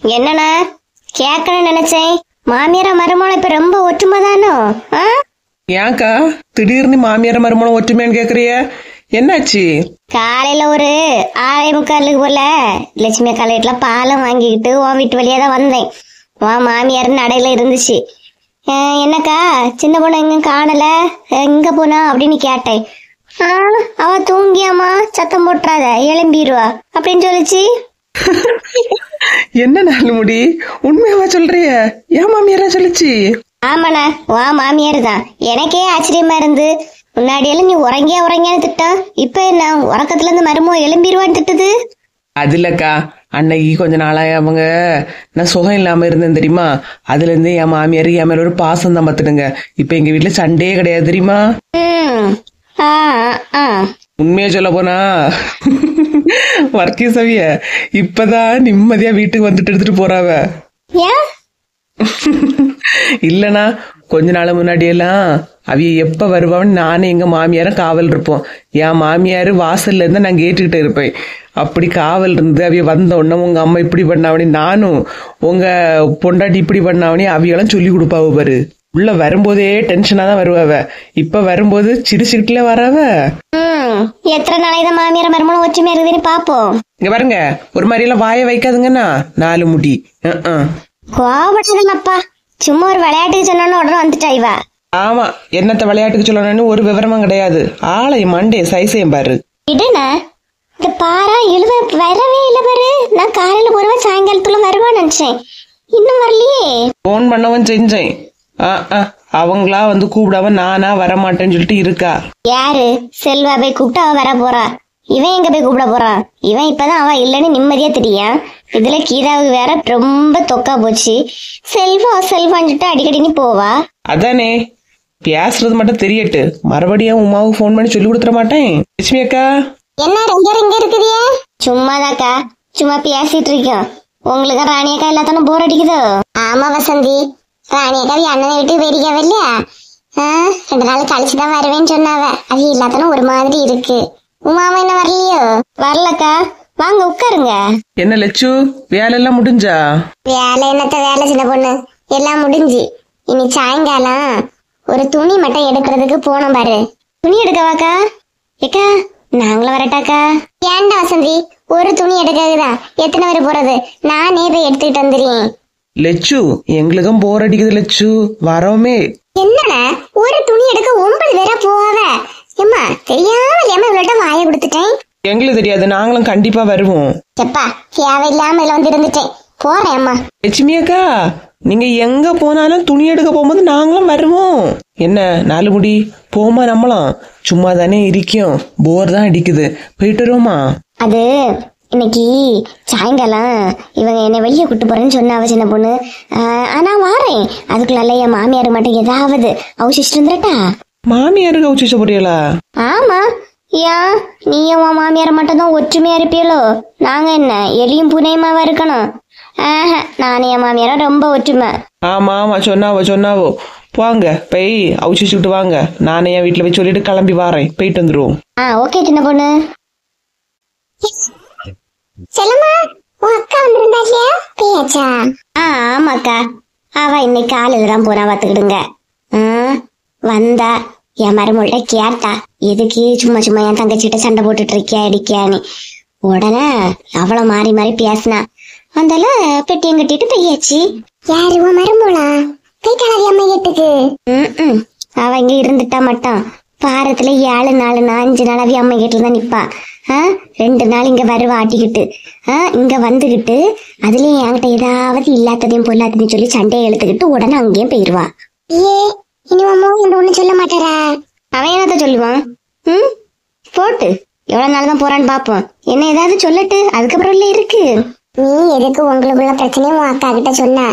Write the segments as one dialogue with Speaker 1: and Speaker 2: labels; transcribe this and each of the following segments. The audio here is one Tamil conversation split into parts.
Speaker 1: என்னண்ணா கேட்கணும்னு நினைச்சேன். மாமியார மருமகளை இப்ப ரொம்ப ஒற்றுமைதானோ?
Speaker 2: ஏன்க்கா திடீர்னு மாமியார மருமகளை ஒற்றுமையான்னு கேக்குறிய? என்னாச்சு?
Speaker 1: காலையில ஒரு 6:45 போல லட்சுமி அக்கா வீட்டுல பாலம் வாங்கிக்கிட்டு உன் வீட்டு வழியா தான் வந்தேன். உன் மாமியார் நடையில இருந்துச்சு. என்னக்கா சின்ன பொண்ணு எங்க காணல, எங்க போனா அப்படின்னு கேட்டேன். அவ தூங்கியாமா, சத்தம் போட்டுறாத, எழும்பிடுவா அப்படின்னு சொல்லிச்சு.
Speaker 2: என்ன நாலு முடி, உண்மையாவா சொல்றிய? ஏன் மாமியாரா சொல்லிச்சு?
Speaker 1: ஆமாண்ணா, வா மாமியார் தான். எனக்கே ஆச்சரியமா இருந்து, முன்னாடியெல்லாம் நீ உறங்கியான்னு திட்டம், இப்ப என்ன உறக்கத்துல இருந்து மருமோ எழும்பிடுவான்னு திட்டுது?
Speaker 2: அது இல்லக்கா, அன்னைக்கு கொஞ்ச நாளாய அவங்க நான் சுகம் இல்லாம இருந்தேன் தெரியுமா, அதுல இருந்து என் மாமியாரு என் மேல ஒரு பாசம் தான் பாத்துடுங்க. இப்ப எங்க வீட்டுல சண்டையே கிடையாது தெரியுமா. உண்மையா சொல்ல போனா வர்க்கீஸ் சவிய இப்பதான் நிம்மதியா வீட்டுக்கு வந்துட்டு எடுத்துட்டு போறாவ. இல்லனா கொஞ்ச நாள் முன்னாடி எல்லாம் அவிய எப்ப வருவான்னு நானே எங்க மாமியாரும் காவல் இருப்போம். என் மாமியாரு வாசல்ல இருந்தா நான் கேட்டுக்கிட்டே இருப்பேன். அப்படி காவல் இருந்து அவிய வந்த உடனே உங்க அம்மா இப்படி பண்ணாவணி, நானும் உங்க பொண்டாட்டி இப்படி பண்ணாவணி அவியெல்லாம் சொல்லி கொடுப்பாவ பாரு. உள்ள வரும்போதே டென்ஷனா தான் வருவாவ, இப்ப வரும்போது சிரிச்சுக்கிட்டுல வராவ.
Speaker 1: எத்தனை நாளைக்கு மாமியார் மருமகளும் ஒற்றுமையா இருக்குதுன்னு பாப்போம்.
Speaker 2: இங்க பாருங்க, ஒரு மாதிரி எல்லாம் வாய வைக்காதுங்கண்ணா நாலு முடி.
Speaker 1: கோபப்பட்டதுப்பா, சும்மா ஒரு விளையாட்டுக்கு சொன்னோன்னு உடனே வந்துட்டா இவ.
Speaker 2: ஆமா, என்னத்த விளையாட்டுக்கு சொல்லணும்னு ஒரு விவரமும் கிடையாது. ஆளை மண்டே சைசையும் பாரு.
Speaker 1: இடனா இந்த பாரா இழுவ வரவே இல்ல பாரு. நான் காலையில போறவன் சாயங்காலத்துல வருவான்னு நினைச்சேன், இன்னும் வரலையே.
Speaker 2: போன் பண்ணவன் செஞ்சேன், அவங்களா வந்து கூப்பிடாம நானா வரமாட்டேன்னு சொல்லிட்டு இருக்கா.
Speaker 1: யாரு? செல்வா போய் கூப்பிட்டு அவ வர போறா. இவன் எங்க போய் கூப்பிட போறான்? இவன் இப்பதான் அவ இல்லன்னு நிம்மதியா தெரியா. இதுல கீதாவுக்கு வேற ரொம்ப தொக்கா போச்சு. செல்வான்னு சொல்லிட்டு அடிக்கடி நீ போவா.
Speaker 2: அதானே, பேசுறது மட்டும் தெரியட்டு, மறுபடியும் உமாவுக்கு போன் பண்ணி சொல்லி கொடுத்துட மாட்டேன். லட்சுமி அக்கா
Speaker 1: என்ன இங்க இருக்குதியா? சும்மாதாக்கா, சும்மா பேசிட்டு இருக்கோம். உங்களுக்கு ராணியக்கா எல்லாத்தாலும் போர் அடிக்குதோ? ஆமா வசந்தி, ராணியக்கா அண்ணனை விட்டு வெறிக்கவே இல்லையா? 2 நாள் கழிச்சுதான் வருவேன்னு சொன்னாவ. அது எல்லாத்தாலும் ஒரு மாதிரி இருக்கு. உமாவா என்ன வரலையோ? வரலக்கா, வாங்க உட்காருங்க.
Speaker 2: என்ன லட்சு, வேலை எல்லாம் முடிஞ்சா?
Speaker 1: வேலை என்னத்த வேலை சின்ன பொண்ணு, எல்லாம் முடிஞ்சு. இனி சாயங்காலம் ஒரு துணி மட்டும் எடுக்கிறதுக்கு போனோம் பாரு. துணி எடுக்கவாக்கா? ஏக்கா நாங்களும் வரட்டாக்கா? ஏன்டா வசந்தி, ஒரு துணி எடுக்கதான் எத்தனை பேர் போறது? நானே போய் எடுத்துக்கிட்டு வந்துடுறேன்.
Speaker 2: லட்சு, எங்களுக்கும் போர் அடிக்குது லட்சு, வரோமே.
Speaker 1: என்னடா ஒரு துணி எடுக்க 9 பேரா போவாவ? ஏம்மா தெரியாம இவ்வளோட்ட வாய கொடுத்துட்டேன்.
Speaker 2: எங்களுக்கு தெரியாது, நாங்களும் கண்டிப்பா வருவோம்.
Speaker 1: செப்பா தேவையில்லாம இதுல வந்து இருந்துட்டேன், போறேன். அம்மா
Speaker 2: லட்சுமி அக்கா, நீங்க எங்க போனாலும் துணி எடுக்க போகும்போது நாங்களும் வருவோம். என்ன நாலு முடி, போமா நம்மளாம் சும்மா தானே இருக்கும், போர் தான் அடிக்குது, போயிட்டு வருவோமா?
Speaker 1: அது இன்னைக்கு சாயங்காலம் இவங்க என்னை வெளியே கூட்டு போறேன்னு சொன்னாவ சின்ன பொண்ணு. ஆனா வாரேன், அதுக்குள்ள என் மாமியாரு மட்டும் ஏதாவது அவசிச்சுட்டு வந்துட்டா.
Speaker 2: மாமியாருக்கு அவசிச்ச போறீங்களா?
Speaker 1: ஆமா, ஏன் நீயும் உன் மாமியார மட்டும் தான் ஒற்றுமையா இருப்பீங்களோ? நாங்க என்ன எலியும் புனையுமாவா இருக்கணும்? நானே என் மாமியார ரொம்ப ஒற்றுமை.
Speaker 2: ஆமா ஆமா, சொன்னாவோ. வாங்க போய் அவிச்சுக்கிட்டு வாங்க, நானே என் வீட்டுல போய் சொல்லிட்டு கிளம்பி வாரேன், போயிட்டு வந்துருவோம்.
Speaker 1: ஓகே சின்ன பொண்ணு. செல்லம்மா, உன் அக்கா வந்திருந்தாச்சியா? பேயாச்சா? ஆமாக்கா, அவ இன்னைக்கு காலையில தான் போனா பாத்துக்கிடுங்க. வந்தா என் மருமகிட்ட கேட்டா, எதுக்கு சும்மா சும்மா என் தங்கச்சிட்ட சண்டை போட்டுட்டு இருக்கியா அடிக்கியான்னு. உடனே அவள மாறி மாறி பேசினா. அந்தால பெட்டியம் கட்டிட்டு போயாச்சு. யாரு உன் மருமகளா? போயிட்டாளா அம்மா வீட்டுக்கு? அவ இங்க இருந்துட்டா மட்டும் வாரத்துல 7 நாள் 5 நாள் அவ அம்மா வீட்டுல தான் நிப்பா. 2 நாள் இங்க வருவா ஆட்டிக்கிட்டு. இங்க வந்துகிட்டு அதுலயும் என்கிட்ட ஏதாவது இல்லாததையும் பொல்லாததையும் சொல்லி சண்டையை எழுத்துக்கிட்டு உடனே அங்கேயும் போயிருவா. இனி அம்மா ஒண்ணு சொல்ல மாட்டாரா? அவன் என்னத்த சொல்லுவான்? போட்டு எவ்வளவு நாள் தான் போறான்னு பாப்போம். என்ன ஏதாவது சொல்லட்டு, அதுக்கப்புறம் இல்ல இருக்கு. நீ எதுக்கு உங்களுக்குள்ள பிரச்சனையும் உன் அக்கா கிட்ட சொன்ன?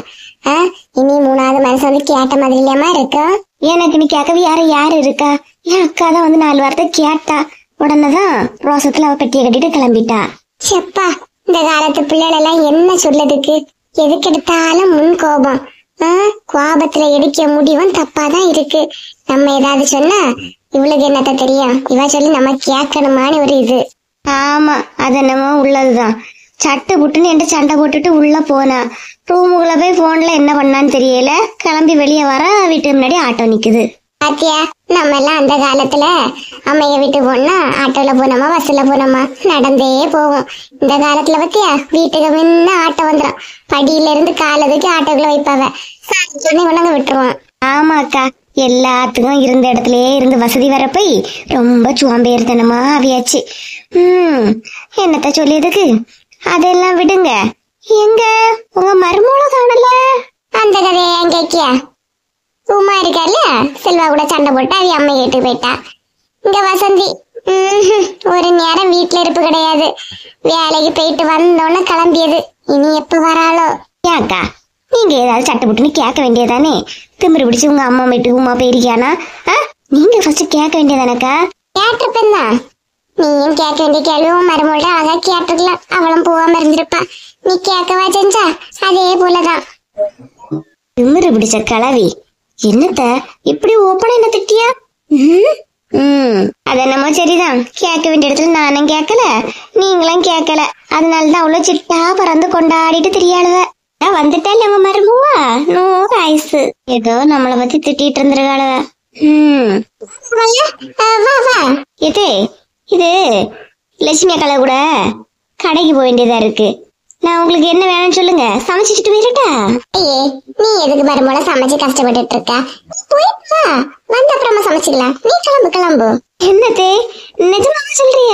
Speaker 1: இனி 3வது மனசு வந்து கேட்ட மாதிரி இல்லையமா இருக்கா? எனக்கு நீ கேட்கவே யாரு இருக்கா? என் அக்கா தான் வந்து 4 வார்த்தை கேட்டா. உடனேதான் ரோசத்துல அவ பெட்டியை கட்டிட்டு கிளம்பிட்டா. செப்பா, இந்த காலத்து பிள்ளைகள் எல்லாம் என்ன சொல்லதுக்கு? எதுக்கு எடுத்தாலும் முன் கோபம். கோபத்துல எடுக்க முடிவும் தப்பாதான் இருக்கு. நம்ம ஏதாவது சொன்னா இவளுக்கு என்னத்த தெரியும், இவ சொல்லி நம்ம கேட்கணுமான்னு ஒரு இது. ஆமா, அது என்னமோ உள்ளதுதான். சட்டு புட்டுன்னு என்கிட்ட சண்டை போட்டுட்டு உள்ள போனா. ரூமுக்குள்ள போய் போன்ல என்ன பண்ணான்னு தெரியல. கிளம்பி வெளியே வர வீட்டு முன்னாடி ஆட்டோ நிக்குது. பாத்தியா, நம்ம எல்லாம் அந்த காலத்துல அம்மைய வீட்டு போனா ஆட்டோல போனோமா பஸ்ல போனோமா நடந்தே போவோம். இந்த காலத்துல பத்தியா வீட்டுக்கு முன்ன ஆட்டோ வந்துடும். படியில இருந்து காலத்துக்கு ஆட்டோக்குள்ள வைப்பாவ, சாப்பிட்டு கொண்டாங்க விட்டுருவான். ஆமா அக்கா, எல்லாத்துக்கும் இருந்த இடத்துலயே இருந்து வசதி வர போய் ரொம்ப சுவாம்பேறித்தனமா அவியாச்சு. என்னத்த சொல்லியதுக்கு, அதெல்லாம் விடுங்க. எங்க உங்க மருமோள காணல? அந்த கதையை ஏன் கேக்கியா? உமா இருக்கால, செல்வா கூட சண்டை போட்டு அவ அம்மை கேட்டு போயிட்டா. இங்க வசந்தி ஒரு நேரம் வீட்டுல இருப்பு கிடையாது. வேலைக்கு போயிட்டு வந்தோன்னு கிளம்பியது. இனி எப்ப வராளோ? ஏக்கா, நீங்க ஏதாவது சட்டை போட்டுன்னு கேட்க வேண்டியதானே? திமிரு பிடிச்சு உங்க அம்மா வீட்டுக்கு உமா போயிருக்கியானா? நீங்க ஃபர்ஸ்ட் கேட்க வேண்டியதானக்கா. கேட்டிருப்பேன் தான். நீயும் கேட்க வேண்டிய கேள்வியும் மருமோட அழகா கேட்டிருக்கலாம். அவளும் போகாம இருந்திருப்பா. நீ கேட்கவா செஞ்சா? அதே போலதான். திமிரு பிடிச்ச கிளவி. என்னத்த இப்படி ஓப்பனா என்ன திட்டியா? அது என்னமோ சரிதான். கேட்க வேண்டிய இடத்துல நானும் கேட்கல, நீங்களும் கேட்கல. அதனாலதான் அவ்வளவு சிட்டா பறந்து கொண்டாடிட்டு தெரியாளுவ. வந்துட்டால உங்க மருமவா, நோ ஐஸ். ஏதோ நம்மள பத்தி திட்டிட்டு இருந்திருக்காளுவ. இது இது லட்சுமி அக்கால கூட கடைக்கு போக வேண்டியதா இருக்கு. நான் உங்களுக்கு என்ன வேணும்னு சொல்லுங்க, சமைச்சிட்டு போயிட்டா. நீ எதுக்கு மருமோல சமைச்சு கஷ்டப்பட்டு இருக்க? போயிட்டா வந்த அப்புறமா சமைச்சிக்கலாம். நீ கிளம்பு கிளம்பு. என்னத்தே நிஜமாக சொல்றிய?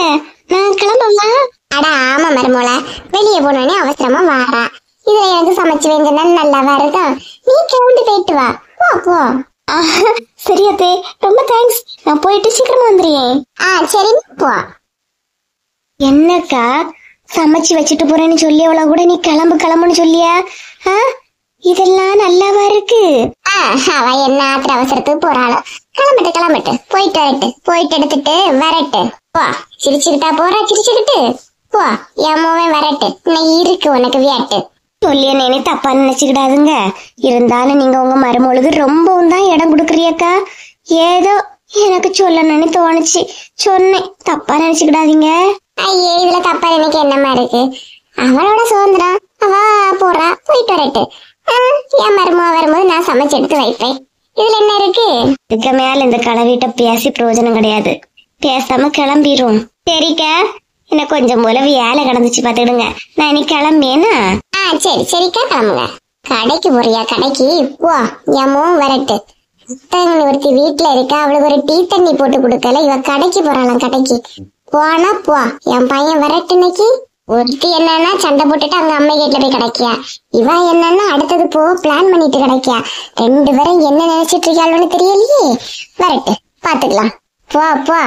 Speaker 1: நான் கிளம்புமா? அட ஆமா மருமோல, வெளியே போனோடனே அவசரமா வாரா. இதுல எனக்கு சமைச்சு வேண்டியதுன்னா நல்லாவா இருக்கும். நீ கிளம்பி போயிட்டு வா. போ போ. சரியாத்தே, ரொம்ப தேங்க்ஸ். நான் போயிட்டு சீக்கிரமா வந்துடுறேன். சரி போ. என்னக்கா சமைச்சு வச்சுட்டு போறேன்னு சொல்லி அவள கூட நீ கிளம்பு கிளம்புன்னு சொல்லியா? இதெல்லாம் நல்லாவா இருக்கு? அவ என்ன ஆத்திர அவசரத்துக்கு போறாளோ. கிளம்பிட்டு கிளம்பிட்டு போயிட்டு வரட்டு, போயிட்டு எடுத்துட்டு வரட்டு. போ, சிரிச்சுக்கிட்டா போறா, சிரிச்சுக்கிட்டு போ. எம்மவே வரட்டு, இன்னைக்கு இருக்கு உனக்கு வியாட்டு. சொல்லிய நினை தப்பா நினைச்சுக்கிடாதுங்க. இருந்தாலும் நீங்க உங்க மருமகளுக்கு ரொம்பவும் தான் இடம் கொடுக்குறியக்கா. ஏதோ எனக்கு சொல்லணும்னு தோணுச்சு, சொன்னேன். தப்பா நினைச்சுக்கிடாதீங்க. ஐயே, இதுல தப்பா நினைக்க என்னமா இருக்கு? அவளோட சுதந்திரம், அவ போறா, போயிட்டு வரட்டு. என் மருமக வரும்போது நான் சமைச்சு எடுத்து வைப்பேன். இதுல என்ன இருக்கு? இதுக்கு மேல இந்த கலவீட்ட பேசி பிரயோஜனம் கிடையாது. பேசாம கிளம்பிரும். சரிக்கா, எனக்கு கொஞ்சம் போல வேலை கிடந்துச்சு பாத்துக்கிடுங்க. நான் இன்னைக்கு கிளம்பியேனா? சரி சரிக்கா, கிளம்புங்க. கடைக்கு போறியா? கடைக்கு போ, எம்மவும் வரட்டு. ஒருத்தி வீட்டுல இருக்கா, அவளுக்கு ஒரு டீ தண்ணி போட்டு கொடுக்கல. இவ கடைக்கு போறாளாம். கடைக்கு போனா போ, என் பையன் வரட்டு. இன்னைக்கு ஒருத்தி என்னன்னா சண்டை போட்டுட்டு அங்க அம்மை கேட்ல போய் கிடைக்கியா. இவ என்னன்னா அடுத்தது போ பிளான் பண்ணிட்டு கிடைக்கியா. ரெண்டு பேரும் என்ன நினைச்சிட்டு இருக்காளுன்னு தெரியலையே. வரட்டு, பாத்துக்கலாம். போ போ,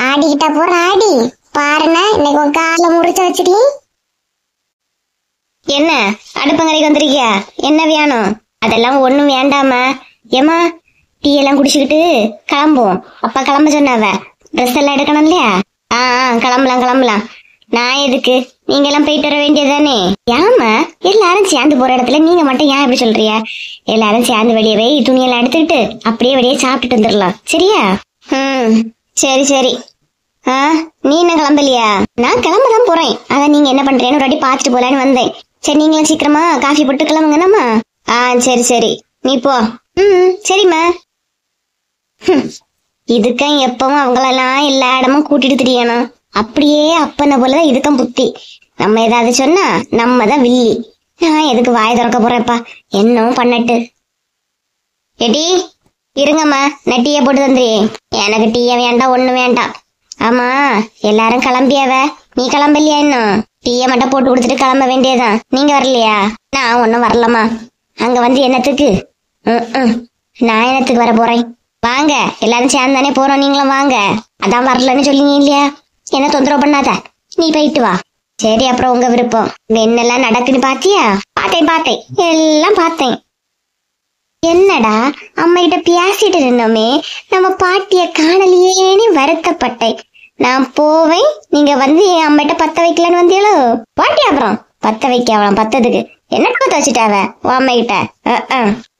Speaker 1: ஆடிக்கிட்டா போற ஆடி. பாருன்னா இன்னைக்கு உன் காலை முறிச்சு வச்சுட்டு. என்ன அடுப்பங்கரைக்கு வந்திருக்கியா? என்ன வேணும்? அதெல்லாம் ஒண்ணும் வேண்டாமா. ஏமா, டீ எல்லாம் குடிச்சுக்கிட்டு கிளம்புவோம். அப்பா கிளம்ப சொன்னாவ. ட்ரெஸ் எல்லாம் எடுக்கணும் இல்லையா? கிளம்பலாம் கிளம்பலாம். நான் எதுக்கு, நீங்க எல்லாம் போயிட்டு வர வேண்டியதானே. ஏமா எல்லாரும் சேர்ந்து போற இடத்துல நீங்க மட்டும் ஏன் இப்படி சொல்றிய? எல்லாரும் சேர்ந்து வெளியே போய் துணியெல்லாம் எடுத்துக்கிட்டு அப்படியே வெளியே சாப்பிட்டுட்டு வந்துடலாம். சரியா? சரி சரி. நீ என்ன கிளம்பலையா? நான் கிளம்பதான் போறேன். அதான் நீங்க என்ன பண்றேன்னு ஒரு வாட்டி பாத்துட்டு போலான்னு வந்தேன். சரி, நீங்களும் சீக்கிரமா காஃபி போட்டு கிளம்புங்கண்ணாமா. சரி சரி, நீ போ. சரிம்மா. இதுக்கும் எப்பவும் அவங்களெல்லாம் எல்லா இடமும் கூட்டிட்டு திரியணும். அப்படியே அப்பன போலதான் இதுக்கும் புத்தி. நம்ம ஏதாவது சொன்னா நம்ம தான் வில்லி. நான் எதுக்கு வாய திறக்க போறேன்ப்பா, என்னவும் பண்ணட்டு. எடி இருங்கம்மா, நான் டீயை போட்டு தந்துறேன். எனக்கு டீயை வேண்டாம், ஒண்ணு வேண்டாம். ஆமா, எல்லாரும் கிளம்பியாவ, நீ கிளம்பலையா? இன்னும் டீயை மட்டும் போட்டு கொடுத்துட்டு கிளம்ப வேண்டியதான். நீங்க வரலையா? நான் ஒன்னும் வரலம்மா. அங்க வந்து என்னத்துக்கு? நான் என்னத்துக்கு வர போறேன்? வாங்க, எல்லாரும் சேர்ந்து தானே போறோம், நீங்களும் வாங்க. அதான் வரலன்னு சொல்லிங்க இல்லையா? என்ன தொந்தரவு பண்ணாத, நீ போயிட்டு வா. சரி, அப்புறம் உங்க விருப்பம். என்னெல்லாம் நடக்குன்னு பாத்தியா? பார்த்தேன், எல்லாம் பார்த்தேன். என்னடா அம்மா கிட்ட பேசிட்டு இருந்தோமே, நம்ம பாட்டிய காணலையேன்னு வருத்தப்பட்டேன். நான் போவேன், நீங்க வந்து என் அம்மிட்ட பத்த வைக்கலன்னு வந்தீங்களோ. பாட்டி அப்புறம் பத்த வைக்க அவளாம். பத்ததுக்கு என்ன பத்த வச்சுட்டாவ அம்மா கிட்ட?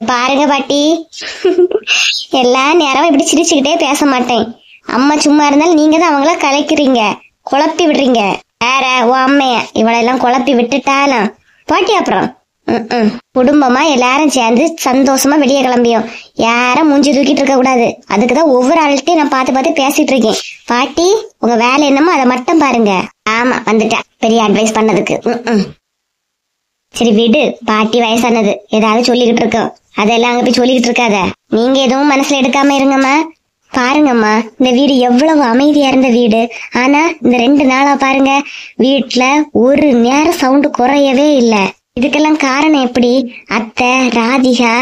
Speaker 1: பாருங்க பாட்டி, எல்லா நேரம் இப்படி சிரிச்சுக்கிட்டே பேச மாட்டேன். அம்மா சும்மா இருந்தாலும் நீங்க தான் அவங்கள கலைக்கிறீங்க, குழப்பி விடுறீங்க. வேற உன் அம்மைய இவளெல்லாம் குழப்பி விட்டுட்டாலும் பாட்டி அப்புறம் குடும்பமா எல்லாரும் சேர்ந்து சந்தோஷமா வெளியே கிளம்பியும் யாரும் மூஞ்சி தூக்கிட்டு இருக்க கூடாது. அதுக்குதான் ஒவ்வொரு ஆள்கிட்டையும் நான் பார்த்து பார்த்து பேசிட்டு இருக்கேன். பாட்டி உங்க வேலை என்னமோ அதை மட்டும் பாருங்க. ஆமா வந்துட்டேன் பெரிய அட்வைஸ் பண்ணதுக்கு. சரி விடு, பாட்டி வயசானது ஏதாவது சொல்லிக்கிட்டு இருக்கோம், அதெல்லாம் அங்க போய் சொல்லிக்கிட்டு இருக்காத. நீங்க எதுவும் மனசுல எடுக்காம இருங்கம்மா. பாருங்கம்மா, இந்த வீடு எவ்வளவு அமைதியா இருந்த வீடு, ஆனா இந்த 2 நாளா பாருங்க வீட்டுல ஒரு நேரம் சவுண்டு குறையவே இல்லை. இதுக்கெல்லாம் காரணம் எப்படி? அத்தை, ராதிகா,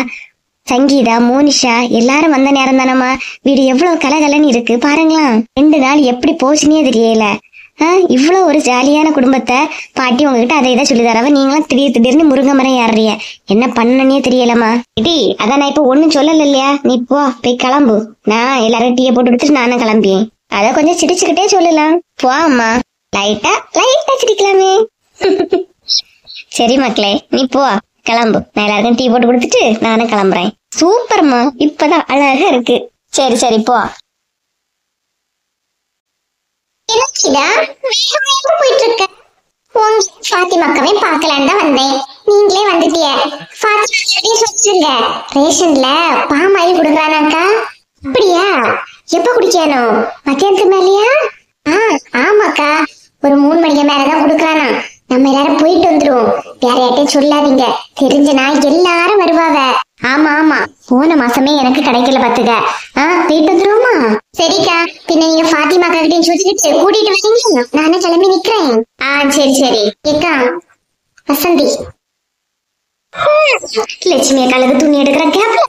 Speaker 1: சங்கீதா, மோனிஷா எல்லாரும் வந்த நேரம் தானம்மா வீடு எவ்வளவு கலகலன்னு இருக்கு பாருங்களா. 2 நாள் எப்படி போச்சுன்னே தெரியல. இவ்வளவு ஒரு ஜாலியான குடும்பத்தை பாட்டி உங்ககிட்ட அதை இதை சொல்லி தரவ நீங்களாம் திடீர்னு முருங்கை மரம் ஏறுறிய. என்ன பண்ணனே தெரியலம்மா. இடி அதான் நான் இப்ப ஒண்ணும் சொல்லல இல்லையா, நீ போய் கிளம்பு. நான் எல்லாரும் டீயை போட்டு கொடுத்துட்டு நானும் கிளம்பியேன். அத கொஞ்சம் சிரிச்சுக்கிட்டே சொல்லலாம். போ அம்மா, லைட்டா சிரிக்கலாமே. சரி மக்களே, நீ போ கிளம்பு. நான் எல்லாருக்கும் டீ போட்டு கொடுத்துட்டு நானும் கிளம்புறேன். சூப்பர்மா, இப்பதான் அழகா இருக்கு. சரி போ. போயிட்டு இருக்க ஃபாத்திமாக்கவே பாக்கலான்னு தான் வந்தேன். நீங்களே வந்துட்டிய. சொல்லுங்க, ரேஷன்ல பாமாயில் குடுக்கறானாக்கா? அப்படியா? எப்ப குடிக்கானோ? மத்தியானத்துக்கு மேலயா? ஆமாக்கா, ஒரு 3 மணிக்கு மேலதான் குடுக்கறானா. நம்ம எல்லாரும் போயிட்டு வந்துருவோம். வேற யார்ட்டையும் சொல்லாதீங்க, தெரிஞ்சனா எல்லாரும் வருவாங்க. ஆமா போன மாசமே எனக்கு கிடைக்கல பாத்துக்க. போயிட்டு வந்துருவோமா? சரிக்கா, பின்ன நீங்க ஃபாத்திமா கிட்டையும் சொல்லிட்டு கூட்டிட்டு வரீங்க, நானே கிளம்பி நிக்கிறேன். சரி ஏக்கா வசந்தி, லட்சுமி அக்காளுக்கு துணி எடுக்கிற கேப்ல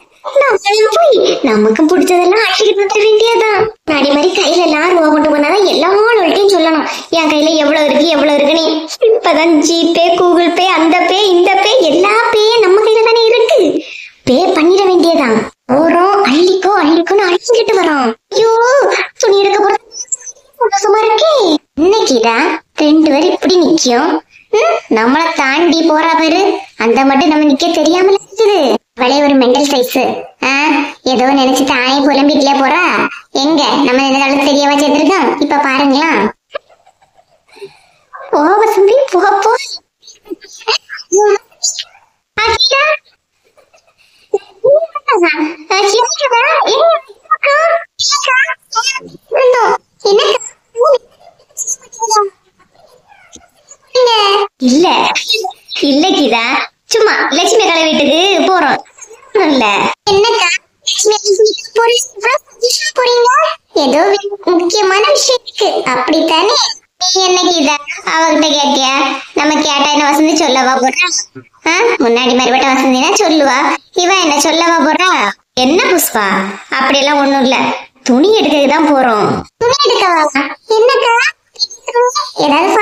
Speaker 1: போய் நமக்கும் பிடிச்சதெல்லாம் அழைச்சிட்டு வந்துட வேண்டியதான். நாடி மாதிரி கையில எல்லாம் ரூபா கொண்டு போனாதான் எல்லாரும் சொல்லணும் என் கையில எவ்வளவு இருக்குன்னு. இப்பதான் ஜிபே, கூகுள் பே, அந்த பே, இந்த பே, எல்லா பேயும் நம்ம கையில தானே இருக்கு. பே பண்ணிட வேண்டியதான். ஓரம் அள்ளிக்கோன்னு அழைச்சிக்கிட்டு வரோம். ஐயோ, துணி எடுக்க போற சந்தோஷமா இருக்கே. இன்னைக்குதான் 2 பேர் இப்படி நிக்கும். நம்மள தாண்டி போறா பேரு, அந்த மட்டும் நம்ம நிக்க தெரியாமல இருக்குது. அவளே ஒரு மெண்டல் சைஸ். ஏதோ நினைச்சு தாயை புலம்பிட்டுல போறா. எங்க நம்ம இந்த காலத்து தெரியவா சேர்த்திருக்கோம். இப்ப பாருங்களா. போ வசந்தி, போ. இல்ல கீதா, சும்மா லட்சுமி அக்காள வீட்டுக்கு போறோம். என்னக்கா போறீங்க? ஏதோ முக்கியமான விஷயம் இருக்கு அப்படித்தானே? நீ என்ன கீதா அவகிட்ட கேட்டியா? நம்ம கேட்டா என்ன வசந்தி சொல்லவா போறா? முன்னாடி மறுபட்ட வசந்தினா சொல்லுவா, இவ என்ன சொல்லவா போறா? என்ன புஷ்பா, அப்படியெல்லாம் ஒண்ணும் இல்ல, துணி எடுக்கதான் போறோம். துணி எடுக்கவா? என்னக்கா ஏதாவது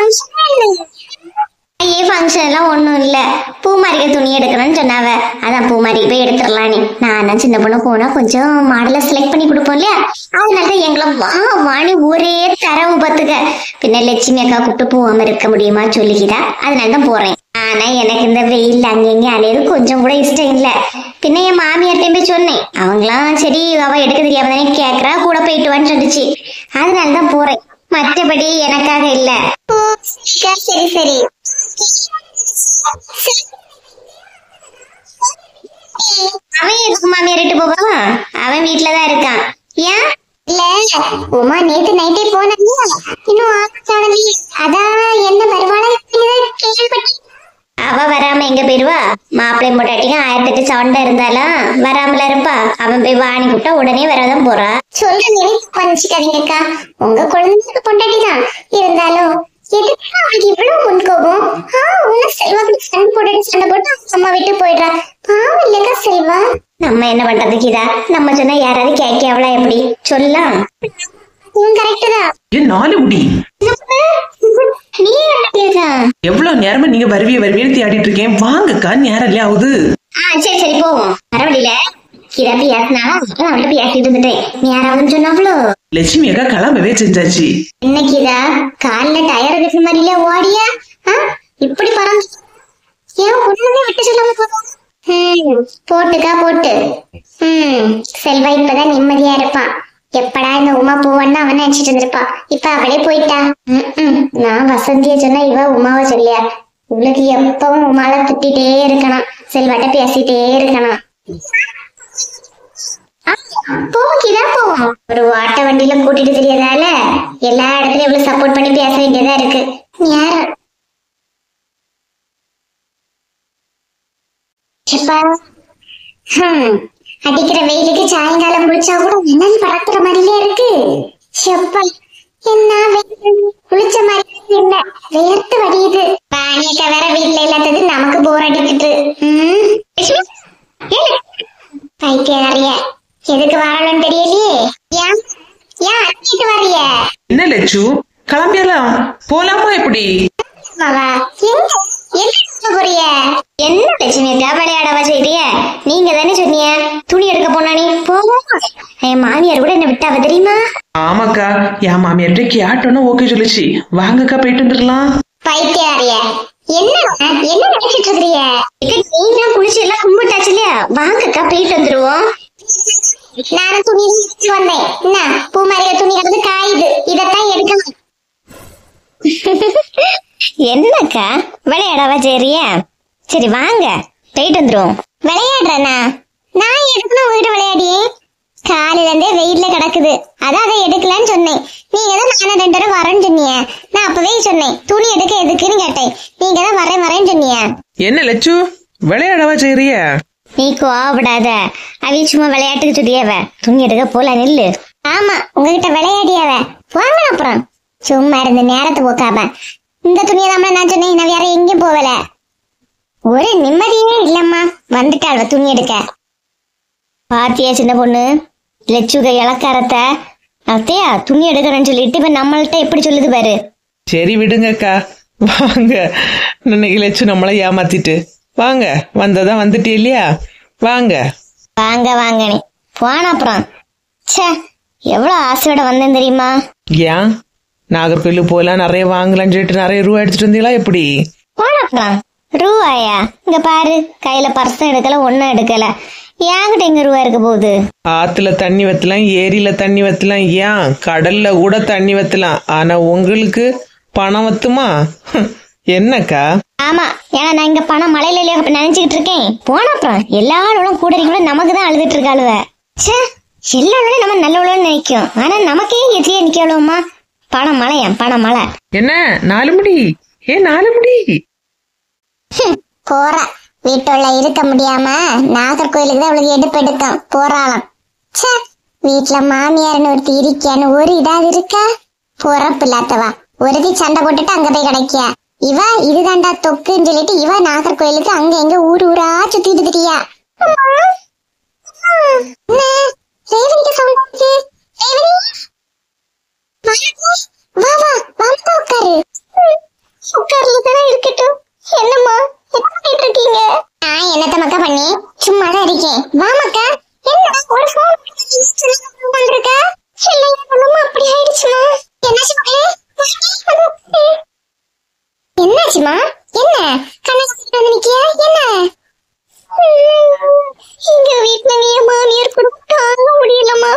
Speaker 1: ஃபங்க்ஷன் எல்லாம் ஒண்ணும் இல்ல, பூமாரிக்கு துணி எடுக்கணும்னு சொன்னாவ. அதான் பூமாரிக்கு போய் எடுத்துடலானே. நான் சின்ன பொண்ணு போனா கொஞ்சம் மாடலை செலக்ட் பண்ணி கொடுப்போம் இல்லையா, அதனாலதான் எங்களை வாணி ஒரே தரவு பத்துக்க. பின்ன லட்சுமி அக்கா கூப்பிட்டு போகாம இருக்க முடியுமா சொல்லிக்கிட்டா, அதனாலதான் போறேன். ஆனா எனக்கு இந்த வெயில் அங்கங்க அலையது கொஞ்சம் கூட இஷ்டம் இல்ல. பின்ன என் மாமியார்ட்டையும் போய் சொன்னேன், அவங்களாம் சரி அவ எடுக்க தெரியாம தானே கேக்குறா, கூட போயிட்டு வான்னு சொல்லிச்சு, அதனாலதான் போறேன். மற்றபடி எனக்காக இல்ல. சரி அவன் எதுக்கு மாமியாரிட்டு போவான்? அவன் வீட்டுலதான் இருக்கான். ஏன் இல்ல உமா நேத்து நைட்டே போனா இன்னும் அதான் என்ன வருவானா கேள்விப்பட்ட. அவ வராம எங்க போயிருவா? மாப்பிள்ளை பொட்டாட்டிங்க 1008 சவுண்டா இருந்தாலும் வராமல இருப்பா. அவன் போய் வாணி கூப்பிட்டா உடனே வரதான் போறா. சொல்றேன் பண்ணிச்சுக்காதீங்கக்கா, உங்க குழந்தைக்கு பொண்டாட்டி தான் இருந்தாலும் எதுக்கு அவளுக்கு இவ்வளவு முன்கோபம்? செல்வா சண்டை போட்டு அம்மா விட்டு போயிடுறா. பாவம் இல்லக்கா செல்வா. நம்ம என்ன பண்றது கீதா, நம்ம சொன்னா யாராவது கேட்க அவளா எப்படி சொல்லலாம்? கரெக்ட் தான். நீ
Speaker 2: எவ்வளவு நேரமா நீங்க வருவியன்னு தேடிட்டு இருக்கேன். வாங்கக்கா, நேரம் இல்லையா ஆகுது.
Speaker 1: சரி போவோம். பரவாயில்ல கீதா பேசினாலும் அவள்கிட்ட பேசிட்டு இருந்துட்டேன். நீ யாராவது சொன்னாவளோ?
Speaker 2: லட்சுமி அக்கா கிளம்பவே செஞ்சாச்சு.
Speaker 1: என்ன கீதா காலைல டயர் இருக்கிற மாதிரில ஓடியா இப்படி பறந்து ஏன் ஒண்ணுமே விட்டு சொல்லாம போதும். போட்டுக்கா போட்டு. செல்வா இப்பதான் நிம்மதியா இருப்பான். எப்படா இந்த உமா போவான்னு அவன் நினைச்சிட்டு இருந்திருப்பா. இப்ப அவளே போயிட்டா. நான் வசந்திய சொன்னா இவ உமாவை சொல்லியா? இவளுக்கு எப்பவும் உமால திட்டிட்டே இருக்கணும், செல்வாட்ட பேசிட்டே இருக்கணும். போக்கிதான் போவோம். ஒரு வாட்ட வண்டியில கூட்டிட்டு தெரியாதால எல்லா இடத்துலயும் இவ்வளவு சப்போர்ட் பண்ணி பேச வேண்டியதா இருக்கு. யாரும் அடிக்கிற வெயிலுக்கு சாயங்காலம் குளிச்சா கூட என்னன்னு பறக்குற மாதிரிலே இருக்கு. என்ன குளிச்ச மாதிரி இல்ல, வேர்த்து வடியுது. பானியக்க வேற வீட்டுல இல்லாதது நமக்கு போர் அடிக்கிட்டு. பைத்தியாரிய எதுக்கு வரணும்னு தெரியலையே. ஏன் ஏன் அடிக்கிட்டு வர்றிய?
Speaker 2: என்ன லட்சு, கிளம்பியலாம் போலாமா? எப்படி
Speaker 1: என்ன லட்சுமி அக்கா விளையாடவா செய்றிய? நீங்க தானே சொன்னீங்க துணி எடுக்க போனா. நீ போவோம். என் மாமியார் கூட என்ன விட்டாவ தெரியுமா?
Speaker 2: ஆமாக்கா, என் மாமியார்ட்ட கேட்டோன்னா ஓகே சொல்லிச்சு. வாங்கக்கா போயிட்டு வந்துடலாம்.
Speaker 1: பைத்தியாரிய என்ன என்ன நினைச்சிட்டு இருக்கிறீங்க? நீங்க குளிச்சு எல்லாம் கும்பிட்டாச்சு இல்லையா? வாங்கக்கா போயிட்டு வந்துருவோம். நானும் துணி வந்தேன். என்ன பூ மாதிரியா துணி கிடந்து காயுது, இதத்தான் எடுக்கணும். என்னக்கா விளையாடவா சரியா? சரி வாங்க போயிட்டு வந்துரும். விளையாடுறேனா? நான் எடுக்கணும் உங்ககிட்ட விளையாடி. காலையில இருந்தே வெயில்ல கிடக்குது, அதான் அதை எடுக்கலான்னு சொன்னேன். நீங்க தான் நானும் 2 பேரும் வரேன்னு சொன்னீங்க. நான் அப்பவே சொன்னேன் துணி எடுக்க எதுக்குன்னு கேட்டேன். நீங்க தான் வரேன்னு சொன்னீங்க.
Speaker 2: என்ன லட்சு விளையாடவா சரியா?
Speaker 1: நீ கோவப்படாத, அவ சும்மா விளையாட்டுக்கு சொல்லியாவ. துணி எடுக்க போல நில்லு. ஆமா உங்ககிட்ட விளையாடியாவ. வாங்க அப்புறம் சும்மா இருந்து நேரத்தை போக்காம. இந்த துணியை தான் நான் சொன்னேன், நான் வேற எங்கேயும் போகல. ஒரு நிம்மதியே இல்லம்மா. வந்துட்டாள்வ துணி எடுக்க. பாத்தியா சின்ன பொண்ணு, லட்சுக இலக்காரத்தை அத்தையா துணி எடுக்கிறேன்னு சொல்லிட்டு இப்ப நம்மள்ட்ட எப்படி சொல்லுது பாரு.
Speaker 2: சரி விடுங்கக்கா, வாங்க. இன்னைக்கு லட்சு நம்மளை ஏமாத்திட்டு வாங்க. வந்ததான் வந்துட்டே இல்லையா? வாங்க
Speaker 1: வாங்க வாங்க. நீ போன அப்புறம் சே எவ்வளவு ஆசையோட வந்தேன் தெரியுமா?
Speaker 2: ஏன் நாகர்கோயிலு போலாம் நிறைய வாங்கலாம்னு சொல்லிட்டு நிறைய ரூபா எடுத்துட்டு வந்தீங்களா? எப்படி
Speaker 1: போன அப்புறம் ரூபாயா? இங்க பாரு, கையில பர்சம் எடுக்கல, ஒன்னும் எடுக்கல. என்கிட்ட எங்க ரூபா இருக்க போகுது?
Speaker 2: ஆத்துல தண்ணி வத்தலாம், ஏரியில தண்ணி வத்தலாம், ஏன் கடல்ல கூட தண்ணி வத்தலாம். ஆனா உங்களுக்கு பணம் வத்துமா? என்னக்கா?
Speaker 1: ஆமா, ஏன்னா நான் இங்க பணம் மழையில இல்லையா நினைச்சுக்கிட்டு இருக்கேன். போன அப்புறம் எல்லாரும் கூட இருக்கீங்களோ நமக்கு தான் அழுதுட்டு இருக்காளுவ. சே எல்லாரும் நம்ம நல்லவளோன்னு நினைக்கும், ஆனா நமக்கே எதிரியா நிக்கவளோமா. பணம் மழையா, பணம் மழை.
Speaker 2: என்ன 4 முடி? 4 முடி
Speaker 1: போறா வீட்டுள்ள இருக்க முடியாம நாகர்கோயிலுக்கு தான் அவளுக்கு எடுப்பெடுக்கும் போறாளாம். சே வீட்டுல மாமியார்னு ஒருத்தி இருக்கியான்னு ஒரு இதாவது இருக்கா? பொறப்பு இல்லாதவா ஒருத்தி சண்டை போட்டுட்டு அங்க போய் கிடைக்கியா. இவ இதுதாண்டா தொக்குன்னு சொல்லிட்டு இவ நாகர்கோயிலுக்கு அங்க எங்க ஊரா சுத்திட்டு திரியா. இருக்கட்டும். என்னம்மா இருக்கீங்க? நான் என்னத்த மக்கா பண்ணி சும்மாதான் இருக்கேன். வா மக்கா. என்ன ஒரு போன் இருக்கா? அப்படி ஆயிடுச்சுமா. என்னாச்சுமா? என்ன கண்ணு வந்து நிக்கியா? என்ன எங்க வீட்டுல நீ மாமியார் கூட தாங்க முடியலமா.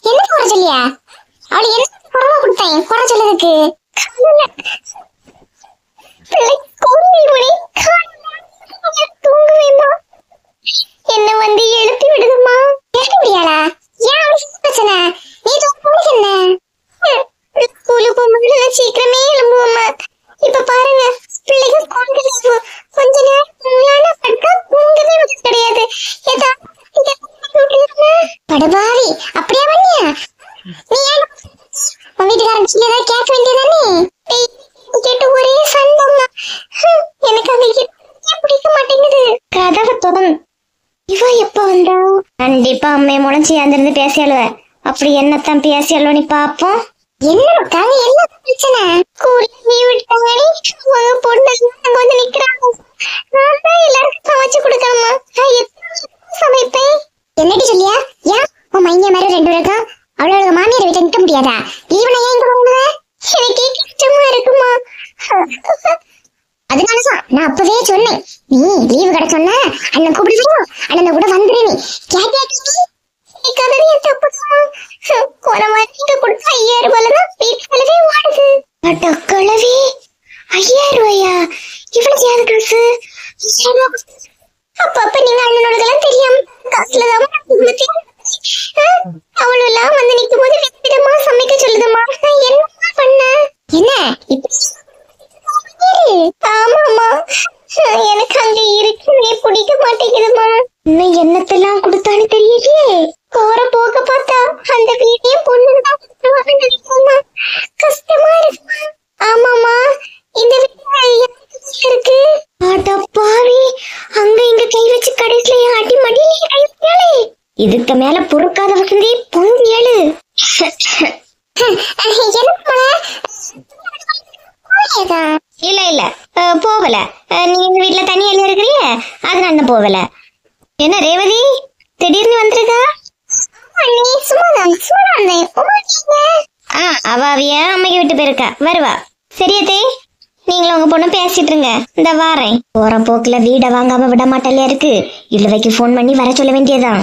Speaker 1: என்ன குறை சொல்லியா? அவளை என்ன குறவா கொடுத்தேன் குறை சொல்லதுக்கு? என்ன வந்து எழுப்பி விடுதுமா. எழுப்பி முடியாளா? ஏன் பிரச்சனை? நீ என்ன ஸ்கூலுக்கு போகும்போது சீக்கிரமே எழும்புவோம்மா. இப்ப பாருங்க பிள்ளைங்க கொஞ்ச நேரம் தூங்கவே கிடையாது. படுபாவி அப்படியே பண்ணியா? நீ உன் வீட்டுக்காரன் சொல்லி ஏதாவது கேட்க வேண்டியதானே? கேட்டு ஒரே சண்டம்மா. எனக்கு அது பிடிக்க மாட்டேங்குது. கதவை தொடர்ந்து இவ எப்ப வந்தா? கண்டிப்பா அம்மைய முளைச்சி அந்திருந்து பேசியாளுவ. அப்படி என்னத்தான் பேசியாலோ நீ பாப்போம். என்ன என்ன பிரச்சனை? பொண்ணு வந்து நிக்கிறாங்க. நான் தான் எல்லாருக்கும் சமைச்சு கொடுக்கணுமா? சமைப்பேன். என்னடி சொல்லியா? ஏன் உன் மைய மாதிரி 2 பேருக்கும் அவ்வளவு மாமியார் வீட்டை நிக்க முடியாதா? லீவனை ஏன் இங்க வாங்குவ? எனக்கே கஷ்டமா இருக்குமா. அதனாலதான் நான் அப்பவே சொன்னேன், நீ லீவு கிடைச்சோன்னா அண்ணன் கூப்பிடுவோம், அண்ணன் கூட வந்துரு. நீ கேட்காதது என் தப்புதான். போன மாதிரி நீங்க கொடுத்த 5000 ரூபாய்தான் வீட்டுலவே ஓடுது. கிழவி, 5000 ரூபாயா? இவ்வளவு யாரு காசு? அப்ப நீங்க அண்ணனோடதெல்லாம் தெரியாம காசுலதான் அவளு எல்லாம் வந்து நிக்கும் போது விதமா சமைக்க சொல்லுதுமா. என்ன பண்ண? என்ன ஆமாமா, எனக்கு அங்க இருக்கவே பிடிக்க மாட்டேங்குதுமா. இன்னும் என்னத்தெல்லாம் கொடுத்தான்னு தெரியலையே. போற போக்க பார்த்தா அந்த வீட்டையும் பொண்ணுதான் நினைக்குமா. கஷ்டமா இருக்குமா. ஆமாமா, இந்த வீட்டு இருக்கு. பாவி, அங்க இங்க கை வச்சு கடைசில அடி மடியில கை வச்சாலே. இதுக்கு மேல பொறுக்காத வசந்தி பொங்கி எழு. இல்ல இல்ல போகல. நீங்க வீட்டுல தனியா இருக்கிறீங்க, அதனால போகல. என்ன ரேவதி திடீர்னு வந்திருக்கா? அவாவிய அம்மைக்கு விட்டு போயிருக்கா, வருவா. சரியத்தே, நீங்களும் உங்க பொண்ணு பேசிட்டு இருங்க, இந்த வாரேன். போற போக்குல வீட வாங்காம விட மாட்டலையா இருக்கு. இழுவைக்கு போன் பண்ணி வர சொல்ல வேண்டியதான்.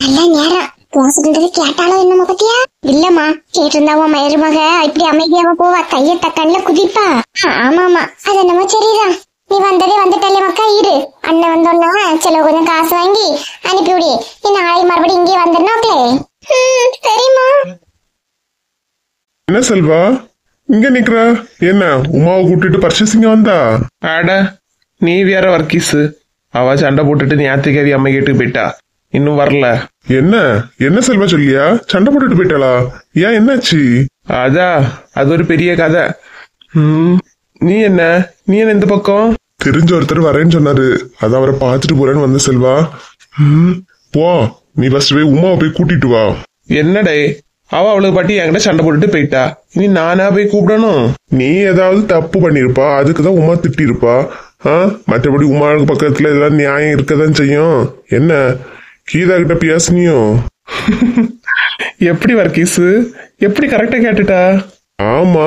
Speaker 1: நல்ல நேரம் பேசுறது கேட்டாலும் என்னமா பத்தியா? இல்லம்மா, கேட்டிருந்தா உன் மருமக இப்படி அமைதியாம போவா, கைய தக்கன்ல குதிப்பா. ஆமாமா, அது என்னமோ சரிதான். நீ வந்ததே வந்துட்டல்ல மக்கா, இரு. அண்ணன் வந்தோன்னா செலவு கொஞ்சம் காசு வாங்கி அனுப்பிவிடி. நீ நாளைக்கு மறுபடியும் இங்கே வந்துடனோக்கே. சரிம்மா.
Speaker 3: என்ன செல்வா இங்க நிக்கிற? என்ன உமாவை கூட்டிட்டு பர்ச்சேசிங்க வந்தா?
Speaker 2: அட, நீ வேற வர்க்கீஸ். அவ சண்டை போட்டுட்டு ஞாத்திகவி அம்மை கேட்டு போயிட்டா, இன்னும் வரல.
Speaker 3: என்ன என்ன செல்வா சொல்லியா? சண்டை போட்டுட்டு போயிட்டாளா? ஏன் என்னாச்சு?
Speaker 2: அது ஒரு பெரிய கதை. நீ என்ன இந்த பக்கம்?
Speaker 3: தெரிஞ்ச ஒருத்தர் வரேன்னு சொன்னாரு, அதான் அவரை பாத்துட்டு போறேன்னு வந்த செல்வா. போ, நீ ஃபர்ஸ்ட் போய் உமாவை போய் கூட்டிட்டு வா.
Speaker 2: என்னடே, அவ அவளுக்கு பாட்டி என்கிட்ட சண்டை போட்டுட்டு போயிட்டா, இனி நானா போய் கூப்பிடணும்?
Speaker 3: நீ ஏதாவது தப்பு பண்ணிருப்பா, அதுக்குதான் உமா திட்டி இருப்பா. மற்றபடி உமாவுக்கு பக்கத்துல ஏதாவது நியாயம் இருக்கதான் செய்யும். என்ன கீதா கிட்ட பேசுனியோ?
Speaker 2: எப்படி வர்க்கீஸ், எப்படி கரெக்டா கேட்டுட்டா?
Speaker 3: ஆமா,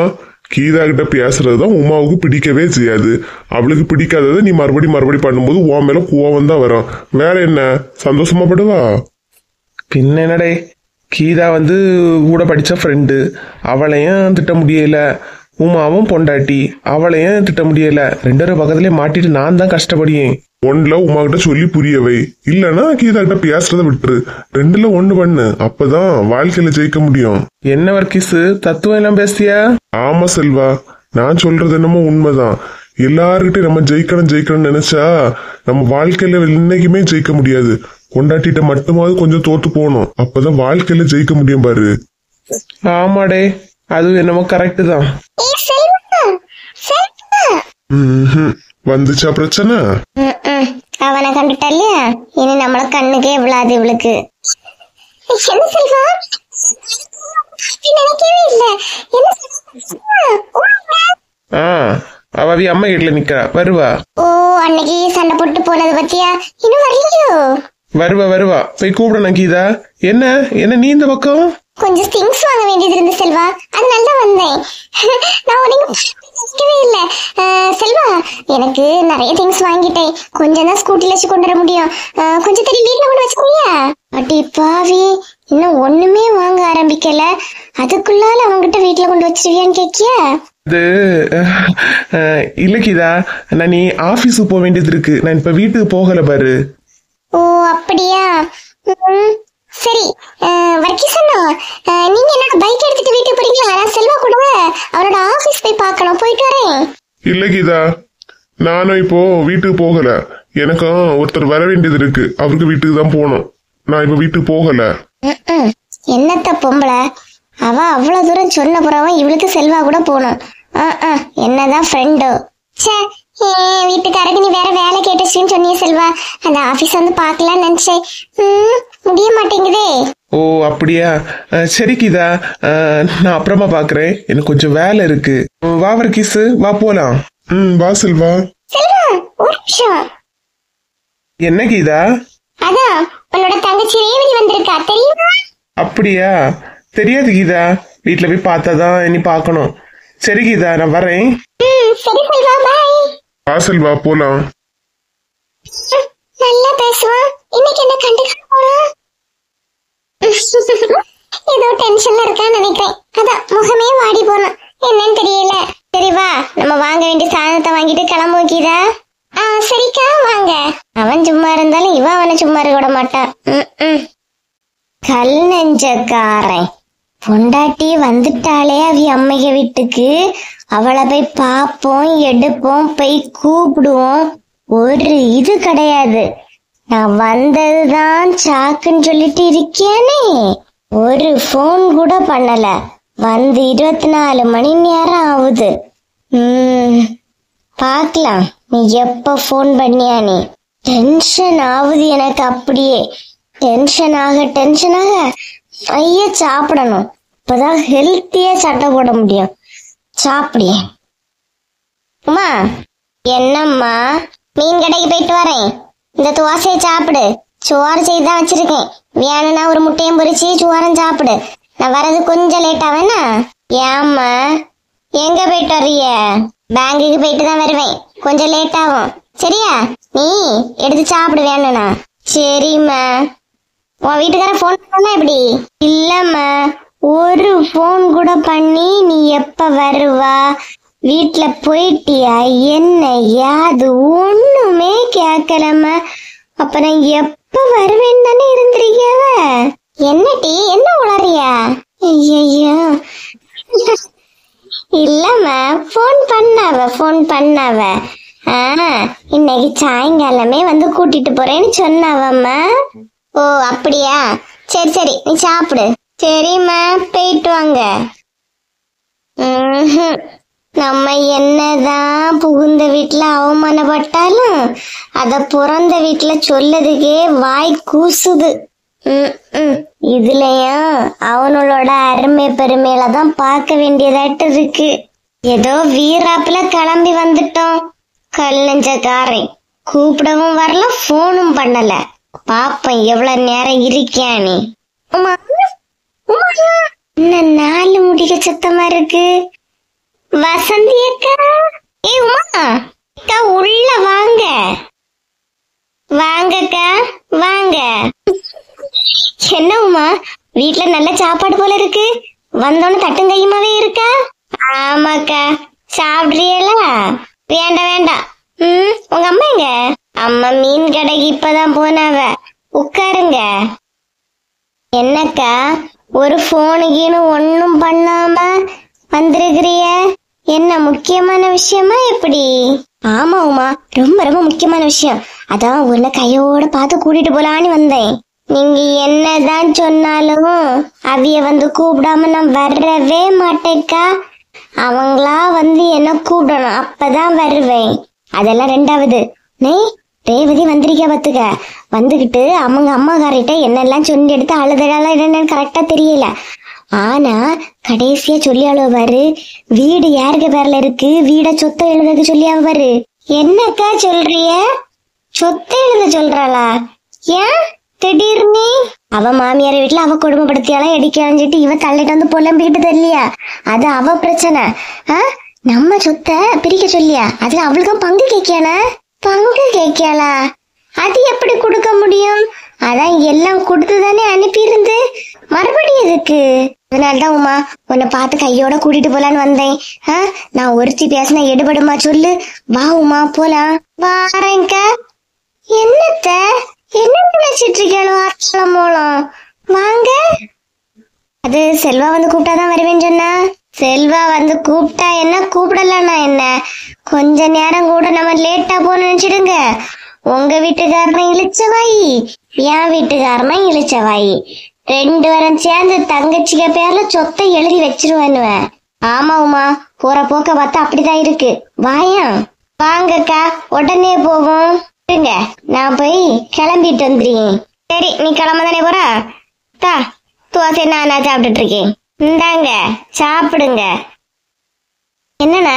Speaker 3: கீதா கிட்ட பேசுறதுதான் உமாவுக்கு பிடிக்கவே செய்யாது. அவளுக்கு பிடிக்காததை நீ மறுபடி பண்ணும்போது உன் மேல கோவம் தான் வரும். வேற என்ன, சந்தோஷமா படுவா?
Speaker 2: பின்ன என்னடே, கீதா கூட படிச்ச ஃப்ரெண்டு, அவளையும் திட்ட முடியல. உமாவும் பொண்டாட்டி, அவளையும் திட்ட முடியல. 2 பேரும் பக்கத்துலயே மாட்டிட்டு நான் தான் கஷ்டப்படியேன்.
Speaker 3: ஒன்னுல உமா கிட்ட சொல்லி புரியவை, இல்லன்னா கீதா கிட்ட பேசுறத விட்டுரு. 2ல 1 பண்ணு, அப்பதான் வாழ்க்கையில ஜெயிக்க முடியும்.
Speaker 2: என்ன வர்க்கீஸ், தத்துவம் எல்லாம் பேசியா?
Speaker 3: ஆமா செல்வா, நான் சொல்றது என்னமோ உண்மைதான். எல்லாருக்கிட்டையும் நம்ம ஜெயிக்கணும்னு நினைச்சா நம்ம வாழ்க்கையில இன்னைக்குமே ஜெயிக்க முடியாது. கொண்டாட்டிட்ட மட்டுமாவது கொஞ்சம் தோத்து போகணும், அப்பதான் வாழ்க்கையில ஜெயிக்க முடியும் பாரு.
Speaker 2: ஆமாடே, அது என்னமோ கரெக்ட் தான்.
Speaker 3: வந்துச்சா பிரச்சனை?
Speaker 1: அவனை கண்டுட்டால, இனி நம்மள கண்ணுக்கே விழாது இவளுக்கு. என்ன செல்வா, நினைக்கவே இல்ல.
Speaker 2: அவ அம்மா வீட்டுல நிக்கிறா, வருவா.
Speaker 1: ஓ, அன்னைக்கு சண்டை போட்டு போனது பத்தியா? இன்னும் வரலையோ?
Speaker 2: வருவா, போய் கூப்பிடணும். கீதா, என்ன நீ இந்த பக்கம்?
Speaker 1: கொஞ்சம் திங்ஸ் வாங்க வேண்டியது இருந்து செல்வா, அதனால தான் வந்தேன். நான் நினைக்கவே இல்ல. செல்வா, எனக்கு நிறைய திங்ஸ் வாங்கிட்டேன். கொஞ்சம் தான் ஸ்கூட்டில வச்சு கொண்டு வர முடியும். கொஞ்சம் தெரிய வீட்டுல கொண்டு வச்சுக்கோயா? அடி பாவி, இன்னும் ஒண்ணுமே வாங்க ஆரம்பிக்கல, அதுக்குள்ளால அவங்ககிட்ட வீட்டுல கொண்டு வச்சிருவியான்னு கேக்கியா?
Speaker 2: அது இல்ல கீதா, நான் நீ ஆபீஸுக்கு போக வேண்டியது இருக்கு, நான் இப்ப வீட்டுக்கு போகல பாரு.
Speaker 1: ஓ அப்படியா? சரி வர்க்கீசண்ணா, நீங்க என்னோட பைக் எடுத்துட்டு வீட்டுக்கு போறீங்களா? நான் செல்வா கூட அவரோட ஆபீஸ் போய் பார்க்கணும், போயிட்டு வரேன்.
Speaker 3: இல்ல கீதா, நானும் இப்போ வீட்டுக்கு போகல. எனக்கும் ஒருத்தர் வர வேண்டியது இருக்கு, அவருக்கு வீட்டுக்கு தான் போகணும். நான் இப்ப வீட்டுக்கு போகல.
Speaker 1: என்னத்த பொம்பளை, அவ அவ்வளவு தூரம் சொன்ன பிறவும் இவளுக்கு செல்வா கூட போகணும். என்னதான் ஃப்ரெண்டோ. சே, வீட்டுக்காரருக்கு நீ வேற வேலை கேட்டுச்சுன்னு சொன்னிய செல்வா, அந்த ஆபீஸ் பாக்கலாம்னு நினைச்சேன். முடிய மாட்டேங்குதே.
Speaker 2: ஓ அப்படியா? சரி கீதா, நான் அப்புறமா பாக்குறேன், எனக்கு கொஞ்சம் வேலை இருக்கு. வா வர்க்கீஸ், வா போலாம்.
Speaker 3: வா செல்வா.
Speaker 1: செல்வா, ஒரு நிமிஷம்.
Speaker 2: என்ன கீதா?
Speaker 1: அதான் உன்னோட தங்கச்சி ரேவதி வந்திருக்கா, தெரியுமா?
Speaker 2: அப்படியா? தெரியாது கீதா, வீட்டுல போய் பார்த்தாதான் இனி பாக்கணும். சரி கீதா, நான் வரேன்.
Speaker 1: சரி செல்வா, பாய்.
Speaker 3: வாசல் வா போலாம்.
Speaker 1: நல்லா பேசுவான். இன்னைக்கு என்ன கண்டுக்க போறான்? ஏதோ டென்ஷன்ல இருக்கான்னு நினைக்கிறேன். அதான் முகமே வாடி போனான். என்னன்னு தெரியல. சரி வா, நம்ம வாங்க வேண்டிய சாதனத்தை வாங்கிட்டு கிளம்புவோம் கீதா. சரிக்கா வாங்க. அவன் சும்மா இருந்தாலும் இவன் அவனை சும்மா இருக்க விட மாட்டான். கல் நெஞ்சக்காரன் பொண்டாட்டி வந்துட்டாலே அவி அம்மைக வீட்டுக்கு. அவளை போய் பார்ப்போம், எடுப்போம், போய் கூப்பிடுவோம். ஒரு இது கிடையாது. நான் வந்ததுதான் சாக்குன்னு சொல்லிட்டு இருக்கேனே. ஒரு போன் கூட பண்ணல. வந்து 24 மணி நேரம் ஆகுது. பாக்கலாம் நீ எப்ப போன் பண்ணியா. நீ டென்ஷன் ஆகுது எனக்கு. அப்படியே டென்ஷன் ஆக ஐயா சாப்பிடணும். இப்பதான் ஹெல்த்தியா சட்டை போட முடியும். சாப்பிடிய அம்மா. என்னம்மா? மீன் கடைக்கு போயிட்டு வரேன். இந்த தோசையை சாப்பிடு. சோறு செய்துதான் வச்சிருக்கேன். வேணும்னா ஒரு முட்டையும் பொரிச்சு சோறும் சாப்பிடு. நான் வர்றது கொஞ்சம் லேட் ஆவேனா? ஏம்மா எங்க போயிட்டு வர்றிய? பேங்குக்கு போயிட்டு தான் வருவேன். கொஞ்சம் லேட் ஆகும். சரியா? நீ எடுத்து சாப்பிடு வேணும்னா. சரிம்மா. உன் வீட்டுக்கார போன் பண்ணா எப்படி? இல்லம்மா, ஒரு போன் கூட பண்ணி நீ எப்ப வருவா, வீட்டுல போயிட்டியா, என்ன யாது ஒண்ணுமே கேட்கலம்மா. அப்ப நான் எப்ப வருவேன்னு தானே இருந்திருக்கியாவ. என்னடி என்ன உளறியா? ஐயோ இல்லம்மா, போன் பண்ணாவ. இன்னைக்கு சாயங்காலமே வந்து கூட்டிட்டு போறேன்னு சொன்னாவம்மா. ஓ அப்படியா? சரி நீ சாப்பிடு. சரிம்மா, போயிட்டு வாங்க. நம்ம என்னதான் புகுந்த வீட்டுல அவமானப்பட்டாலும் அத பிறந்த வீட்டுல சொல்லதுக்கே வாய் கூசுது. இதுலயும் அவனோட அருமை பெருமையில தான் பார்க்க வேண்டியதாட்டு இருக்கு. ஏதோ வீராப்புல கிளம்பி வந்துட்டோம். கல் நெஞ்சக்காரன் கூப்பிடவும் வரல, போனும் பண்ணல. பாப்பேன் எவ்வளவு நேரம் இருக்கியா நீ. என்ன 4 முடிக்க சத்தமா இருக்கு. வசந்தி அக்கா. உமா அக்கா உள்ள வாங்க. வாங்கக்கா வாங்க. என்ன உமா, வீட்டுல நல்ல சாப்பாடு போல இருக்கு. வந்தோன்னு தட்டும் கையுமாவே இருக்கா? ஆமாக்கா. சாப்பிடுறீங்களா? வேண்டாம். உங்க அம்மா எங்க? அம்மா மீன் கடைக்கு இப்பதான் போனாவ. உட்காருங்க. என்னக்கா ஒரு போனுக்குன்னு ஒன்னும் பண்ணாம வந்திருக்கிறிய? என்ன முக்கியமான விஷயமா எப்படி? ஆமா உமா, ரொம்ப முக்கியமான விஷயம். அதான் உன்னை கையோட பார்த்து கூட்டிட்டு போலான்னு வந்தேன். நீங்க என்னதான் சொன்னாலும் அவிய வந்து கூப்பிடாம நான் வரவே மாட்டேக்கா. அவங்களா வந்து என்ன கூப்பிடணும், அப்பதான் வருவேன். அதெல்லாம் ரெண்டாவது. நீ ரேவதி வந்திருக்க பாத்துக்க. வந்துகிட்டு அவங்க அம்மாக்காரிட்ட என்னெல்லாம் சொல்லி எடுத்து அழுதலாம் என்னன்னு கரெக்டா தெரியல. ஆனா கடைசியா சொல்லி அழுவாரு, வீடு யாருக்கு பேர்ல இருக்கு, வீட சொத்தை எழுதுக்கு சொல்லி ஆவாரு. என்னக்கா சொல்றிய? சொத்தை எழுத சொல்றாளா? ஏன் திடீர்னு? அவ மாமியார் வீட்டுல அவ கொடுமைப்படுத்தியாலாம் எடுக்கலாஞ்சிட்டு இவ தள்ளிட்டு வந்து புலம்பிக்கிட்டு தெரியலையா? அது அவ பிரச்சனை. நம்ம சொத்தை பிரிக்க சொல்லியா? அதுல அவளுக்கும் பங்கு கேட்கல. பங்கு கேட்கலா? அது எப்படி கொடுக்க முடியும்? அதான் எல்லாம் கொடுத்துதானே அனுப்பியிருந்து மறுபடியும் எதுக்கு? அதனாலதான் உமா உன்னை பார்த்து கையோட கூட்டிட்டு போலான்னு வந்தேன். நான் ஒருத்தி பேசினா எடுபடுமா சொல்லு. வா உமா போலாம். வாரேங்க. என்னத்த என்ன நினைச்சிட்டு இருக்கேன் மூலம்? வாங்க. அது செல்வா வந்து கூப்பிட்டாதான் வருவேன்னு சொன்னா. செல்வா வந்து கூப்பிட்டா என்ன, கூப்பிடலன்னா என்ன? கொஞ்ச நேரம் கூட நம்ம லேட்டா போன நினைச்சிடுங்க. உங்க வீட்டுக்காரன் இழிச்சவாயி, என் வீட்டுக்காரன் இழிச்சவாயி, 2 பேரும் சேர்ந்து தங்கச்சிக்க பேர்ல சொத்தை எழுதி வச்சிருவானுவேன். ஆமா உமா, போற போக்க பார்த்தா அப்படிதான் இருக்கு. வாயா. வாங்கக்கா, உடனே போவோம். நான் போய் கிளம்பிட்டு வந்துறேன். சரி, நீ கிளம்ப தானே போற? தோசை நானா சாப்பிட்டுட்டு இருக்கேன். இந்தாங்க சாப்பிடுங்க. என்னன்னா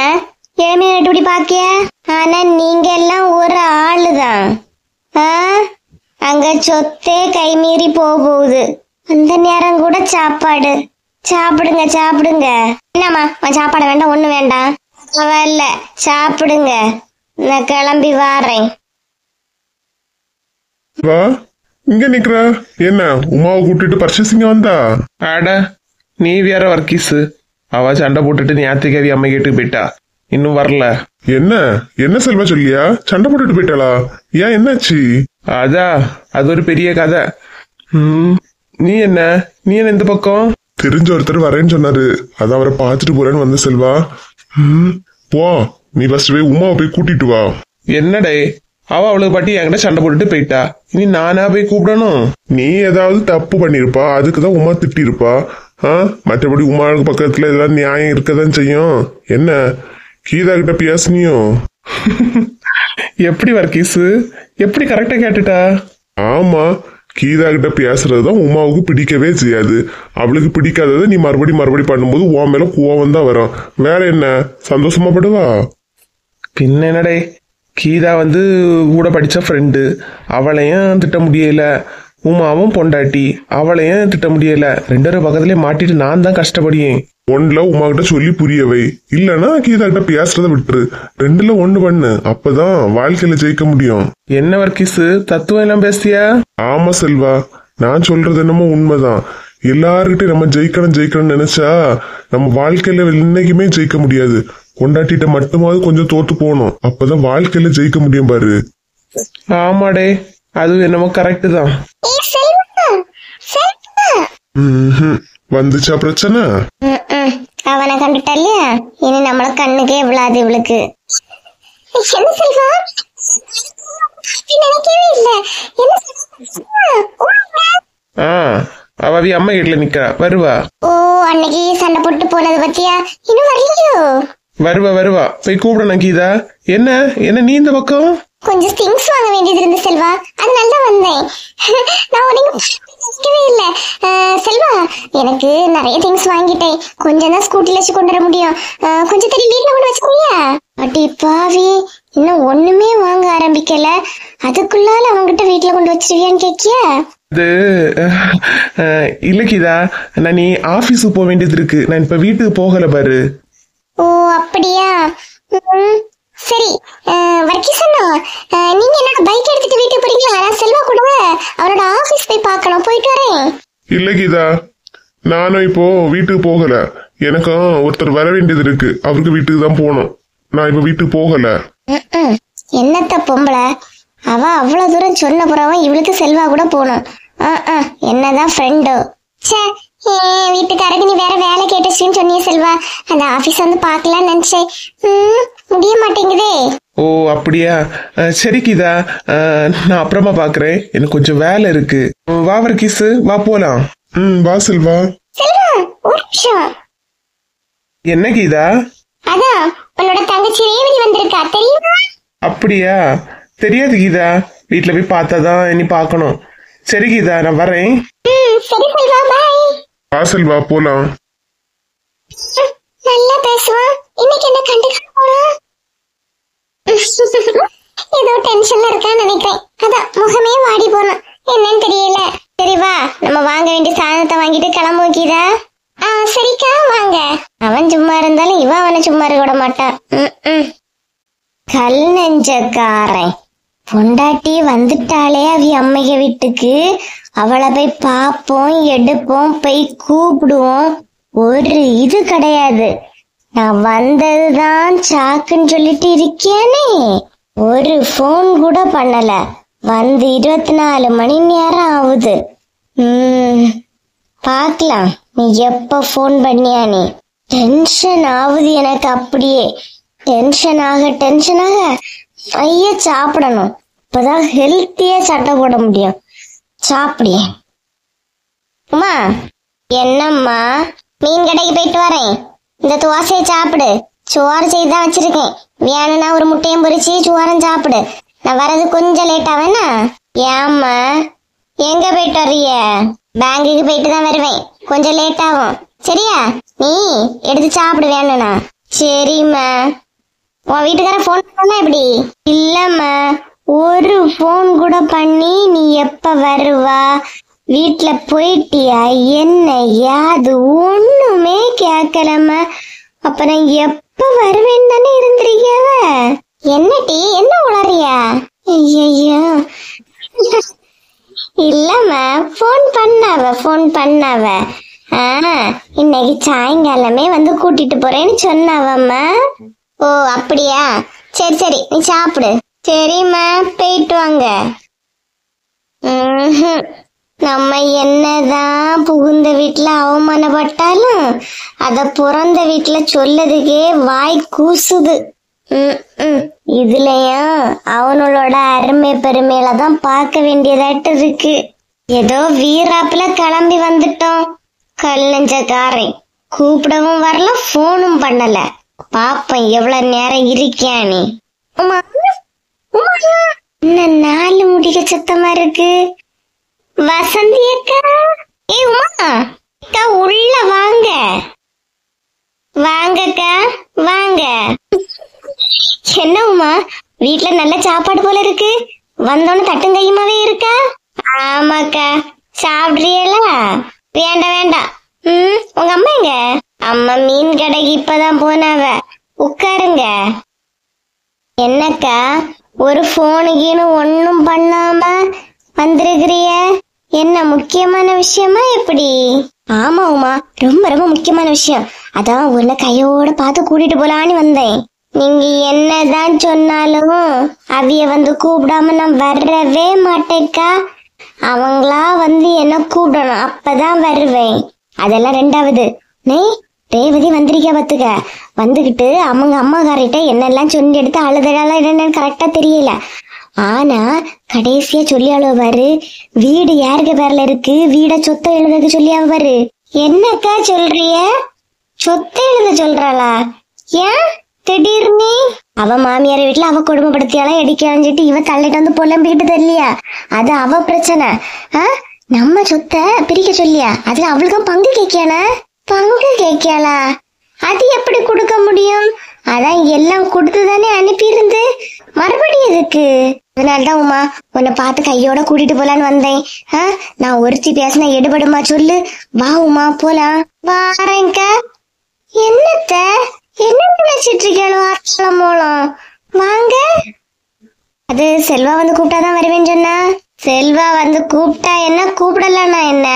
Speaker 1: இளமையை இப்படி பாக்கிய? ஆனா நீங்க எல்லாம் ஒரு ஆளுதான். அங்க சொத்தே கை மீறி போகுது. அந்த நேரம் கூட சாப்பாடு. சாப்பிடுங்க. என்னம்மா சாப்பாடு வேண்டாம், ஒண்ணு வேண்டாம். இல்ல சாப்பிடுங்க. நான் கிளம்பி வாரேன்.
Speaker 3: வா இங்க நிக்கிற என்ன உமாவை கூட்டிட்டு பர்ச்சேசிங்க வந்தா?
Speaker 2: அட நீ வேற வர்க்கீஸ், அவ சண்டை போட்டுட்டு ஞாத்திக்காவி அம்மை கேட்டு போயிட்டா, இன்னும் வரல.
Speaker 3: என்ன என்ன செல்வா சொல்லியா? சண்டை போட்டுட்டு போயிட்டாளா? ஏன் என்னாச்சு?
Speaker 2: அது ஒரு பெரிய கதை. நீ என்ன இந்த பக்கம்?
Speaker 3: தெரிஞ்ச ஒருத்தர் வரேன்னு சொன்னாரு, அதான் அவரை பார்த்துட்டு போறேன்னு வந்த செல்வா. போ நீ ஃபர்ஸ்ட் போய் உமாவை போய் கூட்டிட்டு வா.
Speaker 2: என்னடே, அவ அவளுக்கு பாட்டி என்கிட்ட சண்டை போட்டுட்டு போயிட்டா, இனி நானா போய் கூப்பிடணும்?
Speaker 3: நீ ஏதாவது தப்பு பண்ணிருப்பா, அதுக்குதான் உமா திட்டி இருப்பா. மற்றபடி உமாவுக்கு பக்கத்துல ஏதாவது நியாயம் இருக்கதான் செய்யும். என்ன கீதா கிட்ட பேசுனியோ?
Speaker 2: எப்படி வர்க்கீஸ், எப்படி கரெக்டா கேட்டுட்டா?
Speaker 3: ஆமா, கீதா கிட்ட பேசுறதுதான் உமாவுக்கு பிடிக்கவே செய்யாது. அவளுக்கு பிடிக்காததை நீ மறுபடி பண்ணும்போது உன் மேல கோவம் தான் வரும். வேற என்ன, சந்தோஷமா படுவா?
Speaker 2: பின்ன என்னடே, கீதா கூட படிச்ச ஃப்ரெண்டு, அவளையும் திட்ட முடியல. உமாவும் பொண்டாட்டி, அவளையும் திட்ட முடியல. ரெண்டு பேரும் பக்கத்துலயே மாட்டிட்டு நான் தான் கஷ்டப்படியேன்.
Speaker 3: ஒன்னுல உமா கிட்ட சொல்லி புரியவை, இல்லன்னா கீதா கிட்ட பேசுறத விட்டுரு. ரெண்டுல ஒண்ணு பண்ணு, அப்பதான் வாழ்க்கையில ஜெயிக்க முடியும்.
Speaker 2: என்ன வர்க்கீஸ், தத்துவம் எல்லாம் பேசியா?
Speaker 3: ஆமா செல்வா, நான் சொல்றது என்னமோ உண்மைதான். எல்லாருக்கிட்டையும் நம்ம ஜெயிக்கணும்னு நினைச்சா நம்ம வாழ்க்கையில இன்னைக்குமே ஜெயிக்க முடியாது. கொண்டாட்டிட்ட மட்டுமாவது கொஞ்சம் தோத்து போகணும், அப்பதான் வாழ்க்கையில ஜெயிக்க முடியும் பாரு.
Speaker 2: ஆமாடே, அது என்னமோ கரெக்ட் தான்.
Speaker 3: வந்துச்சா பிரச்சனை?
Speaker 1: அவனை கண்டுட்டா இல்லையா, இனி நம்மள கண்ணுக்கே விழாது இவளுக்கு. என்ன செல்வா, நினைக்கவே இல்ல.
Speaker 2: அவ அம்மா வீட்டுல நிக்கிறா, வருவா.
Speaker 1: ஓ, அன்னைக்கு சண்டை போட்டு போனது பத்தியா? இன்னும் வரலையோ?
Speaker 2: வருவா, போய் கூப்பிடணும். கீதா, என்ன நீ இந்த பக்கம்?
Speaker 1: கொஞ்சம் திங்ஸ் வாங்க வேண்டியது இருந்து செல்வா, அதனால தான் வந்தேன். நான் உனக்கு இல்ல செல்வா, எனக்கு நிறைய திங்ஸ் வாங்கிட்டேன். கொஞ்சம் தான் ஸ்கூட்டில வச்சு கொண்டு வர முடியும். கொஞ்சம் தெரிய வீட்டுல கொண்டு வச்சுக்கோயா? அடி பாவி, இன்னும் ஒண்ணுமே வாங்க ஆரம்பிக்கல, அதுக்குள்ளால அவங்கிட்ட வீட்டுல கொண்டு வச்சிருவியான்னு கேக்கியா?
Speaker 2: அது இல்ல கீதா, நான் நீ ஆபீஸுக்கு போக வேண்டியது இருக்கு, நான் இப்ப வீட்டுக்கு போகல பாரு.
Speaker 1: ஓ அப்படியா, சரி. வர்க்கீசண்ணா, நீங்க என்னோட பைக் எடுத்துட்டு வீட்டுக்கு போறீங்களா? நான் செல்வா கூட அவரோட ஆபீஸ் போய் பார்க்கணும், போயிட்டு வரேன்.
Speaker 3: இல்ல கீதா, நானும் இப்போ வீட்டுக்கு போகல, எனக்கும் ஒருத்தர் வர வேண்டியது இருக்கு, அவருக்கு வீட்டுக்கு தான் போகணும். நான் இப்ப வீட்டுக்கு போகல.
Speaker 1: என்னத்த பொம்பளை, அவ அவ்வளவு தூரம் சொன்ன புறவும் இவளுக்கு செல்வா கூட போகணும். என்னதான் ஃப்ரெண்டோ. வீட்டுக்காரருக்கு நீ வேற வேலை கேட்டுச்சுன்னு சொன்னிய செல்வா, அந்த ஆபீஸ் பாக்கலாம்னு நினைச்சேன். முடிய மாட்டேங்குதே.
Speaker 2: ஓ அப்படியா, சரி கீதா, நான் அப்புறமா பாக்குறேன், எனக்கு கொஞ்சம் வேலை இருக்கு. வா வர்க்கீஸ், வா போலாம்.
Speaker 3: வா செல்வா.
Speaker 1: செல்வா ஒரு நிமிஷம்.
Speaker 2: என்ன கீதா?
Speaker 1: அதான் உன்னோட தங்கச்சி ரேவதி வந்திருக்கா, தெரியுமா?
Speaker 2: அப்படியா, தெரியாது கீதா, வீட்டுல போய் பார்த்தாதான் இனி பாக்கணும். சரி கீதா, நான் வரேன்.
Speaker 1: சரி செல்வா, பாய்.
Speaker 3: வா செல்வா, போலாம்.
Speaker 1: நல்லா பேசுவான், இன்னைக்கு என்ன கண்டுக்க போறான்? ஏதோ டென்ஷன்ல இருக்கான்னு நினைக்கிறேன், அதான் முகமே வாடி போனான், என்னன்னு தெரியல. சரி வா, நம்ம வாங்க வேண்டிய சாதனத்தை வாங்கிட்டு கிளம்புவோம் கீதா. சரிக்கா வாங்க. அவன் சும்மா இருந்தாலும் இவன் அவனை சும்மா இருக்க விட மாட்டான். கல் நெஞ்சக்காரன் பொண்டாட்டி வந்துட்டாலே அவ அம்மைய வீட்டுக்கு, அவளை போய் பாப்போம், எடுப்போம், போய் கூப்பிடுவோம், ஒரு இது கிடையாது. நான் வந்ததுதான் சாக்குன்னு சொல்லிட்டு இருக்கேனே, ஒரு போன் கூட பண்ணல. வந்து 24 மணி நேரம் ஆகுது. பாக்கலாம் நீ எப்ப போன் பண்ணியா? நீ டென்ஷன் ஆகுது எனக்கு, அப்படியே டென்ஷன் ஆக ஐய சாப்பிடணும், இப்பதான் ஹெல்த்தியா சட்டை போட முடியும். சாப்பிடிய உமா. என்னம்மா? மீன் கடைக்கு போயிட்டு வரேன், இந்த தோசையை சாப்பிடு. சோறு செய்துதான் வச்சிருக்கேன், வேணும்னா ஒரு முட்டையும் பொரிச்சு சோறும் சாப்பிடு. நான் வரது கொஞ்சம் லேட் ஆவேனா? ஏம்மா எங்க போயிட்டு வர்றிய? பேங்குக்கு போயிட்டு தான் வருவேன், கொஞ்சம் லேட் ஆகும். சரியா? நீ எடுத்து சாப்பிடு வேணும்னா. சரிம்மா. உன் வீட்டுக்கார போன் பண்ணா எப்படி? இல்லம்மா, ஒரு போன் கூட பண்ணி நீ எப்ப வருவா, வீட்டுல போயிட்டியா, என்ன யாது ஒண்ணுமே கேட்கலம்மா. அப்புறம் எப்ப வருவேன்னு தானே இருந்திருக்கியாவ. என்ன டீ ஃபோன் பண்ணாவ. இன்னைக்கு சாயங்காலமே வந்து கூட்டிட்டு போறேன்னு சொன்னாவம்மா. ஓ அப்படியா, சரி சரி நீ சாப்பிடு. சரிம்மா, போயிட்டு வாங்க. நம்ம என்னதான் புகுந்த வீட்டுல அவமானப்பட்டாலும் அத பிறந்த வீட்டுல சொல்லதுக்கே வாய் கூசுது. இதுலயும் அவனோட அருமை பெருமையில தான் பார்க்க வேண்டியதாட்டு இருக்கு. ஏதோ வீராப்புல கிளம்பி வந்துட்டோம். கல் நெஞ்சக்காரன் கூப்பிடவும் வரல, போனும் பண்ணல. பாப்பேன் எவ்வளவு நேரம் இருக்கியா நீ. இன்னும் 4 முடிக்க சத்தமா இருக்கு. வசந்தி அக்கா, ஏ உமா அக்கா, உள்ள வாங்க. வாங்கக்கா வாங்க. என்ன உமா, வீட்டுல நல்ல சாப்பாடு போல இருக்கு. வந்தோன்னு தட்டும் கையுமாவே இருக்கா? ஆமாக்கா, சாப்பிடுறீங்களா? வேண்டாம் வேண்டாம். உங்க அம்மா எங்க? அம்மா மீன் கடைக்கு இப்பதான் போனாவ. உட்காருங்க. என்னக்கா, ஒரு போனுக்குன்னு ஒன்னும் பண்ணாம வந்திருக்கிறிய? என்ன முக்கியமான விஷயமா எப்படி? ஆமா உமா, ரொம்ப ரொம்ப முக்கியமான விஷயம். அதான் உன்னை கையோட பார்த்து கூட்டிட்டு போலான்னு வந்தேன். நீங்க என்னதான் சொன்னாலும் அவிய வந்து கூப்பிடாம நான் வரவே மாட்டேக்கா. அவங்களா வந்து என்ன கூப்பிடணும், அப்பதான் வருவேன். அதெல்லாம் ரெண்டாவது. நீ ரேவதி வந்திருக்க பாத்துக்க. வந்துகிட்டு அவங்க அம்மாக்காரிட்ட என்னெல்லாம் சொல்லி எடுத்து அழுதலாம் என்னன்னு கரெக்டா தெரியல. ஆனா கடைசியா சொல்லி அழுவாரு, வீடு யாருக்கு பேர்ல இருக்கு, வீட சொத்தை எழுதுக்கு சொல்லி அழுவாரு. என்னக்கா சொல்றிய? சொத்தை எழுத சொல்றாளா? ஏன் திடீர்னு? அவ மாமியார் வீட்டுல அவ கொடுமைப்படுத்தியாலாம் எடிக்க அழிஞ்சிட்டு இவ தள்ளிட்டு வந்து புலம்பிக்கிட்டு தெரியலையா? அது அவ பிரச்சனை. நம்ம சொத்தை பிரிக்க சொல்லியா? அதுல அவளுக்கும் பங்கு கேட்கியானா? பங்கு கேட்கியாளா? அது எப்படி கொடுக்க முடியும்? அதான் எல்லாம் கொடுத்துதானே அனுப்பியிருந்து மறுபடியும் எதுக்கு? அதனாலதான் உமா உன்னை பார்த்து கையோட கூட்டிட்டு போலான்னு வந்தேன். நான் ஒருத்தி பேசினா எடுபடுமா சொல்லு. வா உமா போலாம். வாரேங்கா. என்னத்த என்ன நினைச்சிட்டு இருக்கீங்களோ மூலம்? வாங்க. அது செல்வா வந்து கூப்பிட்டாதான் வருவேன்னு சொன்னா. செல்வா வந்து கூப்பிட்டா என்ன, கூப்பிடலன்னா என்ன?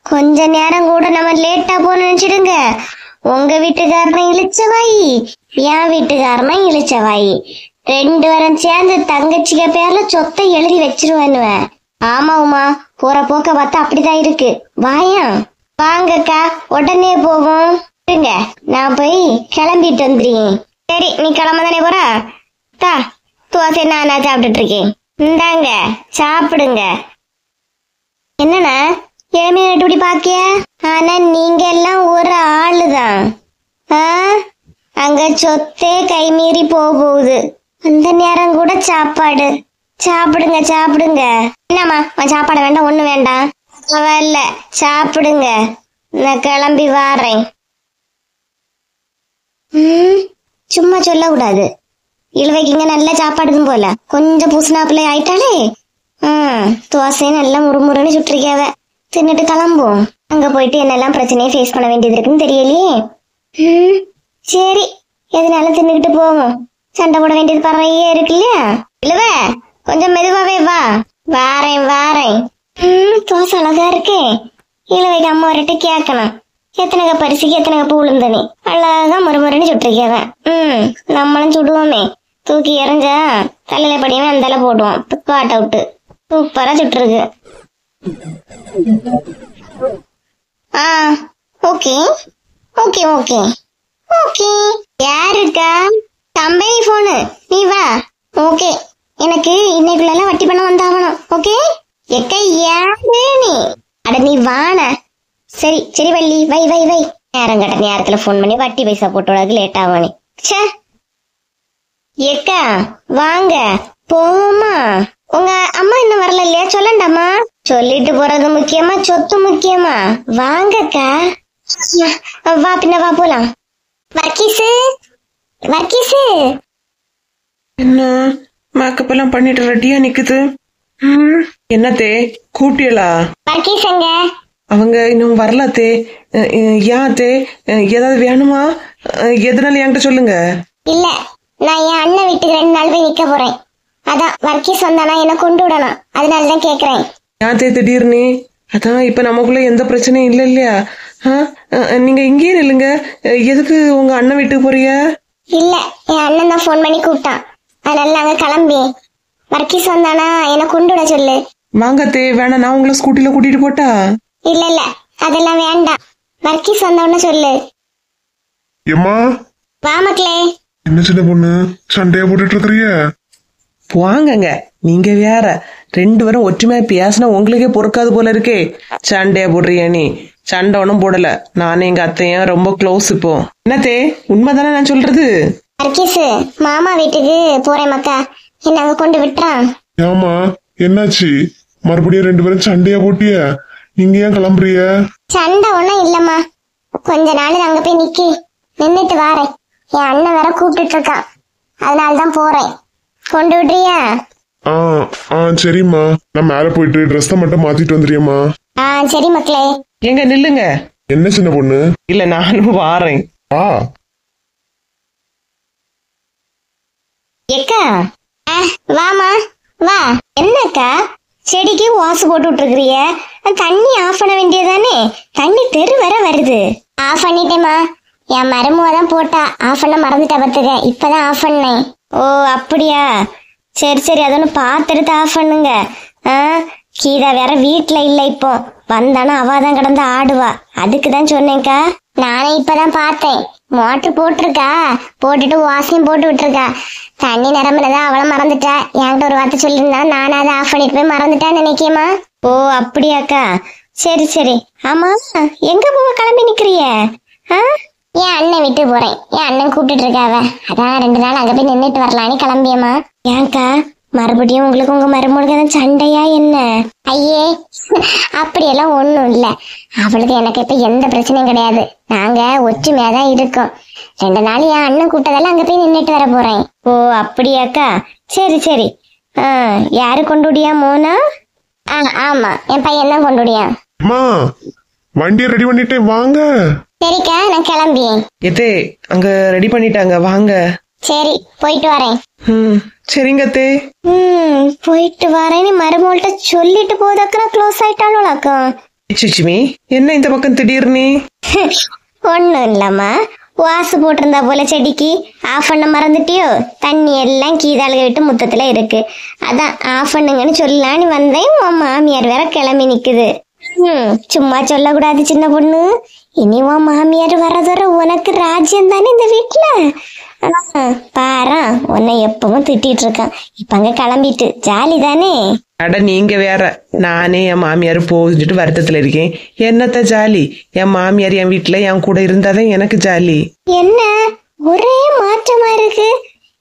Speaker 1: கொஞ்ச நேரம் கூட நம்ம லேட்டா போன நினைச்சிடுங்க. உங்க வீட்டுக்காரன் இழிச்சவாயி, என் வீட்டுக்காரன் இழிச்சவாயி, 2 பேரும் சேர்ந்து தங்கச்சிக்க பேர்ல சொத்தை எழுதி வச்சிருவானுவேன். ஆமா உமா, போற போக்க பார்த்தா அப்படிதான் இருக்கு. வாயா. வாங்கக்கா, உடனே போவோம். இருங்க, நான் போய் கிளம்பிட்டு வந்துடுறேன். சரி, நீ கிளம்ப தானே போற? தோசை நானா சாப்பிட்டுட்டு இருக்கேன். இந்தாங்க சாப்பிடுங்க. என்னன்னா ஏமையை இப்படி பாக்கிய? ஆனா நீங்க எல்லாம் ஒரு ஆளுதான். அங்க சொத்தே கை மீறி போகுது. அந்த நேரம் கூட சாப்பாடு. சாப்பிடுங்க சாப்பிடுங்க. என்னம்மா, சாப்பாடு வேண்டாம், ஒண்ணு வேண்டாம். இல்ல, சாப்பிடுங்க. நான் கிளம்பி வாரேன். சும்மா சொல்ல கூடாது. இழுவைக்குங்க நல்ல சாப்பாடுதும் போல. கொஞ்சம் பூசினாப்புல ஆயிட்டாலே. தோசை நல்லா முறுமுறுன்னு சுட்டிருக்காவ. தின்னுட்டு கிளம்புவோம். அங்க போயிட்டு என்னெல்லாம் பிரச்சனையை ஃபேஸ் பண்ண வேண்டியது இருக்குன்னு தெரியலையே. சரி, எதுனாலும் தின்னுக்கிட்டு போவோம். சண்டை போட வேண்டியது பறையே இருக்கு இல்லையா? இழுவ, கொஞ்சம் மெதுவாவே வா. வாரேன் வாரேன். தோசை அழகா இருக்கே. இழுவைக்கு அம்மா வரட்டு கேட்கணும். எத்தனை கப் அரிசிக்கு எத்தனை கப் உளுந்தனி அழகா முறுமுறுன்னு சுட்டிருக்கவன். நம்மளும் சுடுவோமே. தூக்கி எறிஞ்சா தலையில படியுமே அந்தால போடுவோம். Caught out. சூப்பரா சுட்டுருக்கு. Okay okay okay okay. யாருக்கா? கம்பெனி போனு, நீ வா. ஓகே, எனக்கு இன்னைக்குள்ள வட்டி பணம் வந்தாகணும். ஓகே எக்க யாரு நீ? அட நீ வான. சரி சரி வள்ளி, வை வை வை. நேரம் கட்ட நேரத்துல போன் பண்ணி வட்டி பைசா போட்டு லேட் ஆவானே. சே ஏக்கா வாங்க போமா. உங்க அம்மா இன்னும் வரல இல்லையா? சொல்லண்டாமா? சொல்லிட்டு போறது முக்கியமா, சொத்து முக்கியமா? வாங்கக்கா. வா பின்ன வா போலாம். வர்க்கீஸு வர்க்கீஸு.
Speaker 2: என்ன மேக்கப் எல்லாம் பண்ணிட்டு ரெடியா நிக்குது? என்னத்தே கூப்பிட்டியலா?
Speaker 1: வர்க்கீஸங்க
Speaker 2: அவங்க இன்னும் வரலாத்தே. யாத்தே, ஏதாவது வேணுமா? எதனால என்கிட்ட சொல்லுங்க.
Speaker 1: இல்ல, நான் என் அண்ணன் வீட்டுக்கு 2 நாள் போய் நிக்க போறேன். அதான் வர்க்கீஸ் வந்தானா என்ன கொண்டு விடணும், அதனாலதான் கேக்குறேன்.
Speaker 2: யாத்தே திடீர்னு? அதான் இப்ப நமக்குள்ள எந்த பிரச்சனையும் இல்ல இல்லையா? நீங்க இங்கேயே நில்லுங்க. எதுக்கு உங்க அண்ணன் வீட்டுக்கு போறிய?
Speaker 1: இல்ல, என் அண்ணன் தான் போன் பண்ணி கூப்பிட்டான். அதனால நாங்க கிளம்பி வர்க்கீஸ் வந்தானா என்ன கொண்டு விட சொல்லு.
Speaker 2: வாங்கத்தே, வேணா நான் உங்களை ஸ்கூட்டில கூட்டிட்டு போட்டா?
Speaker 1: இல்ல இல்ல, அதெல்லாம் வேண்டாம். வர்க்கீஸ் வந்தவன சொல்லு.
Speaker 3: எம்மா
Speaker 1: வா மக்களே.
Speaker 3: என்ன சின்ன பொண்ணு சண்டையா போட்டுட்டு இருக்கிறிய?
Speaker 2: வாங்கங்க, நீங்க வேற 2 பேரும் ஒற்றுமையா பேசினா உங்களுக்கே பொறுக்காது போல இருக்கே. சண்டையா போடுறியா? நீ சண்டை ஒன்னும் போடல. நானும் எங்க அத்தையும் ரொம்ப க்ளோஸ். இப்போ என்னத்தே, உண்மைதானே நான் சொல்றது?
Speaker 1: வர்க்கீஸ் மாமா வீட்டுக்கு போறேன் மக்கா, என்ன அங்க கொண்டு விட்டுறான்.
Speaker 3: ஏமா என்னாச்சு? மறுபடியும் 2 பேரும் சண்டையா போட்டிய? நீங்க ஏன் கிளம்புறிய?
Speaker 1: சண்டை ஒண்ணும் இல்லம்மா, கொஞ்ச நாள் அங்க போய் நின்னுட்டு வாரேன். என் அண்ணன் வேற கூப்பிட்டு இருக்கான், அதனாலதான் போறேன். கொண்டு விடுறியா?
Speaker 3: சரிம்மா, நான் மேல போயிட்டு ட்ரெஸ் மட்டும் மாத்திட்டு வந்துடுறியம்மா.
Speaker 1: சரி மக்களே.
Speaker 2: எங்க நில்லுங்க.
Speaker 3: என்ன சின்ன பொண்ணு?
Speaker 2: இல்ல நானும் வாரேன்.
Speaker 1: எக்கா வாமா வா. என்னக்கா செடிக்கு வாசு போட்டு விட்டுருக்கிறிய? தண்ணி ஆஃப் பண்ண வேண்டியதானே? தண்ணி தெரு வர வருது. ஆஃப் பண்ணிட்டேமா, என் மருமக தான் போட்டா. ஆஃப் பண்ண மறந்துட்டா பத்துக்க, இப்பதான் ஆஃப் பண்ணேன். ஓ அப்படியா, சரி சரி, அதொன்னு பார்த்துட்டு ஆஃப் பண்ணுங்க. கீதா வேற வீட்டுல இல்ல, இப்போ வந்தானா அவாதான் கிடந்து ஆடுவா. அதுக்குதான் சொன்னேன்க்கா. நானே இப்பதான் பார்த்தேன், மோட்டர் போட்டிருக்கா, போட்டுட்டு வாசையும் போட்டு விட்டுருக்கா. தண்ணி நிரம்பினதான் அவளை மறந்துட்டா. என்கிட்ட ஒரு வார்த்தை சொல்லியிருந்தா நானும் அதை ஆஃப் பண்ணிட்டு போய் மறந்துட்டான்னு நினைக்கியமா. ஓ அப்படியாக்கா, சரி சரி. ஆமா, எங்க போக கிளம்பி நிக்கிறிய? என் அண்ணன் விட்டு போறேன். என் அண்ணன் கூப்பிட்டு இருக்காவ, அதான் 2 நாள் அங்க போய் நின்றுட்டு வரலான்னு கிளம்பியம்மா. ஏன்க்கா மறுபடியும் உங்களுக்கு உங்க மருமகளுக்கு சண்டையா என்ன? ஐயே அப்படியெல்லாம் ஒண்ணும் இல்ல. அவளுக்கு எனக்கு இப்ப எந்த பிரச்சனையும் கிடையாது. நாங்க ஒற்றுமையாதான் இருக்கோம். 2 நாள் என் அண்ணன் கூப்பிட்டதால அங்க போய் நின்றுட்டு வர போறேன். ஓ அப்படியாக்கா, சரி சரி. யாரு கொண்டுடியா? மோனா? ஆமா, என் பையன் தான் கொண்டுடியா.
Speaker 3: வண்டியை ரெடி பண்ணிட்டேன், வாங்க.
Speaker 1: சரிக்கா, நான் கிளம்பியேன்.
Speaker 2: எதே அங்க ரெடி பண்ணிட்டாங்க, வாங்க.
Speaker 1: சரி, போயிட்டு வரேன்.
Speaker 2: சரிங்க அத்தே.
Speaker 1: போயிட்டு வரேன்னு மருமகள்கிட்ட சொல்லிட்டு போதாக்கா க்ளோஸ் ஆயிட்டாளோக்கா.
Speaker 2: சுச்சுமி, என்ன இந்த பக்கம் திடீர்னு?
Speaker 1: ஒண்ணும் இல்லம்மா, வாசு போட்டிருந்தா போல செடிக்கு ஆஃப் பண்ண மறந்துட்டியோ? தண்ணி எல்லாம் கீதாளுக விட்டு முத்தத்துல இருக்கு, அதான் ஆஃப் பண்ணுங்கன்னு சொல்லலான்னு வந்தேன். உன் மாமியார் வேற கிளம்பி நிக்குது. சும்மா சொல்லக்கூடாது சின்ன பொண்ணு. இனி உன் மாமியார் வர்றதோட உனக்கு ராஜ்யம் தானே இந்த வீட்டுல. பாரா, உன்னை எப்பவும் திட்டிட்டு இருக்கான், இப்ப அங்க கிளம்பிட்டு ஜாலி தானே.
Speaker 2: அட நீங்க வேற, நானே என் மாமியார் போகுதுட்டு வருத்தத்துல இருக்கேன். என்னத்த ஜாலி? என் மாமியார் என் வீட்டுல என் கூட இருந்தாதான் எனக்கு ஜாலி.
Speaker 1: என்ன ஒரே மாற்றமா இருக்கு?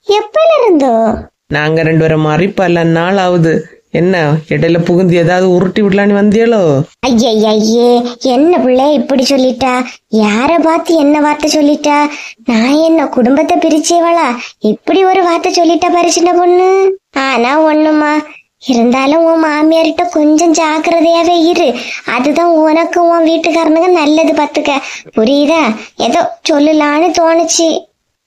Speaker 1: எப்பல இருந்தோ?
Speaker 2: நாங்க 2 பேரும் மாறி பல நாள் ஆகுது. என்ன இடையில புகுந்து ஏதாவது உருட்டி விடலான்னு வந்தியாலோ?
Speaker 1: ஐயே, என்ன பிள்ளை இப்படி சொல்லிட்டா? யார பார்த்து என்ன வார்த்தை சொல்லிட்டா? நான் என்ன குடும்பத்தை பிரிச்சேவளா? இப்படி ஒரு வார்த்தை சொல்லிட்டா பாரு சின்ன பொண்ணு. ஆனா ஒண்ணுமா இருந்தாலும் உன் மாமியார்கிட்ட கொஞ்சம் ஜாக்கிரதையாவே இரு. அதுதான் உனக்கு உன் வீட்டுக்காரனுங்க நல்லது, பாத்துக்க. புரியுதா? ஏதோ சொல்லலான்னு தோணுச்சு.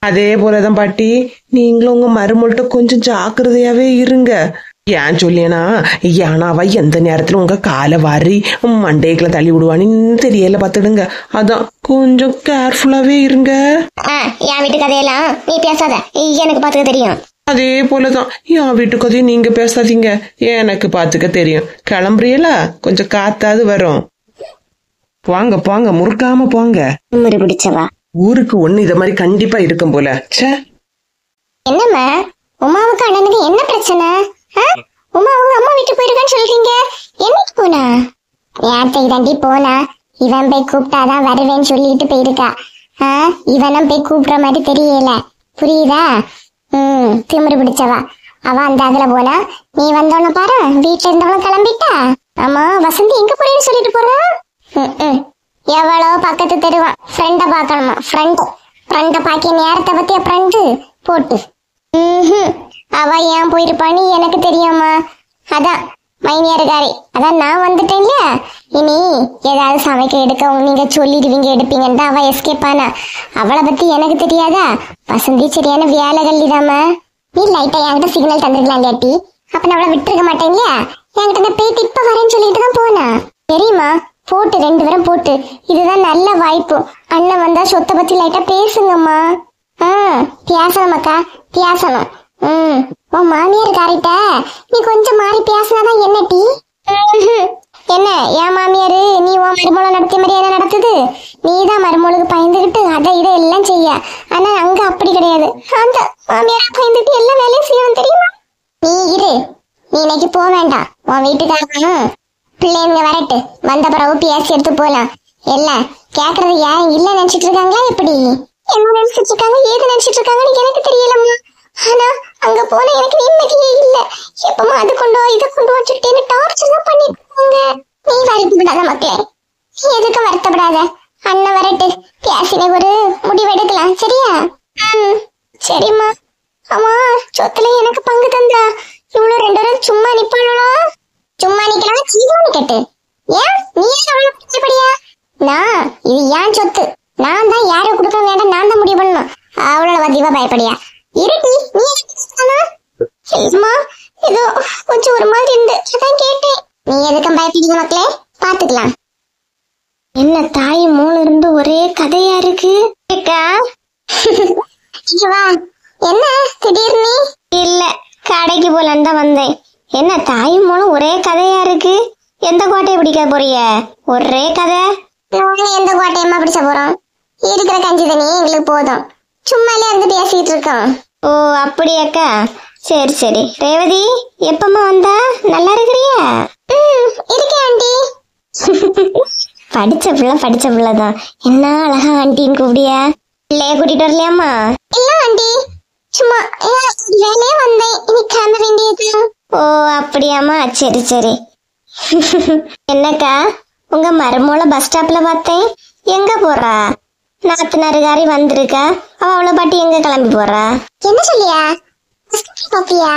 Speaker 2: அதே போலதான் பாட்டி, நீங்களும் உங்க மருமல்கிட்ட கொஞ்சம் ஜாக்கிரதையாவே இருங்க. ஏன் சொல்லியனா, ஏன்னா அவ எந்த நேரத்துல உங்க காலை வாரி மண்டைக்குள்ள தள்ளி விடுவான்னு தெரியல, பாத்துடுங்க. அதான் கொஞ்சம் கேர்ஃபுல்லாவே இருங்க.
Speaker 1: என் வீட்டு கதையெல்லாம் நீ பேசாத, எனக்கு பாத்துக்க தெரியும்.
Speaker 2: அதே போலதான் என் வீட்டு கதையும் நீங்க பேசாதீங்க, எனக்கு பாத்துக்க தெரியும். கிளம்புறீங்களா? கொஞ்சம் காத்தாது வரும். போங்க போங்க, முறுக்காம போங்க.
Speaker 1: பிடிச்சவா
Speaker 2: ஊருக்கு ஒண்ணு இத மாதிரி கண்டிப்பா இருக்கும் போல.
Speaker 1: என்னம்மா, உமாவுக்கு அண்ணனுக்கு என்ன பிரச்சனை? உமா அவங்க அம்மா வீட்டு போயிருக்கான்னு சொல்றீங்க, என்னைக்கு போனா? நேரத்தை தாண்டி போனா. இவன் போய் கூப்பிட்டாதான் வருவேன்னு சொல்லிட்டு போயிருக்கா. இவனும் போய் கூப்பிடுற மாதிரி தெரியல, புரியுதா? திமிரு பிடிச்சவா. அவ அந்த அதுல போனா, நீ வந்தோன்னு பாரு வீட்டுல இருந்தவளும் கிளம்பிட்டா. ஆமா, வசந்தி எங்க போறேன்னு சொல்லிட்டு போறா? எவ்வளோ பக்கத்து தெருவான், ஃப்ரெண்ட பாக்கணுமா? ஃப்ரெண்ட பாக்கிய நேரத்தை பத்திய ஃப்ரெண்டு போட்டு. அவ ஏன் போயிருப்பான்னு எனக்கு தெரியுமா? அதான் மைனியாருக்காரி, அதான் நான் வந்துட்டேன் இல்லையா. இனி ஏதாவது சமைக்க எடுக்க நீங்க சொல்லிடுவீங்க, எடுப்பீங்கன்னு அவ எஸ்கேப் ஆனா. அவளை பத்தி எனக்கு தெரியாதா? வசந்தி சரியான வேலை கல்லிதாம. நீ லைட்டா என்கிட்ட சிக்னல் தந்துருக்கலாம் கேட்டி, அப்ப நான் அவளை விட்டுருக்க மாட்டேன் இல்லையா. என்கிட்ட போயிட்டு இப்ப வரேன்னு சொல்லிட்டு தான் போனா. தெரியுமா? போட்டு 2 பேரும் போட்டு, இதுதான் நல்ல வாய்ப்பு. அண்ணன் வந்தா சொத்தை பத்தி லைட்டா பேசுங்கம்மா. பேசணும் அக்கா, பேசணும். உன் மாமியார் காரிட்ட நீ கொஞ்சம் மாறி பேசினாதான் என்ன டீ? என்ன என் மாமியாரு நீ உன் மருமகளை நடத்திய மாதிரி என்ன நடத்துது? நீதான் மருமகளுக்கு பயந்துகிட்டு அதை இதை எல்லாம் செய்ய. ஆனா அங்க அப்படி கிடையாது. அந்த மாமியார் பயந்துட்டு எல்லா வேலையும் செய்யணும் தெரியுமா? நீ இரு, நீ இன்னைக்கு போக வேண்டாம். உன் வீட்டுக்காரங்க பிள்ளைங்க வரட்டு, வந்த பிறகு பேசி எடுத்து போலாம். எல்லாம் கேக்குறது யாரும் இல்ல நினைச்சிட்டு இருக்காங்களா? எப்படி என்ன நினைச்சிட்டு இருக்காங்க, ஏது நினைச்சிட்டு இருக்காங்கன்னு எனக்கு தெரியலம்மா. ஆனா அங்க போன எனக்கு நிம்மதியே இல்ல. எப்பமா அது கொண்டு இதை கொண்டு வச்சுட்டு டார்ச்சர் தான் பண்ணிட்டு இருக்காங்க. நீ வருத்தப்படாத மக்களே, நீ எதுக்கும் வருத்தப்படாத. அண்ணன் வரட்டு, பேசின ஒரு முடிவு எடுக்கலாம். சரியா? சரிம்மா. ஆமா, சொத்துல எனக்கு பங்கு தந்தா இவ்வளவு 2 பேரும் சும்மா நிப்பாளா? சும்மா நிக்கலாம் சீவானு கேட்டு ஏன் நீ படியா? நான் இது ஏன் சொத்து, நான் தான் யாரும் கொடுக்க வேண்டாம், நான் தான் முடிவு பண்ணணும். அவ்வளவு அதிகமா பயப்படியா? இருட்டி நீ இல்லம்மா, ஏதோ கொஞ்சம் ஒரு மாதிரி இருந்து அதான் கேட்டேன். நீ எதுக்கும் பயப்படுங்க மக்களே, பாத்துக்கலாம். என்ன தாய் மூணு இருந்து ஒரே கதையா இருக்கு. வா, என்ன திடீர்னு? இல்ல, கடைக்கு போலான்னு தான் வந்தேன். என்ன தாய் மூலம் ஒரே கதையா இருக்கு? எந்த கோட்டையை பிடிக்க போறிய? ஒரே கதை. எந்த கோட்டையமா பிடிச்ச போறோம்? இருக்கிற கஞ்சி தண்ணி எங்களுக்கு போதும். சும்மாலே இருந்து பேசிட்டு இருக்கோம். ஓ அப்படியாக்கா, சரி சரி. ரேவதி எப்பமா வந்தா? நல்லா இருக்கிறியா? இருக்கேன் ஆண்டி. படிச்ச பிள்ளைதான். என்ன அழகா ஆண்டின்னு கூப்பிடியா? பிள்ளைய கூட்டிட்டு வரலையாமா? இல்ல ஆண்டி, சும்மா வேலையே வந்தேன், இன்னைக்கு கிளம்ப வேண்டியது. ஓ அப்படியாமா, சரி சரி. என்னக்கா, உங்க மருமோள பஸ் ஸ்டாப்ல பார்த்தேன். எங்க போறா? நாத்தனாருக்காரி வந்திருக்கா, அவளை பாட்டி எங்க கிளம்பி போறா? என்ன சொல்லியா? பாப்பியா?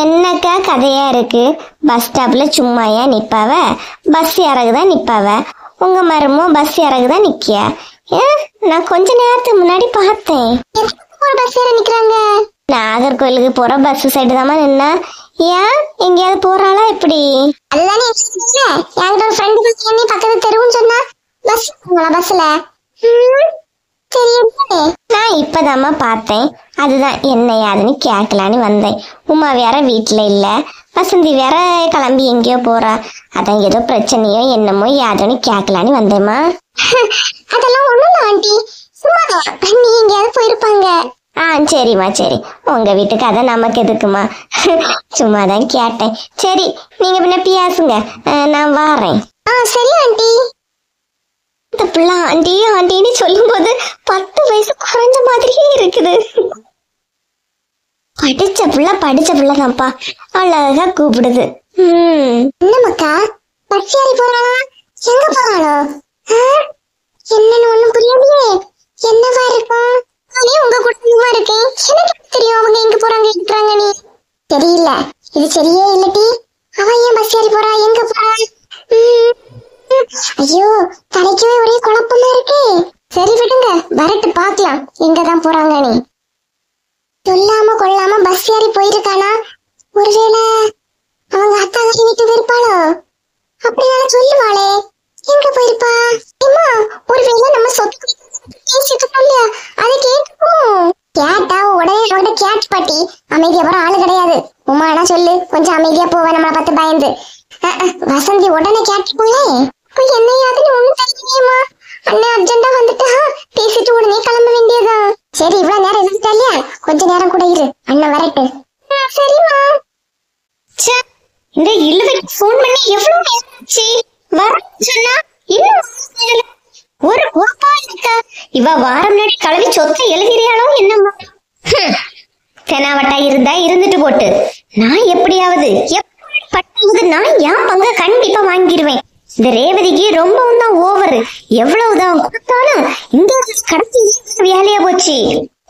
Speaker 1: என்னக்கா கதையா இருக்கு? பஸ் ஸ்டாப்ல சும்மாயா நிப்பாவ? பஸ் இறகுதான் நிப்பாவ. உங்க மருமோ பஸ் இறகுதான் நிக்கியா? நான் கொஞ்ச நேரத்துக்கு முன்னாடி பார்த்தேன். பஸ் ஏற நிக்கிறாங்க. நாகர்கோயிலுக்கு போற பஸ் சைடு தாமா நின்னா. ஏன் எங்கேயாவது போறாளா எப்படி? அதுதானே என்கிட்ட ஒரு ஃப்ரெண்டு பக்கத்து தெருவுன்னு சொன்னா பஸ்ல நான் இப்பதாம்மா பார்த்தேன். அதுதான் என்ன யாருன்னு கேட்கலான்னு வந்தேன். உமா வேற வீட்டுல இல்ல, வசந்தி வேற கிளம்பி எங்கேயோ போறா. அதான் ஏதோ பிரச்சனையோ என்னமோ யாருன்னு கேட்கலான்னு வந்தேம்மா. அதெல்லாம் ஒண்ணும் இல்ல ஆண்டி, சும்மாதான். நீ எங்கேயாவது போயிருப்பாங்க. சரிம்மா சரி, உங்க வீட்டுக்கு அதான் நமக்கு எதுக்குமா? சும்மாதான் கேட்டேன். சரி, நீங்க பின்ன பேசுங்க, நான் வாரேன். சரி ஆண்டி. இந்த பிள்ளை ஆண்டி ஆண்டின்னு சொல்லும் போது 10 வயசு குறைஞ்ச மாதிரியே இருக்குது. படிச்ச பிள்ளைதான்ப்பா, அழகா கூப்பிடுது. என்னமாக்கா பச்சையாரி போறாளா? எங்க போறாளோ? என்னன்னு ஒண்ணும் புரியலையே. என்னவா இருக்கும்? உங்க குடும்பமா இருக்கேன், எனக்கு தெரியும் அவங்க எங்க போறாங்க இருக்கிறாங்க. நீ தெரியல, இது சரியே இல்லட்டி. அவ ஏன் பஸ் ஏறி போறா? எங்க போறா? ஐயோ, தலைக்கவே ஒரே குழப்பமா இருக்கு. சரி விடுங்க, வரட்டு பாக்கலாம் எங்கதான் போறாங்க. நீ சொல்லாம கொள்ளாம பஸ் ஏறி போயிருக்கானா? ஒருவேளை அவங்க அத்தா வீட்டுக்கு இருப்பாளோ? அப்படியால சொல்லுவாளே, எங்க போயிருப்பா? ஒருவேளை நம்ம சொத்து அதை கேட்கும். கேட்டா உடனே அவங்கள்ட்ட கேட்டு பாட்டி அமைதியா போற ஆளு கிடையாது. உமானா சொல்லு, கொஞ்சம் அமைதியா போவ நம்மளை பார்த்து பயந்து. வசந்தி உடனே கேட்டுப்போங்களே. என்னையாதுன்னு ஒண்ணும் தெரியலையேம்மா. அண்ணன் அர்ஜென்டா வந்துட்டா, பேசிட்டு உடனே கிளம்ப வேண்டியதான். சரி, இவ்வளவு நேரம் இருந்துட்டா இல்லையா, கொஞ்ச நேரம் கூட இரு, அண்ணன் வரட்டு. சரிம்மா. இந்த இழுவைக்கு போன் பண்ணி எவ்வளவு நேரம் வர சொன்னா இன்னும் ஒரு கோப்பா இருக்கா? இவ வாரம் முன்னாடி கலவி சொத்தை எழுதிறியாளோ என்னம்மா? தெனாவட்டா இருந்தா இருந்துட்டு போட்டு, நான் எப்படியாவது பட்டுவது நான் என் பங்க கண்டிப்பா வாங்கிடுவேன். இந்த ரேவதிக்கு ரொம்பவும் தான் ஓவரு. எவ்வளவுதான் கொடுத்தாலும் இந்த கடத்தி வேலையா போச்சு.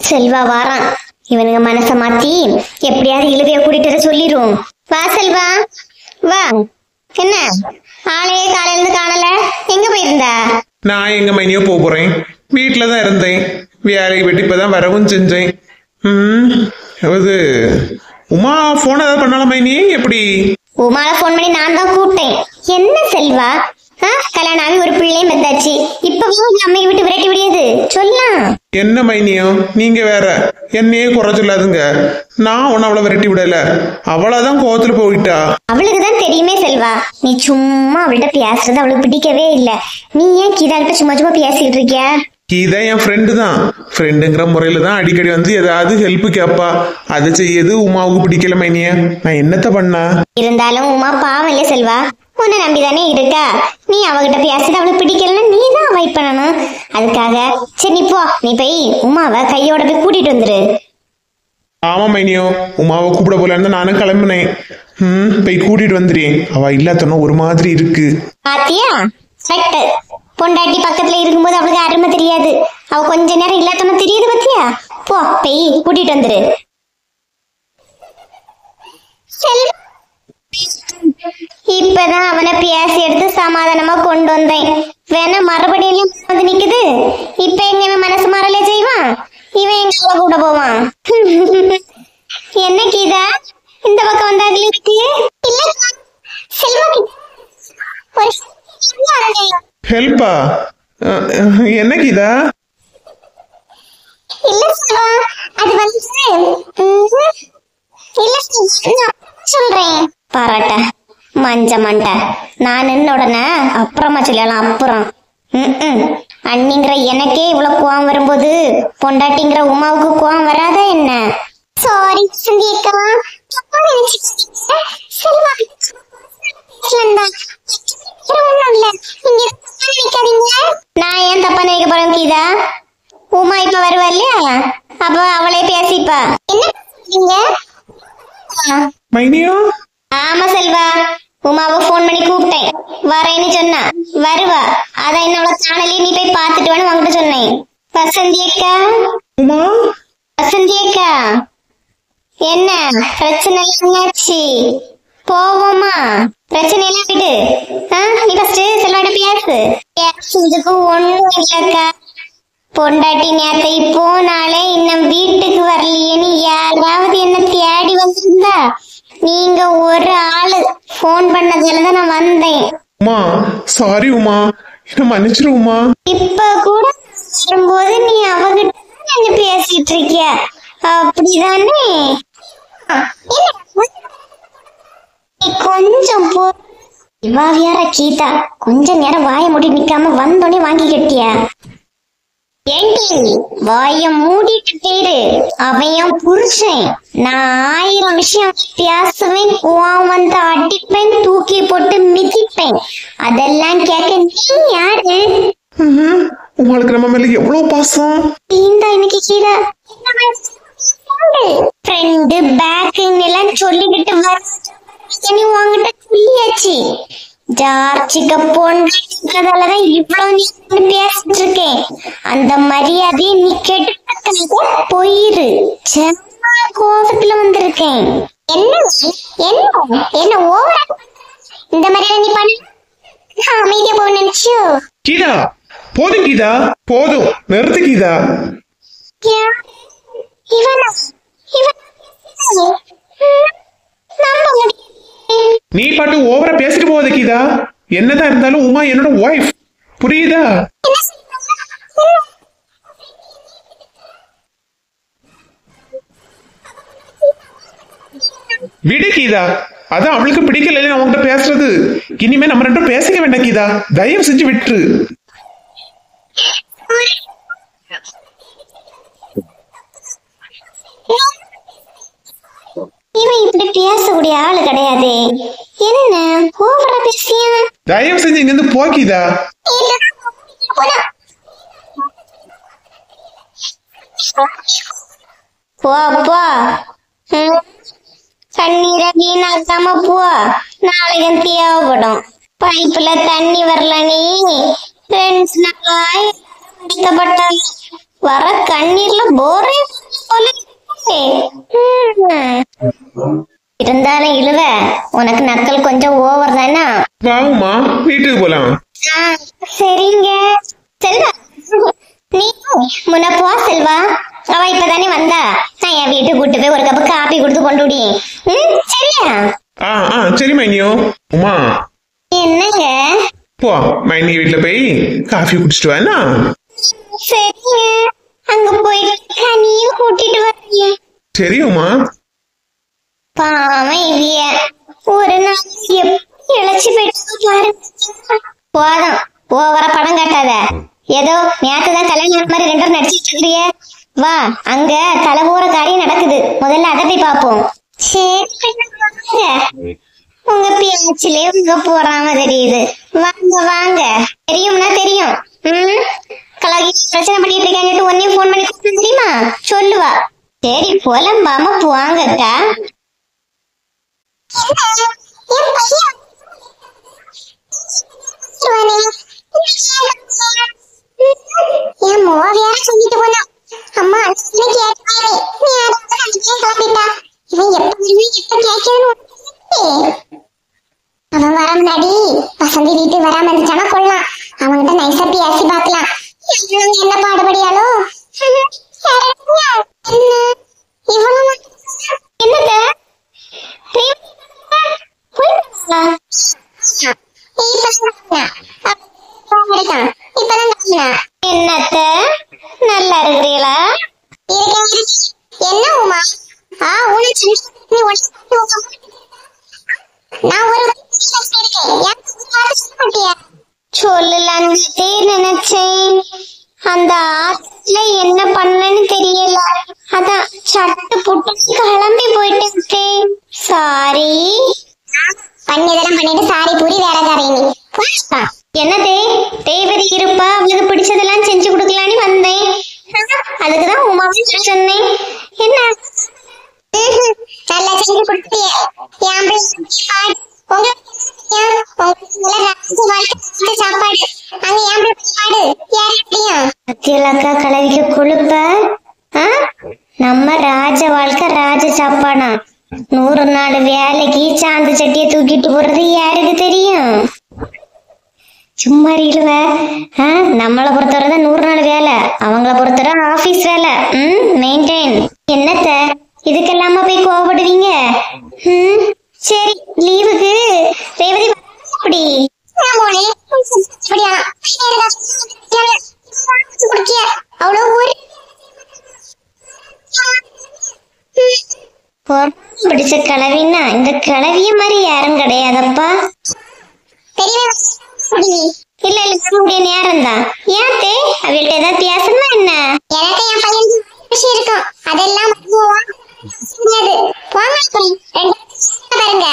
Speaker 1: செல்வா வாரான், இவனுங்க மனச மாத்தி எப்படியாவது இழுவைய கூட்டிட்டு சொல்லிரும். வா செல்வா வா. என்ன ஆளையே காலையில இருந்து காணல, எங்க போயிருந்தா?
Speaker 4: நான் எங்க மைனியோ போறேன், வீட்டுலதான் இருந்தேன். வேலையை விட்டு இப்பதான் வரவும் செஞ்சேன். அது உமா போன் ஏதாவது பண்ணால மைனி? எப்படி
Speaker 1: உமால போன் பண்ணி நான் தான் கூப்பிட்டேன். என்ன செல்வா, கல்யாணம் ஆகி ஒரு பிள்ளையும் பெத்தாச்சு, இப்ப அம்மையை விட்டு விரட்டி விடியது சொல்லலாம்.
Speaker 4: என்ன மைனியம், நீங்க வேற என்னையே குறை சொல்லாதுங்க. நான் உன்னை அவளை விரட்டி விடல, அவளாதான் கோவத்துல போயிட்டா.
Speaker 1: அவளுக்கு தான் தெரியுமே செல்வா, நீ சும்மா அவள்கிட்ட பேசுறது அவளுக்கு பிடிக்கவே இல்ல. நீ ஏன் கீதாக்கிட்ட சும்மா சும்மா பேசிட்டு இருக்கிய?
Speaker 4: கீதா என் ஃப்ரெண்டு தான். ஃப்ரெண்டுங்கிற முறையில தான் அடிக்கடி வந்து ஏதாவது ஹெல்ப் கேப்பா. அதை செய்யது உமாவுக்கு பிடிக்கல மைனிய. நான் என்னத்த பண்ணா?
Speaker 1: இருந்தாலும் உமா பாவம் இல்ல செல்வா, உன்னை நம்பிதானே இருக்கா. நீ அவகிட்ட பேசுறது அவளுக்கு பிடிக்கலன்னா நீ தான் அவாய்ட் பண்ணணும். அதுக்காக சரி நீ போ, நீ போய் உமாவை கையோட போய் கூட்டிட்டு வந்துரு.
Speaker 4: ஆமா மைனியோ, உமாவை கூப்பிட போலான்னு நானும் கிளம்புனேன். போய் கூட்டிட்டு வந்துடுறேன். அவ இல்லாதோன்னா ஒரு மாதிரி இருக்கு.
Speaker 1: பாத்தியா, கரெக்ட். பொண்டாட்டி பக்கத்துல இருக்கும்போது அவளுக்கு அருமை தெரியாது, அவ கொஞ்ச நேரம் இல்லாதோன்னா தெரியுது. பாத்தியா, போ போய் கூட்டிட்டு வந்துரு. இப்பதான் அவனை பேசி எடுத்து சமாதானமா கொண்டு வந்தேன். வேணா மறுபடியும் வந்து நிக்குது. இப்ப எங்க இவன் மனசு மாறலே செய்வான், இவன் எங்க அவ கூட போவான். என்ன கீதா, இந்த பக்கம் வந்தாங்களே இருக்கு.
Speaker 4: ஹெல்ப்பா? என்ன கீதா?
Speaker 1: இல்ல செல்வா, அது வந்து இல்ல சொல்றேன். பாராட்ட மஞ்ச மண்ட, நான் நின்ன உடனே அப்புறமா சொல்லலாம். அப்புறம் அண்ணிங்கிற எனக்கே இவ்வளவு கோவம் வரும்போது பொண்டாட்டிங்கிற உமாவுக்கு கோவம் வராதா என்ன? சாரி சந்தியக்கா, செல்வா நான் ஏன் தப்பா நினைக்க போறேன் கீதா? உமா இப்ப வருவா இல்லையா, அப்ப அவளே பேசிப்பா. என்ன
Speaker 4: மைனியோ?
Speaker 1: ஆமா செல்வா, உமாவை போன் பண்ணி கூப்பிட்டேன், வரேன்னு சொன்னா வருவா. அதான் என்னோட சேனலே நீ போய் பாத்துட்டு வேணும் வாங்கிட்டு சொன்னேன். வசந்தி அக்கா,
Speaker 4: உமா
Speaker 1: வசந்தி அக்கா, என்ன பிரச்சனை என்னாச்சு? போவோமா? பிரச்சனை எல்லாம் விடு. நீ ஃபர்ஸ்ட் செல்வாட பேசுறதுக்கு ஒண்ணும் இல்லக்கா. பொண்டாட்டி நேத்தை போனாலே இன்னும் வீட்டுக்கு வரலையேன்னு யாராவது என்ன தேடி வந்திருந்தா, நீங்க ஒரு ஆளு போன் பண்ணதுலதான் நான் வந்தேன்.
Speaker 4: உமா சாரி உமா, என்ன மன்னிச்சிரு உமா.
Speaker 1: இப்ப கூட வரும்போது நீ அவகிட்ட பேசிட்டு இருக்கிய, அப்படிதானே? கொஞ்சம் போ. இவா வேற கீதா, கொஞ்ச நேரம் வாய மூடி நிக்காம வந்தோடனே வாங்கி கட்டிய. ஏண்டி வாய மூடிட்டு பேரு, அவன் புருஷன். நான் 1000 விஷயம் பேசுவேன், கோவம் வந்து அடிப்பேன், தூக்கி போட்டு மிதிப்பேன். அதெல்லாம் கேட்க நீ யாரு?
Speaker 4: உங்களுக்கு நம்ம மேல எவ்வளவு பாசம்.
Speaker 1: இந்த இன்னைக்கு கீழே ஃப்ரெண்டு பேக்குன்னு எல்லாம் சொல்லிக்கிட்டு வர நீ உங்ககிட்ட சொல்லியாச்சு. ஜார்ஜிக்க போன்றதாலதான் இவ்வளவு நீ பேசிட்டு இருக்கேன். அந்த மரியாதையை நீ கேட்டு போயிரு. கோபத்துல வந்திருக்கேன். என்ன என்ன என்ன ஓவரா இந்த மரியாதை நீ பண்ண அமைதியா போக நினைச்சோ?
Speaker 4: கீதா போதும், கீதா போதும், நிறுத்து கீதா.
Speaker 1: இவனா இவன் நம்ப முடியும்.
Speaker 4: நீ பாட்டு ஓவரா பேசிட்டு போவத கீதா. என்னதான் இருந்தாலும் உமா என்னோட ஒய்ஃப், புரியுதா? விடு கீதா, அதான் அவளுக்கு பிடிக்கல அவங்ககிட்ட பேசுறது. இனிமே நம்ம ரெண்டும் பேசிக்க வேண்டாம் கீதா, தயவு செஞ்சு விட்டுரு.
Speaker 1: இவன் இப்படி பேசக்கூடிய ஆளு கிடையாது. என்ன ஓவரா பேசியா?
Speaker 4: தயவு செஞ்சு இங்க இருந்து போ கீதா.
Speaker 1: போ போ, தண்ணீரை வீணாக்காம போ, நாளைக்கு தேவைப்படும். பைப்புல தண்ணி வரல, நீ 2 நாளாய் கஷ்டப்பட்டாங்க. வர கண்ணீர்ல போரே இருந்தாலும் இழுவ, உனக்கு நக்கல் கொஞ்சம் ஓவர் தானா?
Speaker 4: வாவுமா, வீட்டுக்கு போலாம்.
Speaker 1: சரிங்க செல்வா, நீ முன்ன போ செல்வா. அவ இப்பதானே வந்தா, நான் என் வீட்டுக்கு கூட்டு போய் ஒரு கப்பு காப்பி கொடுத்து கொண்டு விடி. சரியா?
Speaker 4: சரி மைனியோ. உமா
Speaker 1: என்னங்க?
Speaker 4: போ மைனி வீட்டுல போய் காஃபி குடிச்சிட்டு வானா.
Speaker 1: சரிங்க, அங்க போயிட்டு கனியும் கூட்டிட்டு வரீங்க.
Speaker 4: சரி உமா.
Speaker 1: பாவம் இவிய ஒரு நாள் எப்படி இழைச்சு போயிட்டு பாருங்க. போதும், ஓவர படம் காட்டாத. ஏதோ நேத்துதான் கல்யாணம் மாதிரி 2 நடிச்சிட்டு இருக்கிறிய. வா, அங்க தலைபோற காரியம் நடக்குது, முதல்ல அதை போய் பாப்போம். சரி, உங்க பேச்சிலே உங்க போறாம தெரியுது. வாங்க வாங்க, தெரியும்னா தெரியும். கலாகி பிரச்சனை பண்ணிட்டு இருக்காங்க, உடனே போன் பண்ணி கூப்பிட்டு தெரியுமா சொல்லுவா. சரி புலம்பாம போவாங்கக்கா. என் மோவ வேற சொல்லிட்டு போனா, அம்மா கேட்டாரு நீ கிளம்பிட்டா. இவன் எப்ப கேட்கணும். அவன் வர முன்னாடி வசந்தி வீட்டு வராம இருந்துச்சானா கொள்ளலாம். அவன்கிட்ட நைசா பேசி பாக்கலாம். என்ன பாடுபடியாலோ இவனும் என்னத்த என்னத்த நல்லா இருக்கிறீங்களா? என்ன உமா? சொல்லலான்னு நினைச்சேன். அந்த ஆத்துல என்ன பண்ணன்னு தெரியல, அதான் சட்டு புட்டு கிளம்பி போயிட்டேன். சாரி. பண்ணதெல்லாம் பண்ணிட்டு சாரி பூரி வேற காரணி. என்னதே தேவதி இருப்பா, அவளுக்கு பிடிச்சதெல்லாம் செஞ்சு கொடுக்கலான்னு வந்தேன். அதுக்குதான் உமாவை சொன்னேன். என்ன நல்லா செஞ்சு கொடுத்திய. கலவிக்கு கொழுப்ப நம்ம ராஜ வாழ்க்கை ராஜ சாப்பாடா. 100 நாள் வேலைக்கு சாந்து சட்டிய தூக்கிட்டு போறது யாருக்கு தெரியும்? சும்மா இருவ. நம்மளை பொறுத்தவரைதான் 100 நாள் வேலை, அவங்கள பொறுத்தவரை ஆபீஸ் வேலை. மெயின்டைன். என்னத்த இதுக்கெல்லாம போய் கோவப்படுவீங்க? சரி, லீவுக்கு ரேவதி அப்படி பிடிச்ச கிளவின்னா இந்த கிளவிய மாதிரி யாரும் கிடையாதப்பா. இல்ல இல்ல நேரம் தான். ஏத்தே அவள்கிட்ட ஏதாவது பேசணுமா என்ன? எனக்கு என் பையன் இருக்கும், அதெல்லாம் பாருங்க.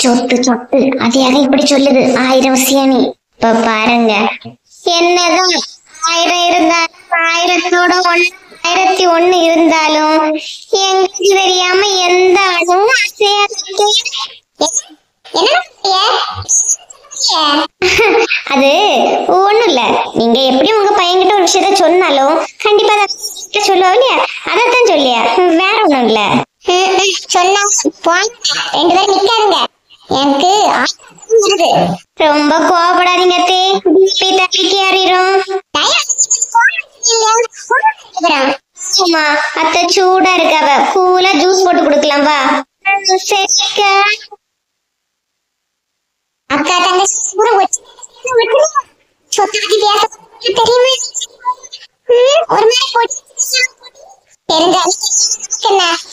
Speaker 1: சொட்டு சொட்டு அதையாக இப்படி சொல்லுது 1000 சியானி. இப்ப பாருங்க, என்னதான் 1000 இருந்தாலும் 1000தோட 1001 இருந்தாலும் எங்களுக்கு தெரியாம எந்த அளவும் அது ஒண்ணும் இல்ல. நீங்க எப்படி உங்க பையன்கிட்ட ஒரு விஷயத்த சொன்னாலும் கண்டிப்பா சொல்லுவா இல்லையா, அதத்தான் சொல்லியா, வேற ஒண்ணும் இல்ல. சொன்னா 2 பேரும் நிக்காதுங்க. எனக்கு ரொம்ப கோவப்படாதீங்க அத்தே, தப்பிக்கு ஏறிடும். அத்தை சூடா இருக்காவ, கூலா ஜூஸ் போட்டு குடுக்கலாம் வா. சரிக்கா. அக்கா தங்க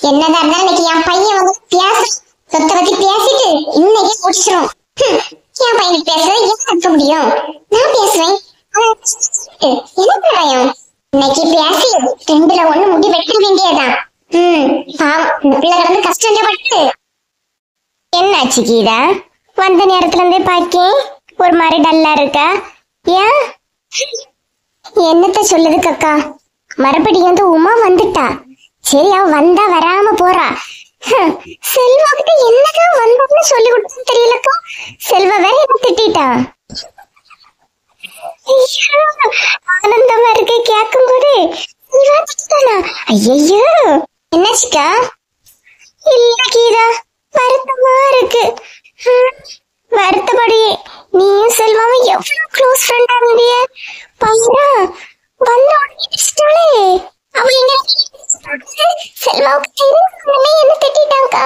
Speaker 1: என்னதான் இருந்தாலும் என் பையன் வந்து பேச சொத்தை பத்தி பேசிட்டு இன்னைக்கே முடிச்சிடும். என் பையனுக்கு பேசுறது ஏன் இருக்க முடியும்? நான் பேசுவேன். என்ன பயம்? இன்னைக்கு பேசி 2ல 1 முடி வெட்ட வேண்டியதான். பாவம், இந்த பிள்ளை வந்து கஷ்டப்பட்டு. என்னாச்சு கீதா? வந்த நேரத்துல இருந்தே பாக்கேன் ஒரு மாதிரி டல்லா இருக்கா. ஏன்? என்னத்த சொல்லுது கக்கா? மறுபடியும் வந்து உமா வந்துட்டா. சரி, அவ வந்தா வராம போறா. செல்வா கிட்ட என்னதான் வந்தோம்னு சொல்லி கொடுத்து தெரியலக்கா. செல்வா வேற என்ன திட்டா. ஆனந்தமா இருக்க கேட்கும் போது ஐயோ என்னாச்சுக்கா? இல்ல கீதா, வருத்தமா இருக்கு. வருத்தப்படி நீயும் செல்வாவும் எவ்வளவு க்ளோஸ் ஃப்ரெண்டா இருந்திய. பாருடா, வந்த உடனே அவ எங்க செல்வாவுக்கு என்ன திட்டாங்கக்கா.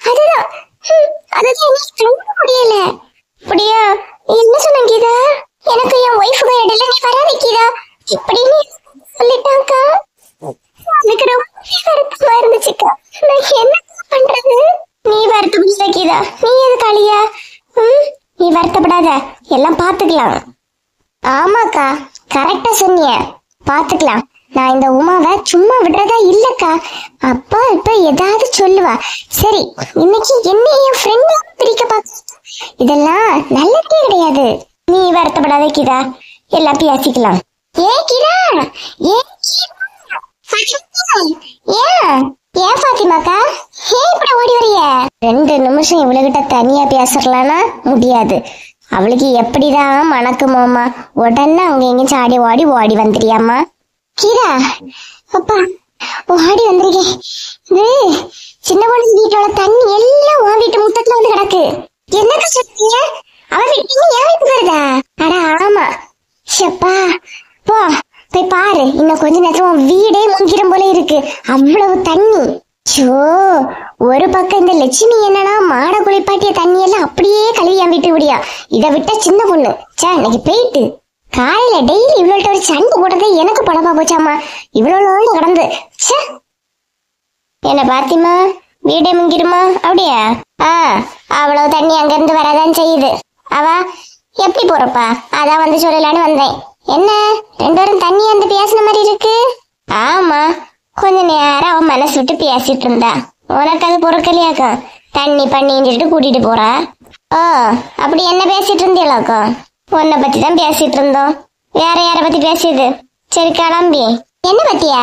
Speaker 1: அதுதான் அதுதான் எனக்கு முடியல. அப்படியா? என்ன சொன்ன கீதா? எனக்கு என் ஒய்ஃபுக்கு இடையில நீ வராத கீதா இப்படின்னு சொல்லிட்டாக்கா. எனக்கு ரொம்ப வருத்தமா இருந்துச்சுக்கா. நான் என்ன பண்றது? நீ வருத்தப்படாத கீதா, நீ எது காளியா? நீ வருத்தப்படாத, எல்லாம் பாத்துக்கலாம். ஆமாக்கா, கரெக்டா சொன்னிய, பாத்துக்கலாம். நான் இந்த உமாவை சும்மா விடுறதா இல்லக்கா. அப்பா இப்ப ஏதாவது சொல்லுவா. சரி, இன்னைக்கு என்ன என் ஃப்ரெண்ட் பிரிக்க பாக்க, இதெல்லாம் நல்லதே கிடையாது. நீ வருத்தப்படாத கீதா, எல்லாம் பேசிக்கலாம். ஏன் கீதா? ஏன் ஏன் பாத்திமாக்கா, ஏன் இப்படி ஓடி வரிய? 2 நிமிஷம் இவளுகிட்ட தனியா பேசலாம்னா முடியாது. அவளுக்கு எப்படிதான் மணக்குமோமா, உடனே அங்க எங்க சாடி ஓடி வந்துறியாமா. கீதா, அப்பா ஓடி வந்திருக்கேன். இது சின்ன பொண்ணு வீட்டோட தண்ணி எல்லாம் உன் வீட்டு முத்தத்துல வந்து கிடக்கு. என்னக்கா சொல்றீங்க? அவ வீட்டு என் வீட்டுக்கு வருதா? அட ஆமா. ஷப்பா, போ போய் பாரு, இன்னும் கொஞ்ச நேரத்துல உன் வீடே முங்கிரும் போல இருக்கு, அவ்வளவு தண்ணி. சோ, ஒரு பக்கம் இந்த லட்சுமி என்னன்னா மாட குளிப்பாட்டிய தண்ணி எல்லாம் அப்படியே கழுவி என் வீட்டுக்கு விடியா. இதை விட்டா சின்ன பொண்ணு சே இன்னைக்கு போயிட்டு காலையில டெய்லி இவ்வளோட்ட ஒரு சண்டை போட்டதே எனக்கு படமா போச்சாமா. இவ்வளோ கடந்து சே. என்ன பாத்திமா, வீடே முங்கிருமா? அப்படியா? அவ்வளவு தண்ணி அங்க இருந்து வரதான் செய்யுது. அவ எப்படி போறப்பா, அதான் வந்து சொல்லலான்னு வந்தேன். என்ன 2 பேரும் தண்ணி வந்து பேசின மாதிரி இருக்கு? ஆமா, கொஞ்ச நேரம் அவன் மனசு விட்டு பேசிட்டு இருந்தா. உனக்கு அது பொறுக்கலையாக்கா? தண்ணி பண்ணின்னு சொல்லிட்டு கூட்டிட்டு போறா. அப்படி என்ன பேசிட்டு இருந்தீங்களாக்கா? உன்னை பத்தி தான் பேசிட்டு இருந்தோம். வேற யார பத்தி பேசியது? சரி கிளம்பி. என்ன பத்தியா?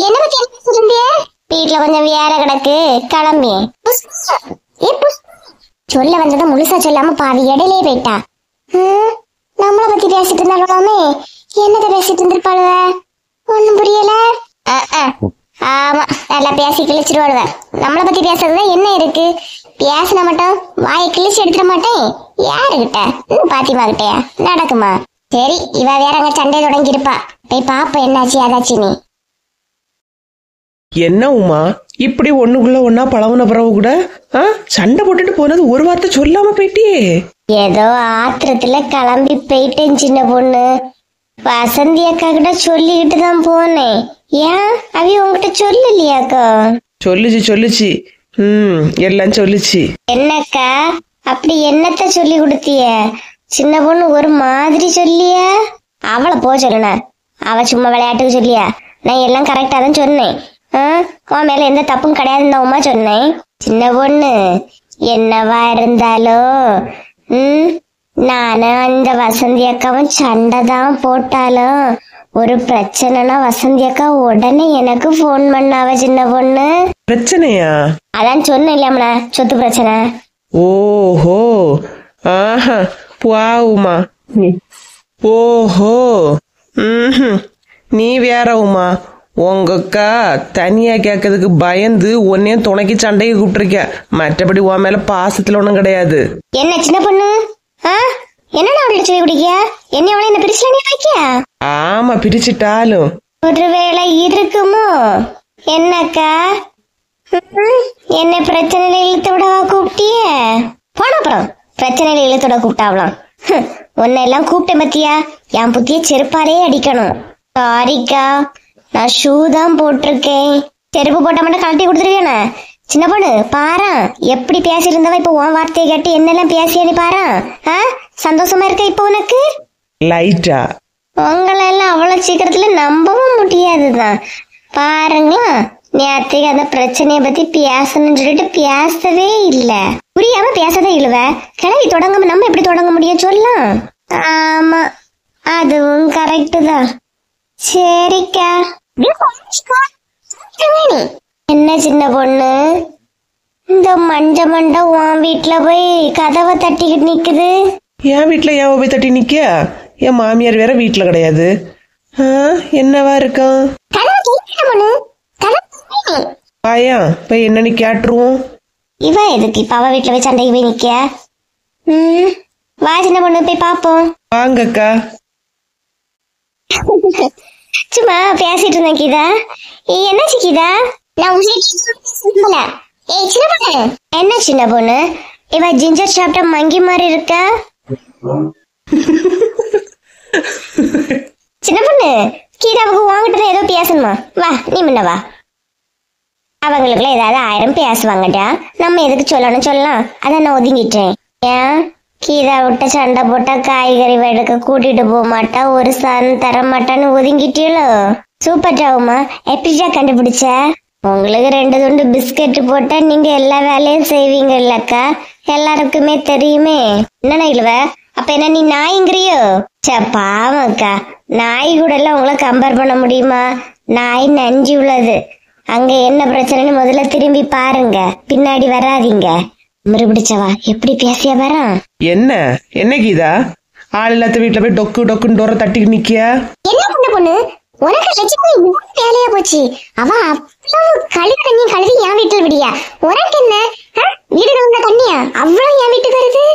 Speaker 1: என்ன பத்தி பேசிட்டு இருந்திய? வீட்டுல கொஞ்சம் வேற கிடக்கு, கிளம்பி. சொல்ல வந்ததை முழுசா சொல்லாம பாவி இடையிலே போயிட்டா. நம்மள பத்தி பேசிட்டு இருந்தாலுமே என்னத பேசிட்டு இருந்திருப்பாளுவ? ஒண்ணும் புரியல. ஆமா, நல்லா பேசி கிழிச்சிருவாளுவ. நம்மள பத்தி பேசுறதுதான் என்ன இருக்கு? பேசின மட்டும் வாயை கிழிச்சு எடுத்துட மாட்டேன். யாருகிட்ட? பாத்திமா கிட்டயா? நடக்குமா? சரி, இவ வேற அங்க சண்டை தொடங்கி இருப்பா. போய் பாப்ப என்னாச்சு அதாச்சு. நீ
Speaker 2: என்ன உமா இப்படி ஒண்ணுக்குள்ள ஒன்னா பழகுன பிறகு கூட சண்டை போட்டுட்டு போனது ஒரு வார்த்தை சொல்லாம போயிட்டியே?
Speaker 1: ஏதோ ஆத்திரத்துல கிளம்பி போயிட்டேன் சின்ன பொண்ணு. வசந்தி அக்கா கிட்ட சொல்லிக்கிட்டு தான் போனேன். ஏன் அவி உங்ககிட்ட சொல்லலையாக்கா?
Speaker 2: சொல்லுச்சு எல்லாம் சொல்லுச்சு.
Speaker 1: என்னக்கா அப்படி என்னத்த சொல்லி கொடுத்திய? சின்ன பொண்ணு ஒரு மாதிரி சொல்லிய. அவளை போ சொல்லுன, அவ சும்மா விளையாட்டுக்கு சொல்லியா? நான் எல்லாம் கரெக்டா தான் சொன்னேன். உன் மேல எந்த தப்பும் கிடையாதுன்னு உமா சொன்னேன். சின்ன பொண்ணு என்னவா இருந்தாலும் நானும் அந்த வசந்தி அக்காவும் சண்டை தான் போட்டாலும் ஒரு பிரச்சனைனா வசந்தி அக்கா உடனே எனக்கு போன் பண்ணாவ. சின்ன பொண்ணு
Speaker 2: பிரச்சனையா?
Speaker 1: அதான் சொன்ன இல்லம்ல, சொத்து பிரச்சனை.
Speaker 2: ஓஹோ, ஆஹா, உமா. ஓஹோ, நீ வேற உமா. உங்க அக்கா தனியா கேட்கறதுக்கு பயந்து உன்னையும் துணைக்கு சண்டைக்கு கூப்பிட்டுருக்க. மற்றபடி உன் மேல பாசத்துல ஒண்ணும் கிடையாது.
Speaker 1: என்ன சின்ன பொண்ணு, என்ன அவளை சொல்லி குடிக்க? என்ன அவளை என்ன பிரிச்சுல நீ வைக்க?
Speaker 2: ஆமா, பிரிச்சுட்டாலும்
Speaker 1: ஒருவேளை இருக்குமோ? என்னக்கா என்ன பிரச்சனையில இழுத்து விடவா கூப்பிட்டிய? போன அப்புறம் பிரச்சனையில இழுத்து விட கூப்பிட்டாவலாம். உன்னை எல்லாம் கூப்பிட்டேன் பத்தியா? என் புத்திய செருப்பாலே அடிக்கணும். சாரிக்கா, நான் ஷூ தான் போட்டிருக்கேன். செருப்பு போட்ட மட்டும் கழட்டி கொடுத்துருவேன. சின்ன பொண்ணு பாரா, எப்படி பேசிருந்தவ இப்ப உன் வார்த்தையை கேட்டு என்னெல்லாம் பேசியானி பாரா. சந்தோஷமா இருக்க இப்ப உனக்கு?
Speaker 2: லைட்டா
Speaker 1: உங்களை எல்லாம் அவ்வளவு சீக்கிரத்துல நம்பவும் முடியாதுதான். பாருங்களா, நேற்றுக்கு அந்த பிரச்சனைய பத்தி பேசணும்னு சொல்லிட்டு பேசவே இல்ல. புரியாம பேசவே இல்லவ. கிளவி தொடங்க நம்ம எப்படி தொடங்க முடியும் சொல்லலாம்? ஆமா, அதுவும் கரெக்டு தான். சரிக்கா. என்ன சின்ன பொண்ணு, இந்த மண்ட உன் வீட்டுல போய் கதவை தட்டிக்கிட்டு நிக்குது?
Speaker 2: என் வீட்டுல ஏன் போய் தட்டி நிக்க? என் மாமியார் வேற வீட்டுல கிடையாது. என்னவா இருக்கும்? ஆயா போய் என்னன்னு கேட்டுருவோம்.
Speaker 1: இவ எதுக்கு இப்ப அவ வீட்டுல போய் சண்டைக்கு போய் நிக்க? வா சின்ன பொண்ணு போய் பாப்போம்.
Speaker 2: வாங்கக்கா.
Speaker 1: சும்மா பேசிட்டு இருந்தேன் கீதா. என்னாச்சு கீதா? நான் சின்ன பொண்ணு, என்ன சின்ன பொண்ணு? இவ ஜிஞ்சர் சாப்பிட்ட மங்கி மாதிரி இருக்க. சின்ன பொண்ணு கீதாவுக்கு வாங்கிட்டு ஏதோ பேசணுமா? வா நீ முன்ன வா. அவங்களுக்குள்ள ஏதாவது 1000 பேசுவாங்கடா, நம்ம எதுக்கு சொல்லலாம். அதான் நான் ஒதுங்கிட்டேன். ஏன் கீதா விட்ட சண்டை போட்டா காய்கறி எடுக்க கூட்டிட்டு போக மாட்டா, ஒரு சன் தர மாட்டான்னு ஒதுங்கிட்டீங்களோ? சூப்பர் ஜாவுமா, எப்படியா கண்டுபிடிச்ச? உங்களுக்கு 2 துண்டு பிஸ்கெட் போட்டா நீங்க எல்லா வேலையும் செய்வீங்க இல்லக்கா, எல்லாருக்குமே தெரியுமே. என்ன இழுவ? அப்ப என்ன நீ நாய்ங்கிறியோ? பாவக்கா, நாய் கூட எல்லாம் உங்களை கம்பேர் பண்ண முடியுமா? நாய் நஞ்சு உள்ளது. அங்க என்ன பிரச்சனைன்னு முதல்ல திரும்பி பாருங்க, பின்னாடி வராதீங்க. மறுபிடிச்சவா எப்படி பேசியா வரான்?
Speaker 2: என்ன கீதா, ஆள் இல்லாத வீட்டுல போய் டொக்குன்னு டோர தட்டிக்கு நிக்கியா?
Speaker 1: என்ன பண்ண பொண்ணு, உனக்கு லட்சுமி வேலையா போச்சு. அவ அவ்வளவு கழுவி தண்ணி கழுவி என் வீட்டுல விடியா? உனக்கு என்ன வீடு கழுவுன தண்ணியா அவ்வளவு என் வீட்டுக்கு வருது?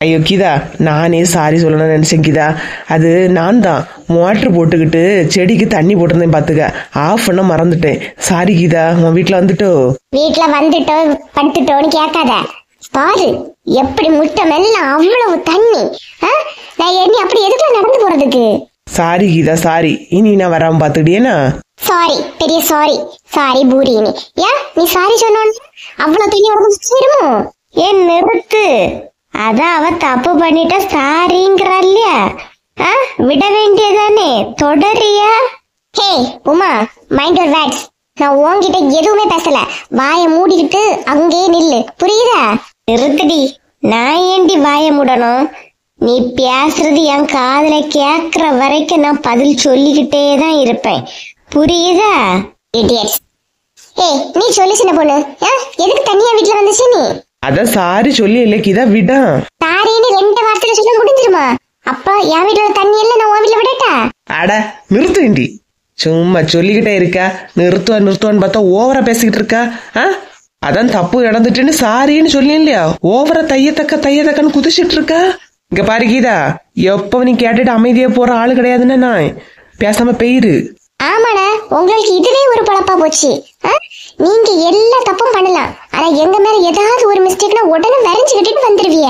Speaker 2: ஐயோ கீதா, நானே சாரி சொல்லணும்னு நினைச்சேன் கீதா. அது நான் தான் மோட்டர் போட்டுக்கிட்டு செடிக்கு தண்ணி போட்டிருந்தேன் பாத்துக்க, ஆஃப் பண்ண மறந்துட்டேன். சாரி கீதா. உன் வீட்டுல வந்துட்டோ படுத்துட்டோன்னு கேட்காத. பாரு எப்படி முட்டை மெல்லாம் அவ்வளவு தண்ணி. நான் எண்ணி அப்படி எதுக்குள்ள நடந்து போறதுக்கு? Sorry Geetha, sorry. இனி நான் வராம பாத்துக்கிட்டேனா?
Speaker 1: சாரி, பெரிய சாரி பூரி. ஏன் நீ சாரி சொன்னோன்னு அவ்வளவு தண்ணி வருமோ? ஏன் நிறுத்து. அதான் அவ தப்பு பண்ணிட்ட சாரிங்கிறா இல்லையா? விட வேண்டியதானே, தொடரியா? ஹே உமா, மைண்ட் யுவர் வேர்ட்ஸ். நான் உன்கிட்ட எதுவுமே பேசல, வாய மூடிக்கிட்டு அங்கே நில்லு, புரியுதா? நிறுத்துடி. நான் ஏண்டி வாய மூடணும்? நீ பேசுறது என் காதுல கேக்குற வரைக்கும் நான் பதில் சொல்லிக்கிட்டே தான் இருப்பேன், புரியுதா? இடியட்ஸ். ஏய் நீ சொல்லு சின்ன பொண்ணு, எதுக்கு தனியா வீட்டுல வந்துச்சு நீ?
Speaker 2: அதான் சாரி சொல்லி இல்ல கீதா, விடா.
Speaker 1: சாரின்னு 2 வார்த்தையில சொல்ல முடிஞ்சிருமா? அப்ப என் வீட்டுல தண்ணி எல்லாம் நான் உன் வீட்டுல விடட்டா?
Speaker 2: அட நிறுத்து வேண்டி, சும்மா சொல்லிக்கிட்டே இருக்கா. நிறுத்துவான்னு பார்த்தா ஓவரா பேசிக்கிட்டு இருக்கா. அதான் தப்பு நடந்துட்டுன்னு சாரின்னு சொல்லி இல்லையா, ஓவரா தையத்தக்கன்னு குதிச்சிட்டு இருக்கா. இங்க பாரு கீதா, எப்ப நீ கேட்டுட்டு அமைதியா போற ஆளு கிடையாதுன்னா நான் பேசாம போயிரு.
Speaker 1: ஆமாடா, உங்களுக்கு இதுவே ஒரு பழப்பா போச்சு. நீங்க எல்லா தப்பும் பண்ணலாம், ஆனா எங்க மேல ஏதாவது ஒரு மிஸ்டேக்னா உடனே வரைஞ்சுக்கிட்டு வந்துருவிய.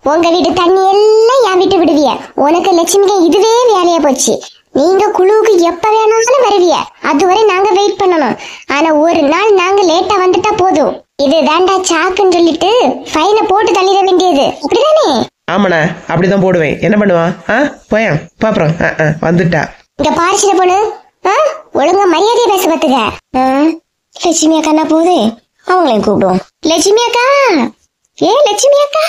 Speaker 1: உங்க வீட்டு தண்ணி எல்லாம் என் வீட்டு விடுவிய. உனக்கு லட்சுமிக்கு இதுவே வேலையா போச்சு. நீங்க குழுவுக்கு எப்ப வேணாலும் வருவிய, அதுவரை நாங்க வெயிட் பண்ணணும். ஆனா ஒரு நாள் நாங்க லேட்டா வந்துட்டா போதும், இது தாண்டா சாக்குன்னு சொல்லிட்டு ஃபைனை போட்டு தள்ளிட வேண்டியது, அப்படிதானே?
Speaker 2: ஆமாண்ணா, அப்படிதான் போடுவேன். என்ன பண்ணுவான்? போயேன் பாப்புறோம். வந்துட்டா.
Speaker 1: இங்க பாரிச்சிட பொண்ணு, ஒழுங்கா மரியாதையை பேச பாத்துக்க. லட்சுமி அக்கா என்ன போகுது, அவங்களையும் கூப்பிடுவோம். லட்சுமி அக்கா, லட்சுமி அக்கா.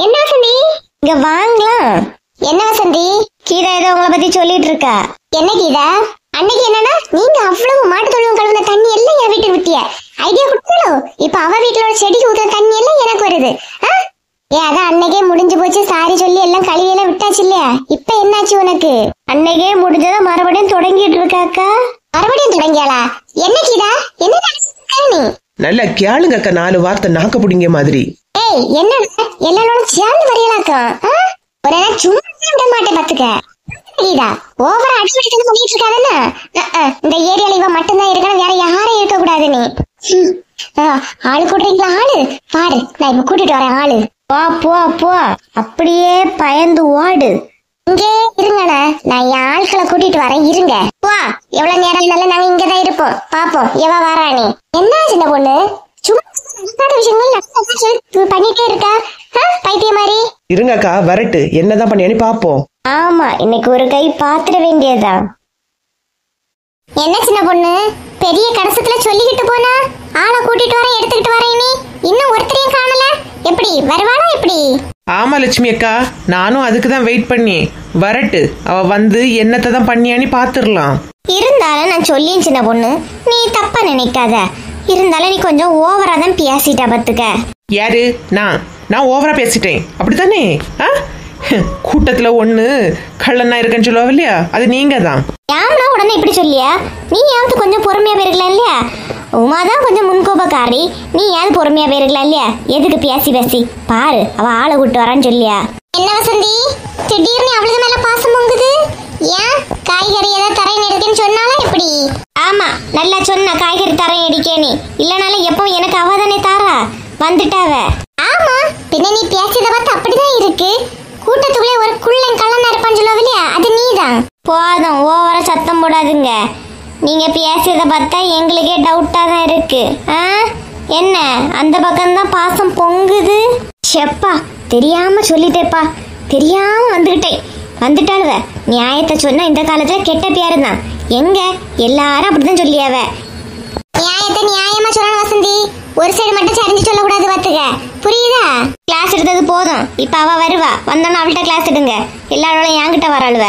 Speaker 1: என்ன வசந்தி, இங்க வாங்கலாம். என்ன வசந்தி, கீதா ஏதோ உங்களை பத்தி சொல்லிட்டு இருக்கா. என்ன கீதா? அன்னைக்கு என்னன்னா நீங்க அவ்வளவு மாட்டு தொழுவம் கழுவுன தண்ணி எல்லாம் என் வீட்டுக்கு விட்டிய, ஐடியா கொடுத்தாலும் இப்ப அவ வீட்டுல ஒரு செடிக்கு ஊத்துற தண்ணி எல்லாம் எனக்கு வருது. அதான் அன்னைக்கே முடிஞ்சு போச்சு, சாரி சொல்லி எல்லாம் கழுவியெல்லாம் விட்டாச்சு இல்லையா? இப்ப என்னாச்சு உனக்கு? அன்னைக்கே முடிஞ்சதா மறுபடியும் தொடங்கிட்டு இருக்காக்கா. மறுபடியும் தொடங்கியாளா? என்ன கீதா, என்ன நீ?
Speaker 2: நல்லா கேளுங்க அக்கா, 4 வார்த்தை நாக்க புடிங்க மாதிரி.
Speaker 1: ஏய் என்ன எல்லாரோட சேர்ந்து வரையலாக்கா? ஒரு சும்மா விட மாட்டேன் பாத்துக்க. கீதா ஓவரா அடிச்சுட்டு சொல்லிட்டு இருக்காதுன்னா, இந்த ஏரியால இவ மட்டும்தான் இருக்கணும், வேற யாரும் இருக்க கூடாது. நீ ஆளு கூட்டுறீங்களா? ஆளு பாரு, நான் இப்ப கூட்டிட்டு வரேன் ஆளு. போ அப்படியே பயந்து ஓடு. இங்கே இருங்கண்ணா, நான் என் ஆட்களை கூட்டிட்டு வரேன், இருங்க. வா, எவ்வளவு நேரம் இருந்தாலும் நாங்க இங்கதான் இருப்போம், பாப்போம் எவ வாரானே. என்ன சின்ன பொண்ணு சும்மா விஷயங்கள் பண்ணிட்டே இருக்கா, பைத்திய மாதிரி?
Speaker 2: இருங்க அக்கா, வரட்டு என்னதான் பண்ணியானு பாப்போம்.
Speaker 1: ஆமா, இன்னைக்கு ஒரு கை பாத்திர வேண்டியதா. என்ன சின்ன பொண்ணு, பெரிய கடைசத்துல சொல்லிக்கிட்டு போனா ஆளை கூட்டிட்டு வரேன் எடுத்துக்கிட்டு வரேன், நீ இன்னும் ஒருத்தரையும் காணல, எப்படி வருவானா எப்படி?
Speaker 2: ஆமா லட்சுமி அக்கா, நானும் அதுக்குதான் வெயிட் பண்ணி வரட்டு. அவ வந்து என்னத்தை தான் பண்ணியானு பாத்துடலாம்.
Speaker 1: இருந்தாலும் நான் சொல்லியும் சின்ன பொண்ணு, நீ தப்பா நினைக்காத. இருந்தாலும் நீ கொஞ்சம் ஓவரா தான் பேசிட்டா பத்துக்க.
Speaker 2: யாரு? நான் ஓவரா பேசிட்டேன் அப்படித்தானே? கூட்டத்துல ஒண்ணு கள்ளனா இருக்கன்னு சொல்லுவா இல்லையா, அது நீங்க தான்.
Speaker 1: யாருனா உடனே இப்படி சொல்லியா? நீ யாவது கொஞ்சம் பொறுமையா போயிருக்கலாம் இல்லையா? உமாதான் கொஞ்சம் முன்கோபக்காரி, நீ யாவது பொறுமையா போயிருக்கலாம் இல்லையா? எதுக்கு பேசி பாரு, அவ ஆளை கூட்டு வரான்னு சொல்லியா? என்ன வசந்தி, திடீர்னு அவளுக்கு மேல பாசம் பொங்குது? ஏன் காய்கறி ஏதாவது தரையை எடுக்கன்னு சொன்னாலும் எப்படி? ஆமா, நல்லா சொன்ன, காய்கறி தரையை அடிக்கேன்னு. இல்லனாலும் எப்பவும் எனக்கு அவதானே தாரா. வந்துட்டாவ. ஆமா, பின்ன நீ பேசியத பார்த்து அப்படிதான் இருக்கு. கூட்டத்துக்குள்ளே ஒரு குள்ளன் கள்ளனா இருப்பான்னு சொல்லுவா, அது நீதான். போதும், ஓவரா சத்தம் போடாதுங்க. நீங்க பேசியத பார்த்தா எங்களுக்கே டவுட்டா தான் இருக்கு. என்ன அந்த பக்கம்தான் பாசம் பொங்குது? செப்பா, தெரியாம சொல்லிட்டேப்பா, தெரியாம வந்துட்டாளுவ. நியாயத்தை சொன்னா இந்த காலத்துல கெட்ட பேரு தான். எங்க எல்லாரும் அப்படிதான் சொல்லியாவ. நியாயத்தை நியாயமா சொல்லணும் வசந்தி, ஒரு சைடு மட்டும் சரிஞ்சு சொல்ல கூடாது பாத்துக்க, புரியுதா? கிளாஸ் எடுத்தது போதும், இப்ப அவ வருவா. வந்தோன்னு அவள்கிட்ட கிளாஸ் எடுங்க. எல்லாரோட என்கிட்ட வராளுவ.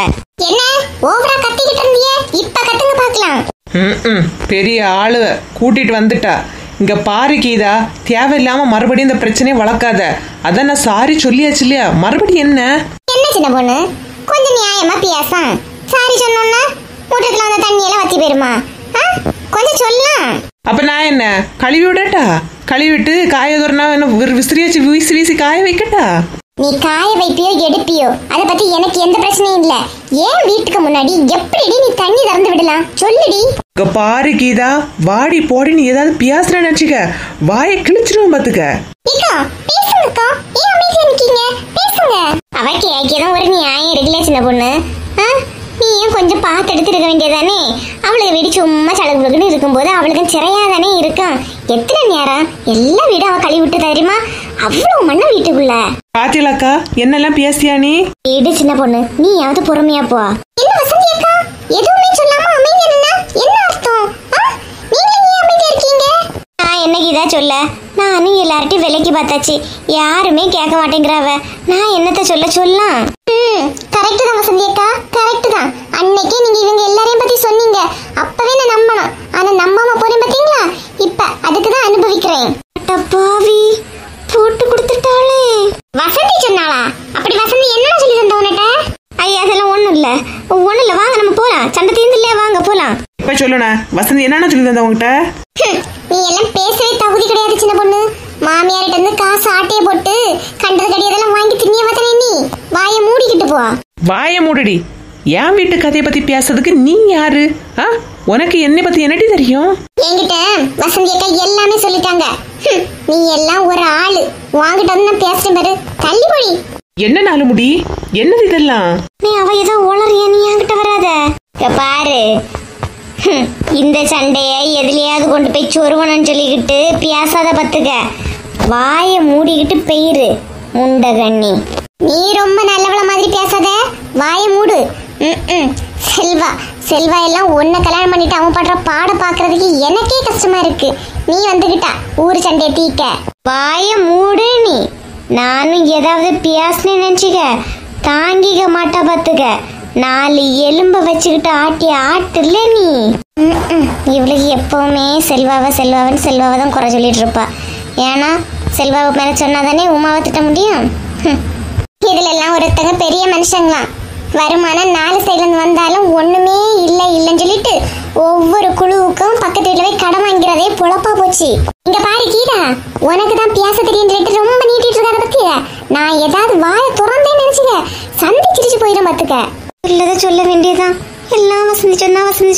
Speaker 1: என்ன ஓவரா கத்திக்கிட்டு இருந்தியே, இப்ப கத்துங்க பாக்கலாம்.
Speaker 2: பெரிய ஆளு கூட்டிட்டு வந்துட்டா. இங்க பாரு கீதா, தேவையில்லாம மறுபடியும் இந்த பிரச்சனையை வளர்க்காத. அதான் நான் சாரி சொல்லியாச்சு இல்லையா, மறுபடியும் என்ன
Speaker 1: சின்ன பொண்ணு, கொஞ்சம் நியாயமா பேசாம். சாரி சொன்னோன்னா மூட்டத்துல வந்த தண்ணியெல்லாம் வத்தி போயிருமா? கொஞ்சம் சொல்லலாம்.
Speaker 2: அப்ப நான் என்ன கழுவி விடட்டா? கழுவிட்டு காய தோறனா விசிறியாச்சு வீசி வீசி காய வைக்கட்டா?
Speaker 1: நீ காய வைப்பியோ எடுப்பியோ அதை பத்தி எனக்கு எந்த பிரச்சனையும் இல்ல. ஏன் வீட்டுக்கு முன்னாடி எப்படி நீ தண்ணி திறந்து விடலாம் சொல்லுடி.
Speaker 2: இங்க பாரு கீதா, வாடி போடி நீ ஏதாவது பேசுற நினைச்சுக்க, வாயை கிழிச்சிருவோம் பாத்துக்க. அவ கேட்கதான் ஒரு நியாயம் இருக்குல்ல சின்ன பொண்ணு. நீயும் கொஞ்சம் பார்த்து எடுத்து இருக்க வேண்டியதானே? அவளுக்கு வீடு சும்மா சடகு புடுக்குன்னு இருக்கும்போது அவளுக்கு சிறையாதானே இருக்கும். எத்தனை நேரம் எல்லா வீடும் அவ கழுவி விட்டு தெரியுமா? அவ்வளவு மண்ண வீட்டுக்குள்ள. பாத்தியலாக்கா, என்னெல்லாம் பேசியா நீ?
Speaker 1: வீடு சின்ன பொண்ணு, நீ யாவது பொறுமையா போ. என்ன வசந்தி அக்கா, எதுவுமே சொல்லாம அமைதியா நின்னா என்ன அர்த்தம்? நீங்க ஏன் அமைதியா இருக்கீங்க? நான் என்னைக்கு இதா சொல்ல, நானும் எல்லார்ட்டையும் விலைக்கு பார்த்தாச்சு, யாருமே கேட்க மாட்டேங்கிறாவ. நான் என்னத்த சொல்லலாம்? கரெக்ட் தான் வசந்தி அக்கா, கரெக்ட் தான். அன்னைக்கே நீங்க இவங்க எல்லாரையும் பத்தி சொன்னீங்க, அப்பவே நான் நம்பணும். ஆனா நம்பாம போறேன் பாத்தீங்களா? இப்ப அதுக்கு தான் அனுபவிக்கிறேன். பாவி, போட்டு கொடுத்துட்டாளே. வசந்தி சொன்னாளா? அப்படி வசந்தி என்ன சொல்லி தந்த உன்கிட்ட? ஐயா அதெல்லாம் ஒண்ணும் இல்ல, வாங்க நம்ம போலாம். சண்டை தீர்ந்து இல்லையா, வாங்க போலாம்.
Speaker 2: இப்ப சொல்லுண்ணா, வசந்தி என்னன்னு சொல்லி தந்த உங்ககிட்ட?
Speaker 1: நீ எல்லாம் பேசவே தகுதி கிடையாது சின்ன பொண்ணு. மாமியார்கிட்ட இருந்து காசு ஆட்டைய போட்டு கண்டது கடியதெல்லாம் வாங்கி திணிய பார்த்தனே. நீ வாயை மூடிக்கிட்டு போ.
Speaker 2: வாயை மூடுடி. என் வீட்டு கதையை பத்தி பேசுறதுக்கு நீ யாரு? உனக்கு என்னை பத்தி என்னடி தெரியும்?
Speaker 1: என்கிட்ட வசந்தி அக்கா எல்லாமே சொல்லிட்டாங்க. நீ எல்லாம் ஒரு ஆளு. வாங்கிட்ட வந்து நான் பேசுறேன் பாரு, தள்ளி போடி.
Speaker 2: என்ன நாலு முடி, என்னது இதெல்லாம்?
Speaker 1: நீ அவ ஏதோ உளறிய, நீ என்கிட்ட வராத. பாரு, இந்த சண்டைய எதுலயாவது கொண்டு போய் சொருவனு சொல்லிக்கிட்டு பேசாத பத்துக்க. வாயை மூடிக்கிட்டு பெயிரு முண்டகண்ணி. நீ ரொம்ப நல்லவள மாதிரி பேசாத, வாயை மூடு. செல்வா எல்லாம் ஒன்ன கல்யாணம் பண்ணிட்டு அவன் பண்ற பாட பாக்குறதுக்கு எனக்கே கஷ்டமா இருக்கு. நீ வந்துகிட்டா ஊரு சண்டைய தீக்க. வாயை மூடு நீ. நானும் ஏதாவது பேசுனே நினைச்சுக்க, தாங்கிக்க மாட்டா பத்துக்க. 4 எலும்ப வச்சுக்கிட்டு ஆட்டுல நீ. இவளுக்கு எப்பவுமே செல்வாவை தான் குறை சொல்லிட்டு இருப்பா. ஏன்னா செல்வாவை மேல சொன்னாதானே உமாவை திட்ட முடியும். இதுல எல்லாம் ஒருத்தங்க பெரிய மனுஷங்களாம். வருமானம் 4 சைட்ல இருந்து வந்தாலும் ஒண்ணுமே இல்லைன்னு சொல்லிட்டு ஒவ்வொரு குழுவுக்கும் பக்கத்து வீட்டுல போய் கடன் வாங்கிறதே பொழப்பா போச்சு. இங்க பாரு கீதா, உனக்கு தான் பேச தெரியும் சொல்லிட்டு ரொம்ப நீட்டிட்டு இருக்காத பத்திய. நான் ஏதாவது வாயை திறந்தேன்னு நினைச்சுக்க, சந்திச்சிருச்சு போயிடும் பாத்துக்க. இல்லத சொல்ல வேண்டியதான். எல்லாம் வசந்தி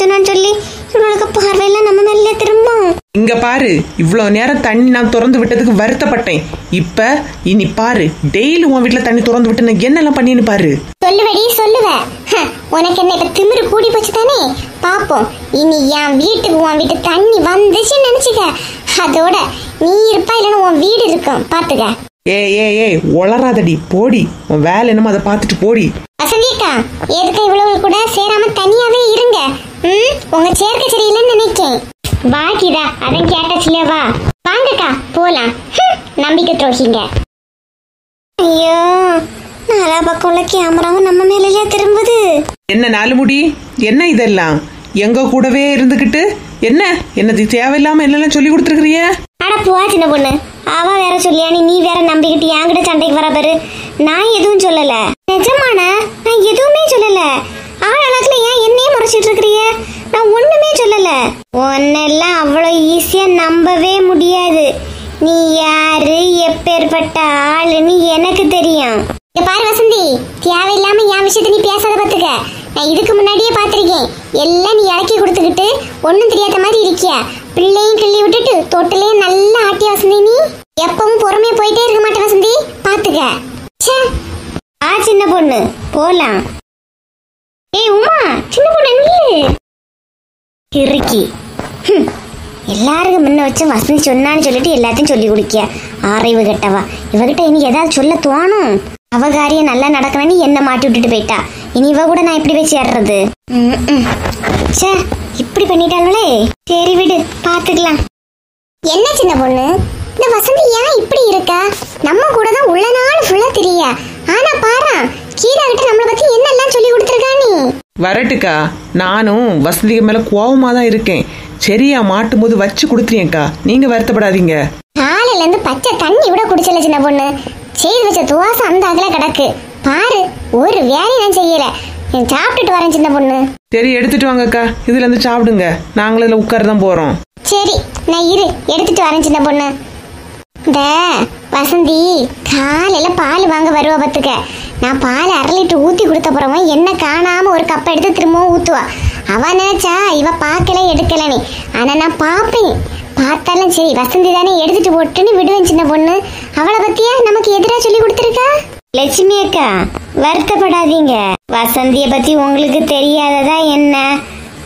Speaker 1: சொன்னான்னு சொல்லி இவளுக்கு பார்வையெல்லாம் நம்ம மேல திரும்பும்.
Speaker 2: இங்க பாரு, இவ்வளவு நேரம் தண்ணி நான் திறந்து விட்டதுக்கு வருத்தப்பட்டேன். இப்ப இனி பாரு, டெய்லி உன் வீட்டுல தண்ணி திறந்து விட்டு நான் என்னெல்லாம் பண்ணின்னு பாரு.
Speaker 1: சொல்லுவ. உனக்கு என்ன இப்ப திமிரு கூடி போச்சு தானே? பாப்போம். இனி என் வீட்டுக்கு உன் வீட்டு தண்ணி வந்துச்சுன்னு நினைச்சுக்க, அதோட நீ இருப்பா இல்லைன்னு உன் வீடு இருக்கும் பாத்துக்க.
Speaker 2: ஏய் உளராதடி, போடி. உன் வேலை என்னமோ அதை பார்த்துட்டு போடி.
Speaker 1: வசந்திக்கா, எதுக்கு இவ்வளவு கூட சேராம தனியாவே இருங்க. உங்க சேர்க்க சரியில்லைன்னு நினைக்கேன். வாக்கிதா, அதான் கேட்டாச்சுல, வா வாங்கக்கா போலாம். நம்பிக்கை துரோகிங்க. ஐயோ, நாலா பக்கம் உள்ள கேமராவும் நம்ம மேலயா திரும்புது.
Speaker 2: என்ன நாலு முடி, என்ன இதெல்லாம்? எங்க கூடவே இருந்துகிட்டு என்னது தேவையில்லாம என்னெல்லாம் சொல்லி கொடுத்துருக்கிறிய?
Speaker 1: அட போ சின்ன பொண்ணு, அவ வேற சொல்லியானி, நீ வேற நம்பிக்கிட்டு என்கிட்ட சண்டைக்கு வர பாரு. நான் எதுவும் சொல்லல, நிஜமான நான் எதுவுமே சொல்லல. ஆளாக்குல ஏன் என்னையே முறைச்சிட்டு இருக்கிறிய? நான் ஒண்ணுமே சொல்லல. உன்னெல்லாம் அவ்வளவு ஈஸியா நம்பவே முடியாது. நீ யாரு, எப்பேற்பட்ட ஆளுன்னு எனக்கு தெரியும். பாரு வசந்தி, தேவையில்லாம என் விஷயத்த நீ பேசாத பாத்துக்க. நான் இதுக்கு முன்னாடியே பாத்திருக்கேன். எல்லாம் நீ இறக்கி கொடுத்துக்கிட்டு ஒன்னும் தெரியாத மாதிரி இருக்கியா. பிள்ளையும் கிள்ளி விட்டுட்டு தொட்டிலையும் நல்லா ஆட்டிய வசந்தி நீ. எப்பவும் பொறுமையா போயிட்டே இருக்க மாட்டேன் வசந்தி, பாத்துக்க. சின்ன பொண்ணு போலாம். ஏய் உமா, சின்ன பொண்ணு நில்லு. கிறுக்கி எல்லாருக்கும் முன்ன வச்சு வசந்தி சொன்னான்னு சொல்லிட்டு எல்லாத்தையும் சொல்லி குடிக்க அறிவு கெட்டவா. இவகிட்ட இனி ஏதாவது சொல்ல தோணும். அவ காரியம் நல்லா நடக்கணும்னு என்ன மாட்டி விட்டுட்டு போயிட்டா. இனி இவ கூட நான் இப்படி போய் சேர்றது? சே, இப்படி பண்ணிட்டாங்களே. சரி விடு, பாத்துக்கலாம். என்ன சின்ன பொண்ணு, இந்த வசந்தி ஏன் இப்படி இருக்கா? நம்ம கூட தான் உள்ள நாள் ஃபுல்லா தெரிய. ஆனா பாரு, கீதா கிட்ட நம்மள பத்தி என்னெல்லாம் சொல்லி கொடுத்துருக்கா நீ.
Speaker 2: வரட்டுக்கா, நானும் வசந்திக்கு மேல கோவமா தான் இருக்கேன். சரியா மாட்டும் போது வச்சு கொடுத்துறியக்கா, நீங்க வருத்தப்படாதீங்க.
Speaker 1: காலையில இருந்து பச்சை தண்ணி கூட குடிச்சல சின்ன பொண்ணு. செய்து வச்ச துவாசை அந்த அகல கிடக்கு பாரு. ஒரு வேலையும் நான் செய்யல. சாப்பிட்டுட்டு வரேன் சின்ன பொண்ணு.
Speaker 2: சரி, எடுத்துட்டு வாங்கக்கா. இதுல இருந்து சாப்பிடுங்க, நாங்களும் இதுல உட்காரதான் போறோம்.
Speaker 1: சரி, நான் இரு எடுத்துட்டு வரேன் சின்ன பொண்ணு. இந்த வசந்தி காலையில பால் வாங்க வருவா பத்துக்க. நான் பால் 1/2 லிட்டர் ஊத்தி கொடுத்த அப்புறமா என்ன காணாம ஒரு கப்பை எடுத்து திரும்பவும் ஊத்துவா. அவ நினைச்சா இவ பாக்கல எடுக்கல நீ. ஆனா நான் பாப்பேன். பார்த்தாலும் சரி வசந்தி தானே எடுத்துட்டு போட்டுன்னு விடுவேன் சின்ன பொண்ணு. அவளை பத்தியா நமக்கு எதிரா சொல்லி கொடுத்துருக்கா. லட்சுமி அக்கா, வருத்தப்படாதீங்க. வசந்திய பத்தி உங்களுக்கு தெரியாததா என்ன?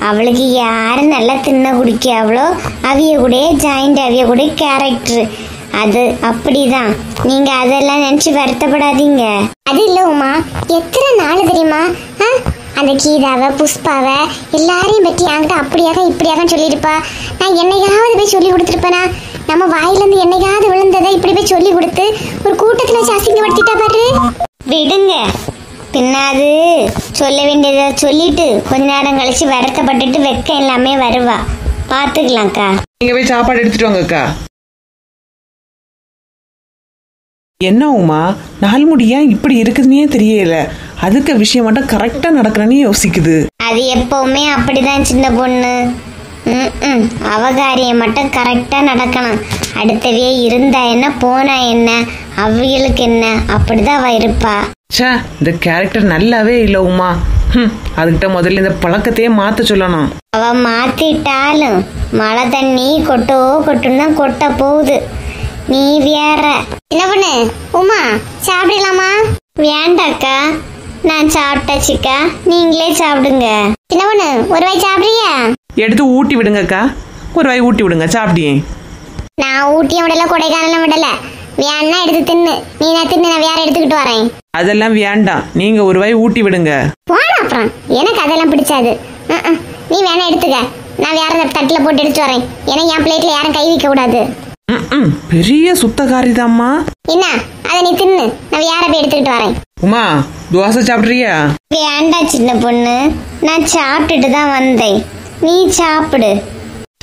Speaker 1: அவளுக்கு யாரு நல்லா தின்ன குடிக்க அவ்வளோ அவிய கூட ஜாயிண்ட், அவிய கூட கேரக்டர். அது அப்படிதான். நீங்க அதெல்லாம் நினைச்சு வருத்தப்படாதீங்க. அது இல்ல உமா, எத்தனை நாள் தெரியுமா அந்த கீதாவை புஷ்பாவை எல்லாரையும் பற்றி என்கிட்ட அப்படியாக இப்படியாக சொல்லியிருப்பா. நான் என்னைக்காவது போய் சொல்லி கொடுத்துருப்பேனா? நம்ம வாயிலிருந்து என்னைக்காவது விழுந்ததை இப்படி போய் சொல்லி கொடுத்து ஒரு கூட்டத்துல அசிங்கப்படுத்திட்டா பாரு. விடுங்க, பின்னாது சொல்ல வேண்டியதை சொல்லிட்டு கொஞ்ச நேரம் கழிச்சு வருத்தப்பட்டுட்டு வெக்க எல்லாமே வருவா. பாத்துக்கலாம்க்கா.
Speaker 2: நீங்க போய் சாப்பாடு எடுத்துட்டு வாங்கக்கா. என்ன உமா, நாள் முடியா இப்படி இருக்குதுன்னே தெரியல. அதுக்கு விஷயம் மட்டும் கரெக்டா நடக்கிறேன்னு யோசிக்குது.
Speaker 1: அது எப்பவுமே அப்படிதான் சின்ன பொண்ணு. அவகாரியம் மட்டும் கரெக்டா நடக்கணும். அடுத்தவே இருந்தா என்ன போனா என்ன, அவிகளுக்கு என்ன, அப்படிதான் அவ இருப்பா.
Speaker 2: சே, இந்த கேரக்டர் நல்லாவே இல்ல உமா. அதுகிட்ட முதல்ல இந்த பழக்கத்தையே மாத்த சொல்லணும்.
Speaker 1: அவ மாத்திட்டாலும் மழை தண்ணி கொட்டோ கொட்டுன்னு தான் கொட்ட போகுது. நீ வேற. என்ன பண்ணு உமா, சாப்பிடலாமா? வேண்டாக்கா, நான் சாப்பிட்டாச்சுக்கா, நீங்களே சாப்பிடுங்க. என்ன பண்ணு, ஒரு வாய் சாப்பிடுறியா?
Speaker 2: எடுத்து ஊட்டி விடுங்கக்கா, ஒரு வாய் ஊட்டி விடுங்க, சாப்பிட்டியே.
Speaker 1: நான் ஊட்டிய விடல, கொடைக்கானல விடல. வேணா எடுத்து தின்னு. நீ நான் தின்னு, நான் வேற எடுத்துக்கிட்டு வரேன்.
Speaker 2: அதெல்லாம் வேண்டாம், நீங்க ஒரு வாய் ஊட்டி விடுங்க.
Speaker 1: போன அப்புறம் எனக்கு அதெல்லாம் பிடிச்சாது. நீ வேணா எடுத்துக்க, நான் வேற தட்டுல போட்டு எடுத்து வரேன். ஏன்னா என் பிளேட்ல யாரும் கை வைக்க கூடாது.
Speaker 2: பெரிய சுத்தகாரிதாம்மா.
Speaker 1: என்ன, அதை நீ தின்னு, நான் வேற போய் எடுத்துக்கிட்டு வரேன்.
Speaker 2: உமா, தோசை சாப்பிடுறியா?
Speaker 1: வேண்டாம் சின்ன பொண்ணு, நான் சாப்பிட்டுட்டு தான் வந்தேன். நீ சாப்பிடு.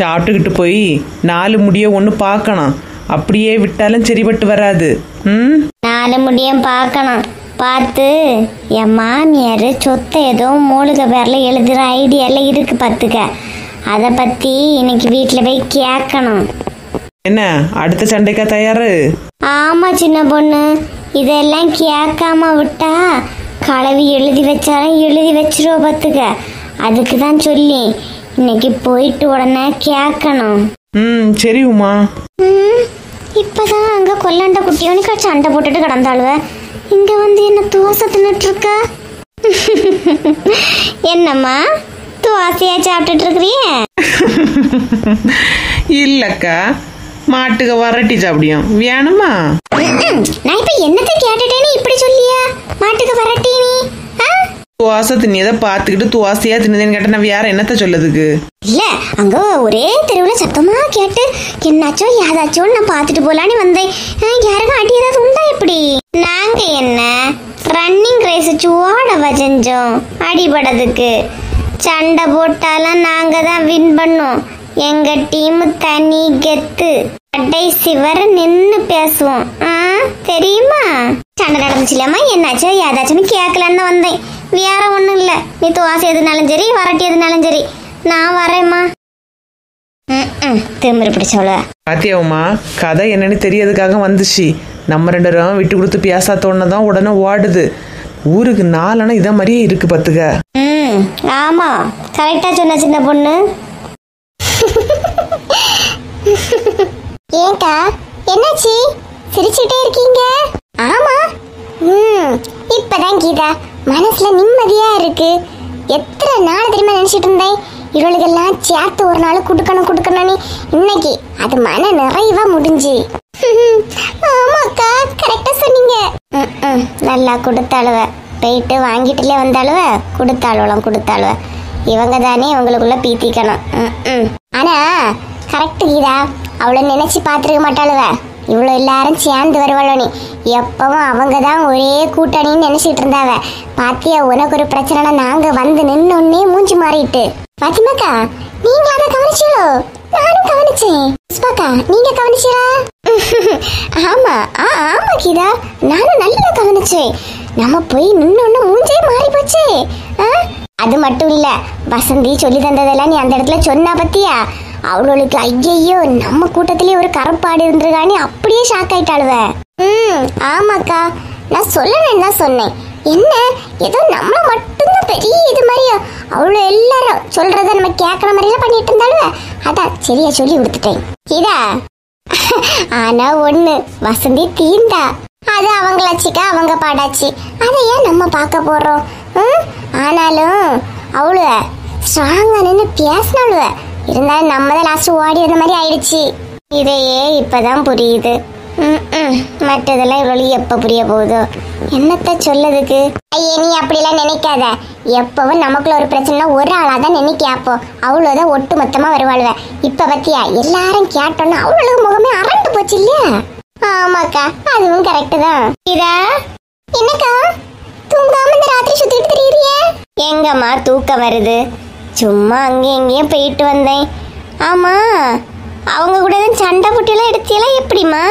Speaker 2: சாப்பிட்டுக்கிட்டு போய் 4 முடிய ஒண்ணு பார்க்கணும். அப்படியே விட்டாலும் சரிபட்டு வராது.
Speaker 1: 4 முடியும் பார்க்கணும். பார்த்து என் மாமியார் சொத்தை ஏதோ மூலிகை பேர்ல எழுதுற ஐடியால இருக்கு பார்த்துக்க. அதை பத்தி இன்னைக்கு வீட்டுல போய் கேட்கணும்.
Speaker 2: என்ன, அடுத்த சண்டைக்கா தயாரு?
Speaker 1: ஆமா சின்ன பொண்ணு, இதெல்லாம் கேட்காம விட்டா களவி எழுதி வச்சாலும் எழுதி வச்சிருவ பார்த்துக்க. அதுக்கு தான் சொல்லி இன்னைக்கு போயிட்டு உடனே கேட்கணும்.
Speaker 2: சரி உமா.
Speaker 1: இப்பதான் அங்க கொல்லாண்ட குட்டியோனிக்கா சண்டை போட்டுட்டு கிடந்தாளுவ. இங்க வந்து என்ன தோசை தின்னுட்டு இருக்க? என்னம்மா, தோசையா சாப்பிட்டுட்டு இருக்கிறிய?
Speaker 2: இல்லக்கா, மாட்டுக்கு வரட்டி சாப்பிடியும் வேணுமா?
Speaker 1: நான் இப்ப என்னத்தை கேட்டுட்டேன்னு இப்படி சொல்லியா? மாட்டுக்கு வரட்டி நீ
Speaker 2: துவாசை தின்னதை பாத்துக்கிட்டு துவாசையா தின்னதுன்னு கேட்ட நான் வேற என்னத்த சொல்லதுக்கு?
Speaker 1: இல்ல, அங்க ஒரே தெருவுல சத்தமா கேட்டு என்னாச்சோ யாதாச்சோன்னு நான் பாத்துட்டு போலான்னு வந்தேன். யாருக்கும் அடி ஏதாவது உண்டா? எப்படி நாங்க என்ன ரன்னிங் ரேஸ் சுவாடவா செஞ்சோம் அடிபடதுக்கு? சண்டை போட்டாலும் நாங்க தான் வின் பண்ணோம். எங்க டீம் தனி கெத்து. கடைசி வர நின்னு பேசுவோம். தெரியுமா? சண்டை நடந்துச்சுலாமா, என்னாச்சோ யாதாச்சும் கேட்கலான்னு வந்தேன். வேற ஒண்ணும் இல்ல. நீ தோசை எதுனாலும் சரி, வரட்டி எதுனாலும் சரி, நான் வரேம்மா. திமிரு பிடிச்சவள.
Speaker 2: பாத்தியாவுமா, கதை என்னன்னு தெரியறதுக்காக வந்துச்சு. நம்ம 2 பேரும் விட்டு கொடுத்து பேசாத்தோன்னதான் உடனே ஓடுது. ஊருக்கு 4 இத மாதிரியே இருக்கு பாத்துக்க.
Speaker 1: ஆமா, கரெக்டா சொன்ன சின்ன பொண்ணு. ஏன்க்கா, என்னாச்சு? சிரிச்சுட்டே இருக்கீங்க? ஆமா. இப்பதான் கீதா மனசுல நிம்மதியா இருக்கு. எத்தனை நாள் தெரியுமா நினைச்சிட்டு இருந்தேன், இவளுக்கெல்லாம் சேர்த்து ஒரு நாள் குடுக்கணும்னு. இன்னைக்கு அது மன நிறைவா முடிஞ்சு. ஆமாக்கா, கரெக்டா சொன்னீங்க. நல்லா கொடுத்தாளுவ, போயிட்டு வாங்கிட்டுல வந்தாளுவ, கொடுத்தாளுவ. இவங்க தானே இவங்களுக்குள்ள பீத்திக்கணும். ஆனா கரெக்ட் கீதா, அவளை நினைச்சு பாத்துருக்க மாட்டாளுவ. இவ்வளோ எல்லாரும் சேர்ந்து வருவாளோனி. எப்பவும் அவங்க தான் ஒரே கூட்டணின்னு நினைச்சிட்டு இருந்தாவ. பாத்தியா, உனக்கு ஒரு பிரச்சனைனா நாங்க வந்து நின்னொன்னே மூஞ்சி மாறிட்டு. பாத்திமாக்கா, நீங்க அதை கவனிச்சீங்களோ? நானும் கவனிச்சேன். புஷ்பாக்கா, நீங்க கவனிச்சீரா? ஆமா கீதா, நானும் நல்லா கவனிச்சேன். நம்ம போய் நின்னொன்னு மூஞ்சே மாறி போச்சு. அது மட்டும் இல்ல, வசந்தி சொல்லி தந்ததெல்லாம் நீ அந்த இடத்துல சொன்னா பத்தியா, அவளுக்கு ஐயையோ நம்ம கூட்டத்திலேயே ஒரு கரப்பாடு இருந்திருக்கானே அப்படியே ஷாக் ஆயிட்டாளுவ. ஆமாக்கா, நான் சொல்லணும்னு தான் சொன்னேன். என்ன ஏதோ நம்மள மட்டும்தான் பெரிய இது மாதிரியா, அவ்வளோ எல்லாரும் சொல்றத நம்ம கேட்கற மாதிரிலாம் பண்ணிட்டு இருந்தாளுவ. அதான் சரியா சொல்லி கொடுத்துட்டேன் இதா. ஆனா ஒண்ணு, வசந்தி தீந்தா. அது அவங்களாச்சிக்கா, அவங்க பாடாச்சு. அதை ஏன் நம்ம பார்க்க போறோம்? ஆனாலும் அவ்வளோ ஸ்ட்ராங்கா நின்று பேசினாளுவ. இருந்தாலும் நம்ம தான் லாஸ்ட் ஓடி வந்த மாதிரி ஆயிடுச்சு. இதையே இப்பதான் புரியுது. மற்றதெல்லாம் இவ்வளவு எப்ப புரிய போகுதோ, என்னத்த சொல்லதுக்கு. ஐயே, நீ அப்படிலாம் நினைக்காத. எப்பவும் நமக்குள்ள ஒரு பிரச்சனைனா ஒரு ஆளாதான் நினைக்காப்போ, அவ்வளவுதான் ஒட்டு மொத்தமா வருவாளுவ. இப்ப பத்தியா எல்லாரும் கேட்டோன்னா அவ்வளவு முகமே அரண்டு போச்சு இல்லையா? ஆமாக்கா, அதுவும் கரெக்ட் தான். இதா என்னக்கா, தூங்காம இந்த ராத்திரி சுத்திட்டு தெரியுறிய? எங்கம்மா தூக்கம் வருது, சும்மா அங்கேயும் இங்கேயும் போயிட்டு வந்தேன். ஆமா, அவங்க கூட சண்டை புட்டியெல்லாம் எடுத்தியெல்லாம் எப்படிமா?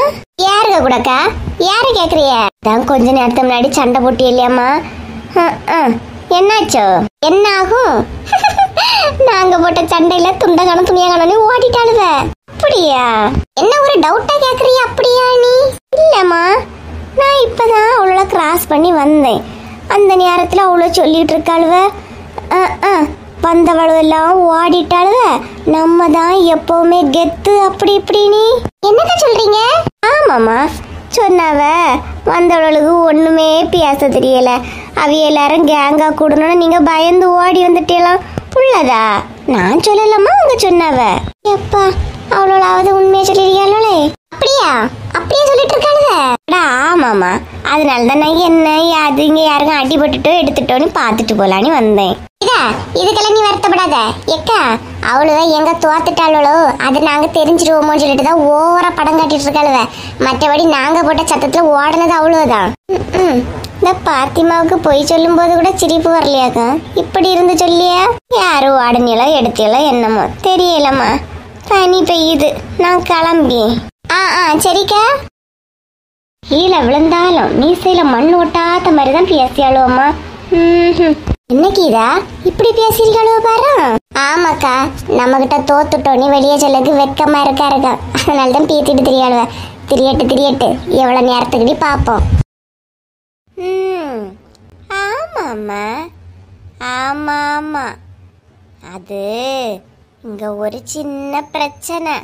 Speaker 1: யாருக்க கூடக்கா? யாரு கேக்குறிய? தான் கொஞ்ச நேரத்துக்கு முன்னாடி சண்டை போட்டி இல்லையாம்மா? என்னாச்சோ? என்ன ஆகும்? நாங்க போட்ட சண்டையில துண்டகானம் துணியாகானு ஓடிட்டாளுவ. அப்படியா? என்ன ஒரு டவுட்டா கேக்குறிய? அப்படியா நீ? இல்லம்மா, நான் இப்பதான் அவளோட கிராஸ் பண்ணி வந்தேன். அந்த நேரத்துல அவ்வளோ சொல்லிட்டு இருக்காளுவ. வந்தவளவு எல்லாம் ஓடிட்டாளுவ. நம்ம தான் எப்பவுமே கெத்து அப்படி இப்படின்னு. என்னக்கா சொல்றீங்க? ஆமாமா, சொன்னாவ. வந்தவளுக்கு ஒண்ணுமே பேச தெரியல. அவைய எல்லாரும் கேங்கா கூடணும்னு நீங்க பயந்து ஓடி வந்துட்டேலாம் புள்ளதா? நான் சொல்லலாமா? அவங்க சொன்னாவ. எப்பா, அவளோளாவது உண்மையை சொல்லிருக்காளே. அப்படியா? அப்படியே சொல்லிட்டு இருக்காளுவ. ஆமாமா, அதனாலதான் நான் என்ன அது இங்க யாருக்கும் அடிபட்டுட்டோ எடுத்துட்டோன்னு பாத்துட்டு போலான்னு வந்தேன். இதுக்கெல்லாம் நீ வருத்தப்படாத எக்கா. அவ்வளவுதான் எங்க தோத்துட்டாளோ அது நாங்க தெரிஞ்சிருவோமோன்னு சொல்லிட்டு தான் ஓவரா படம் காட்டிட்டு இருக்காளுவ. மற்றபடி நாங்க போட்ட சத்தத்துல ஓடுனது அவ்வளவுதான். இந்த பாத்திமாவுக்கு பொய் சொல்லும் போது கூட சிரிப்பு வரலையாக்கா? இப்படி இருந்து சொல்லியா? யாரு ஓடனியலோ எடுத்தியலோ என்னமோ தெரியலம்மா. தனி பெய்யுது, நான் கிளம்பி. சரிக்கா. கீழே விழுந்தாலும் மீசையில மண் ஒட்டாத மாதிரிதான் பேசியாளுவம்மா. என்னக்கீதா இப்படி பேசிருக்காளோ பாரு. ஆமாக்கா, நம்ம கிட்ட தோத்துட்டோன்னு வெளியே சொல்லக்கு வெக்கமா இருக்கா. அதனாலதான் பீத்திட்டு திரியாளுவ. திரியட்டு எவ்வளவு நேரத்துக்கு பாப்போம். ஆமா, அது இங்க ஒரு சின்ன பிரச்சனை.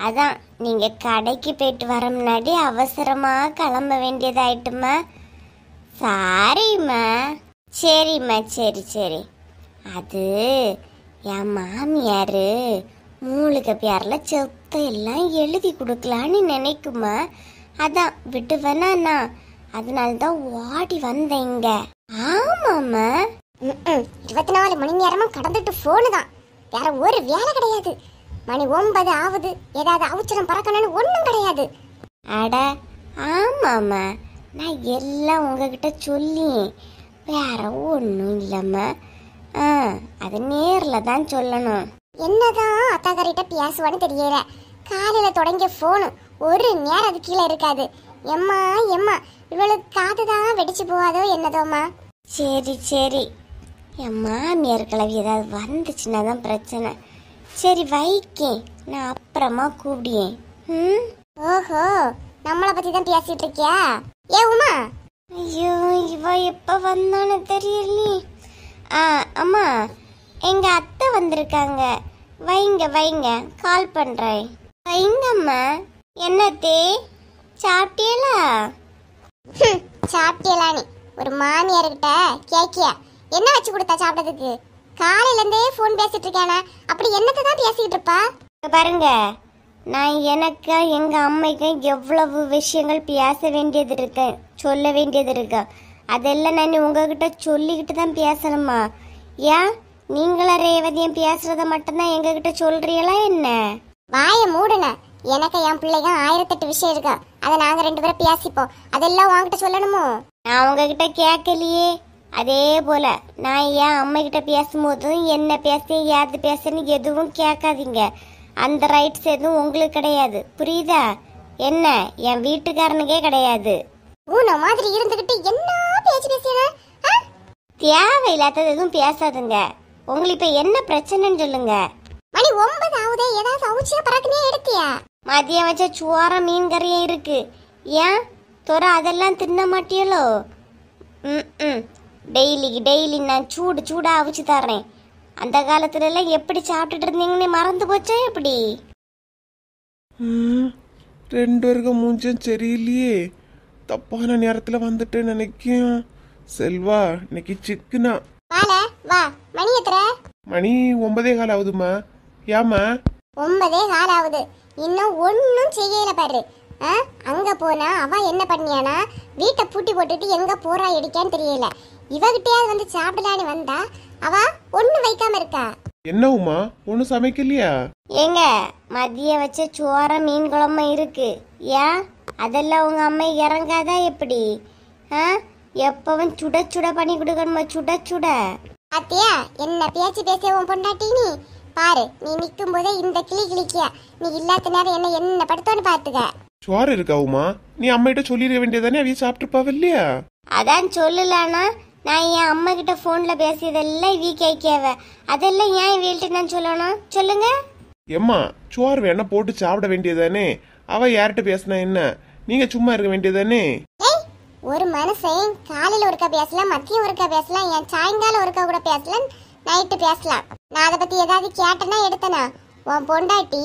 Speaker 1: அதான் நீங்க கடைக்கு போயிட்டு வர முன்னாடி அவசரமா கிளம்ப வேண்டியதாயிட்டுமா. சாரிம்மா. சரிம்மா, சரி. அது என் மாமியாரு மூளுக்கு பேர்ல சொத்தை எல்லாம் எழுதி கொடுக்கலான்னு நினைக்குமா. அதான் விட்டுவேனா, அதனாலதான் ஓடி வந்தேங்க. ஆமாம்மா. 24 மணி நேரமா கடந்துட்டு போனு தான், வேற ஒரு வேலை கிடையாது. மணி 9 ஆகுது, ஏதாவது அவசரம் பறக்கணும்னு ஒண்ணும் கிடையாது. அட ஆமாம்மா, நான் எல்லாம் உங்ககிட்ட சொல்லி வேற ஒன்றும் இல்லம்மா. அது நேர்ல தான் சொல்லணும். என்னதான் அத்தாக்காரிட்ட பேசுவான்னு தெரியல. காலையில தொடங்கிய போனு ஒரு நேரம் அது கீழே இருக்காது. எம்மா இவளுக்கு காதுதான் வெடிச்சு போவாதோ என்னதோமா. சரி, என் மாமியார் கிளவி ஏதாவது வந்துச்சுன்னா தான் பிரச்சனை. சரி வைக்கேன், நான் அப்புறமா கூப்பிடியேன். ஓஹோ, நம்மளை பத்தி தான் பேசிட்டு இருக்கியா? ஏ உமா. ஐயோ, இவ எப்ப வந்தானு தெரியல. அம்மா, எங்க அத்தை வந்திருக்காங்க. வைங்க, கால் பண்றேன். வைங்கம்மா. என்னத்தே? சாப்பிட்டியலா? சாப்பிட்டியலா? நீ ஒரு மாமியார்கிட்ட கேக்கியா என்ன வச்சு கொடுத்தா சாப்பிட்டதுக்கு? காலையில இருந்தே போன் பேசிட்டு இருக்கானா? அப்படி என்னத்தை தான் பேசிட்டு இருப்பா? பாருங்க, நான் எனக்கு எங்க அம்மைக்கு எவ்வளவு விஷயங்கள் பேச வேண்டியது இருக்கு, சொல்ல வேண்டியது இருக்கு. அதெல்லாம் நான் உங்ககிட்ட சொல்லிக்கிட்டு தான் பேசணுமா? ஏன் நீங்கள ரேவதியும் பேசுறத மட்டும்தான் எங்ககிட்ட சொல்றீங்களா என்ன? வாய மூடுன. எனக்கு என் பிள்ளைங்க 1008 விஷயம் இருக்கு. அதை நாங்க 2 பேரும் பேசிப்போம். அதெல்லாம் உங்ககிட்ட சொல்லணுமோ? நான் உங்ககிட்ட கேட்கலையே. அதே போல நான் என் அம்மா கிட்ட பேசும்போதும் என்ன பேச ஏது பேசுன்னு எதுவும் கேட்காதீங்க. அந்த ரைட்ஸ் எதுவும் உங்களுக்கு கிடையாது, புரியுதா? என்ன என் வீட்டுக்காரனுக்கே கிடையாது. ஊன மாதிரி இருந்துகிட்டு என்ன பேச்சு பேசின? தேவையில்லாதது எதுவும் பேசாதுங்க. உங்களுக்கு இப்ப என்ன பிரச்சனைன்னு சொல்லுங்க. மணி 9 ஆகுதே, ஏதாவது அவுச்சியா பறக்குனே எடுத்தியா? மதியம் வச்ச சுவார மீன் கறியும் இருக்கு. ஏன் தோற அதெல்லாம் தின்ன மாட்டியலோ? டெய்லி நான் சூடா அவிச்சு தர்றேன். அந்த காலத்துல எல்லாம் எப்படி சாப்பிட்டுட்டு இருந்தீங்கன்னு மறந்து போச்சா எப்படி?
Speaker 4: 2 பேருக்கு மூஞ்சும் சரியில்லையே. தப்பான நேரத்துல வந்துட்டு நினைக்கும். செல்வா இன்னைக்கு சிக்குனா.
Speaker 1: வா, மணி எத்தனை?
Speaker 4: மணி 9:15 ஆகுதுமா. ஏமா?
Speaker 1: 9:15 ஆகுது. இன்னும் ஒன்னும் செய்யல பாரு. அங்க போனா அவ என்ன பண்ணியானா, வீட்டை பூட்டி போட்டுட்டு எங்க போறா இடிக்கான்னு தெரியல. இவகிட்டயாவது வந்து சாப்பிடலான்னு வந்தா அவ ஒண்ணு வைக்காம இருக்கா.
Speaker 4: என்ன உமா, ஒண்ணு சமைக்கலையா?
Speaker 1: ஏங்க, மதியம் வச்ச சோற மீன் குழம்பு இருக்கு. ஏன் அதெல்லாம் உங்க அம்மா இறங்காதா எப்படி? எப்பவும் சுட சுட பண்ணி கொடுக்கணுமா? சுட சுட. அத்தியா என்ன பேச்சு பேசவும் பொண்டாட்டி நீ பாரு. நீ நிக்கும் போதே இந்த கிளி கிளிக்கியா. நீ இல்லாத நேரம் என்ன படுத்தோன்னு பாத்துக்க.
Speaker 4: சோறு இருக்கா உமா? நீ அம்மா சொல்லிட வேண்டியதானே, அவைய சாப்பிட்டுருப்பாவ இல்லையா?
Speaker 1: அதான் சொல்லலானா, நான் என் அம்மா கிட்ட போன்ல பேசியதெல்லாம் இவி கேட்கவ. அதெல்லாம் ஏன் வீட்டுக்கு நான் சொல்லணும்? சொல்லுங்க.
Speaker 4: எம்மா, சோறு வேணா போட்டு சாப்பிட வேண்டியதானே. அவ யார்கிட்ட பேசினா என்ன, நீங்க சும்மா இருக்க வேண்டியதானே.
Speaker 1: ஒரு மனுஷன் காலையில ஒருக்கா பேசலாம், மதியம் ஒருக்கா பேசலாம், என் சாயங்காலம் ஒருக்கா கூட பேசலாம், நைட்டு பேசலாம். நான் அதை பத்தி ஏதாவது கேட்டனா எடுத்தனா? உன் பொண்டாட்டி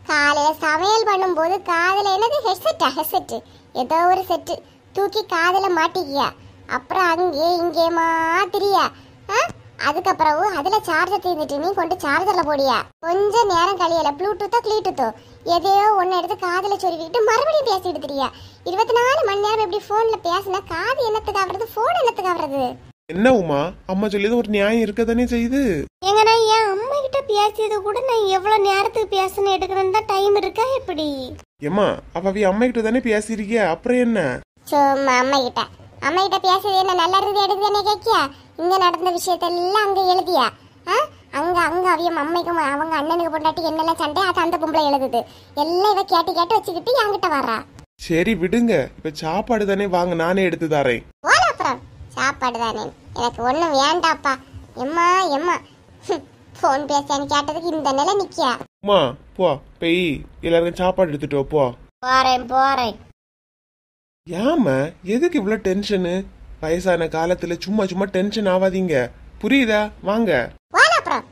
Speaker 1: காலையில சமையல் பண்ணும்போது காதுல என்னது ஹெட்செட் ஏதோ ஒரு செட்டு தூக்கி காதுல மாட்டிக்கியா. அப்புறம் அங்கே இங்கே மாத்திரியா. அதுக்கப்புறம் அதுல சார்ஜர் தீர்ந்துட்டு நீ கொண்டு சார்ஜர்ல போடியா. கொஞ்ச நேரம் கழியல ப்ளூடூத்தோ எதையோ ஒன்னு எடுத்து காதுல சொருவிக்கிட்டு மறுபடியும் பேசிட்டு தெரியா. 24 மணி நேரம் எப்படி போன்ல பேசினா காது என்னத்துக்கு ஆவறது, போன் என்னத்துக்கு ஆவறது?
Speaker 4: என்ன உமா, அம்மா சொல்லியது ஒரு நியாயம் இருக்கதானே செய்யுது.
Speaker 1: எங்க நான் என் அம்மா கிட்ட பேசியது கூட நான் எவ்வளவு நேரத்துக்கு பேசணும் எடுக்கணும் தான் டைம் இருக்கா எப்படி?
Speaker 4: ஏமா, அவ அம்மா கிட்ட தானே பேசிருக்கியா, அப்புறம் என்ன?
Speaker 1: சும்மா அம்மா கிட்ட பேசியது என்ன நல்லா இருந்து எடுக்குதானே கேக்கியா? இங்க நடந்த விஷயத்தெல்லாம் அங்க எழுதியா? அங்க அவியம் அம்மைக்கும் அவங்க அண்ணனுக்கு பொண்டாட்டி என்னெல்லாம் சண்டை அது அந்த பொம்பளை எழுதுது. எல்லாம் இவ கேட்டு வச்சுக்கிட்டு என்கிட்ட வர்றா.
Speaker 4: சரி விடுங்க, இப்ப சாப்பாடு தானே, வாங்க நானே எடுத்து தரேன்.
Speaker 1: போல அப்புறம் சாப்பாடு தானே, எனக்கு ஒண்ணும் வேண்டாப்பா. எம்மா போன் பேசான்னு கேட்டதுக்கு இந்த நிலை நிக்கியா.
Speaker 4: அம்மா போ, போய் எல்லாருக்கும் சாப்பாடு எடுத்துட்டு போ.
Speaker 1: போறேன்.
Speaker 4: ஏமா எதுக்கு இவ்வளவு டென்ஷனு? வயசான காலத்துல சும்மா டென்ஷன் ஆவாதீங்க, புரியுதா? வாங்க.
Speaker 1: போல அப்புறம்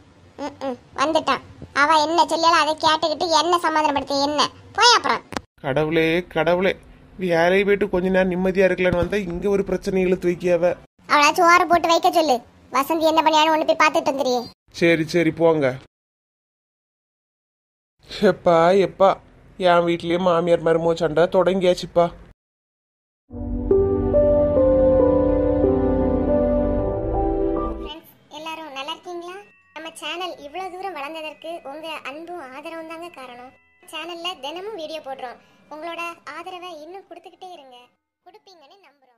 Speaker 1: வந்துட்டான். அவ என்ன சொல்லல அதை கேட்டுக்கிட்டு என்ன சமாதானப்படுத்த என்ன? போய் அப்புறம்.
Speaker 4: கடவுளே, வேலையை போயிட்டு கொஞ்ச நேரம் நிம்மதியா இருக்கலான்னு வந்தா இங்க ஒரு பிரச்சனை இழுத்து வைக்கியாவ.
Speaker 1: அவளா சோறு போட்டு வைக்க சொல்லு. வசந்தி என்ன பண்ணியான்னு ஒண்ணு போய் பாத்துட்டு வந்துறியே.
Speaker 4: சரி போங்க. எப்பா என் வீட்லயே மாமியார் மருமோ சண்டை தொடங்கியாச்சுப்பா.
Speaker 1: எல்லாரும் நல்லா இருக்கீங்களா? நம்ம சேனல் இவ்வளவு தூரம் வளர்ந்ததற்கு உங்க அன்பும் ஆதரவும் தாங்க காரணம். சேனல்ல தினமும் வீடியோ போடுறோம். உங்களோட ஆதரவை இன்னும் கொடுத்துக்கிட்டே இருங்க. கொடுப்பீங்கன்னு நம்புறோம்.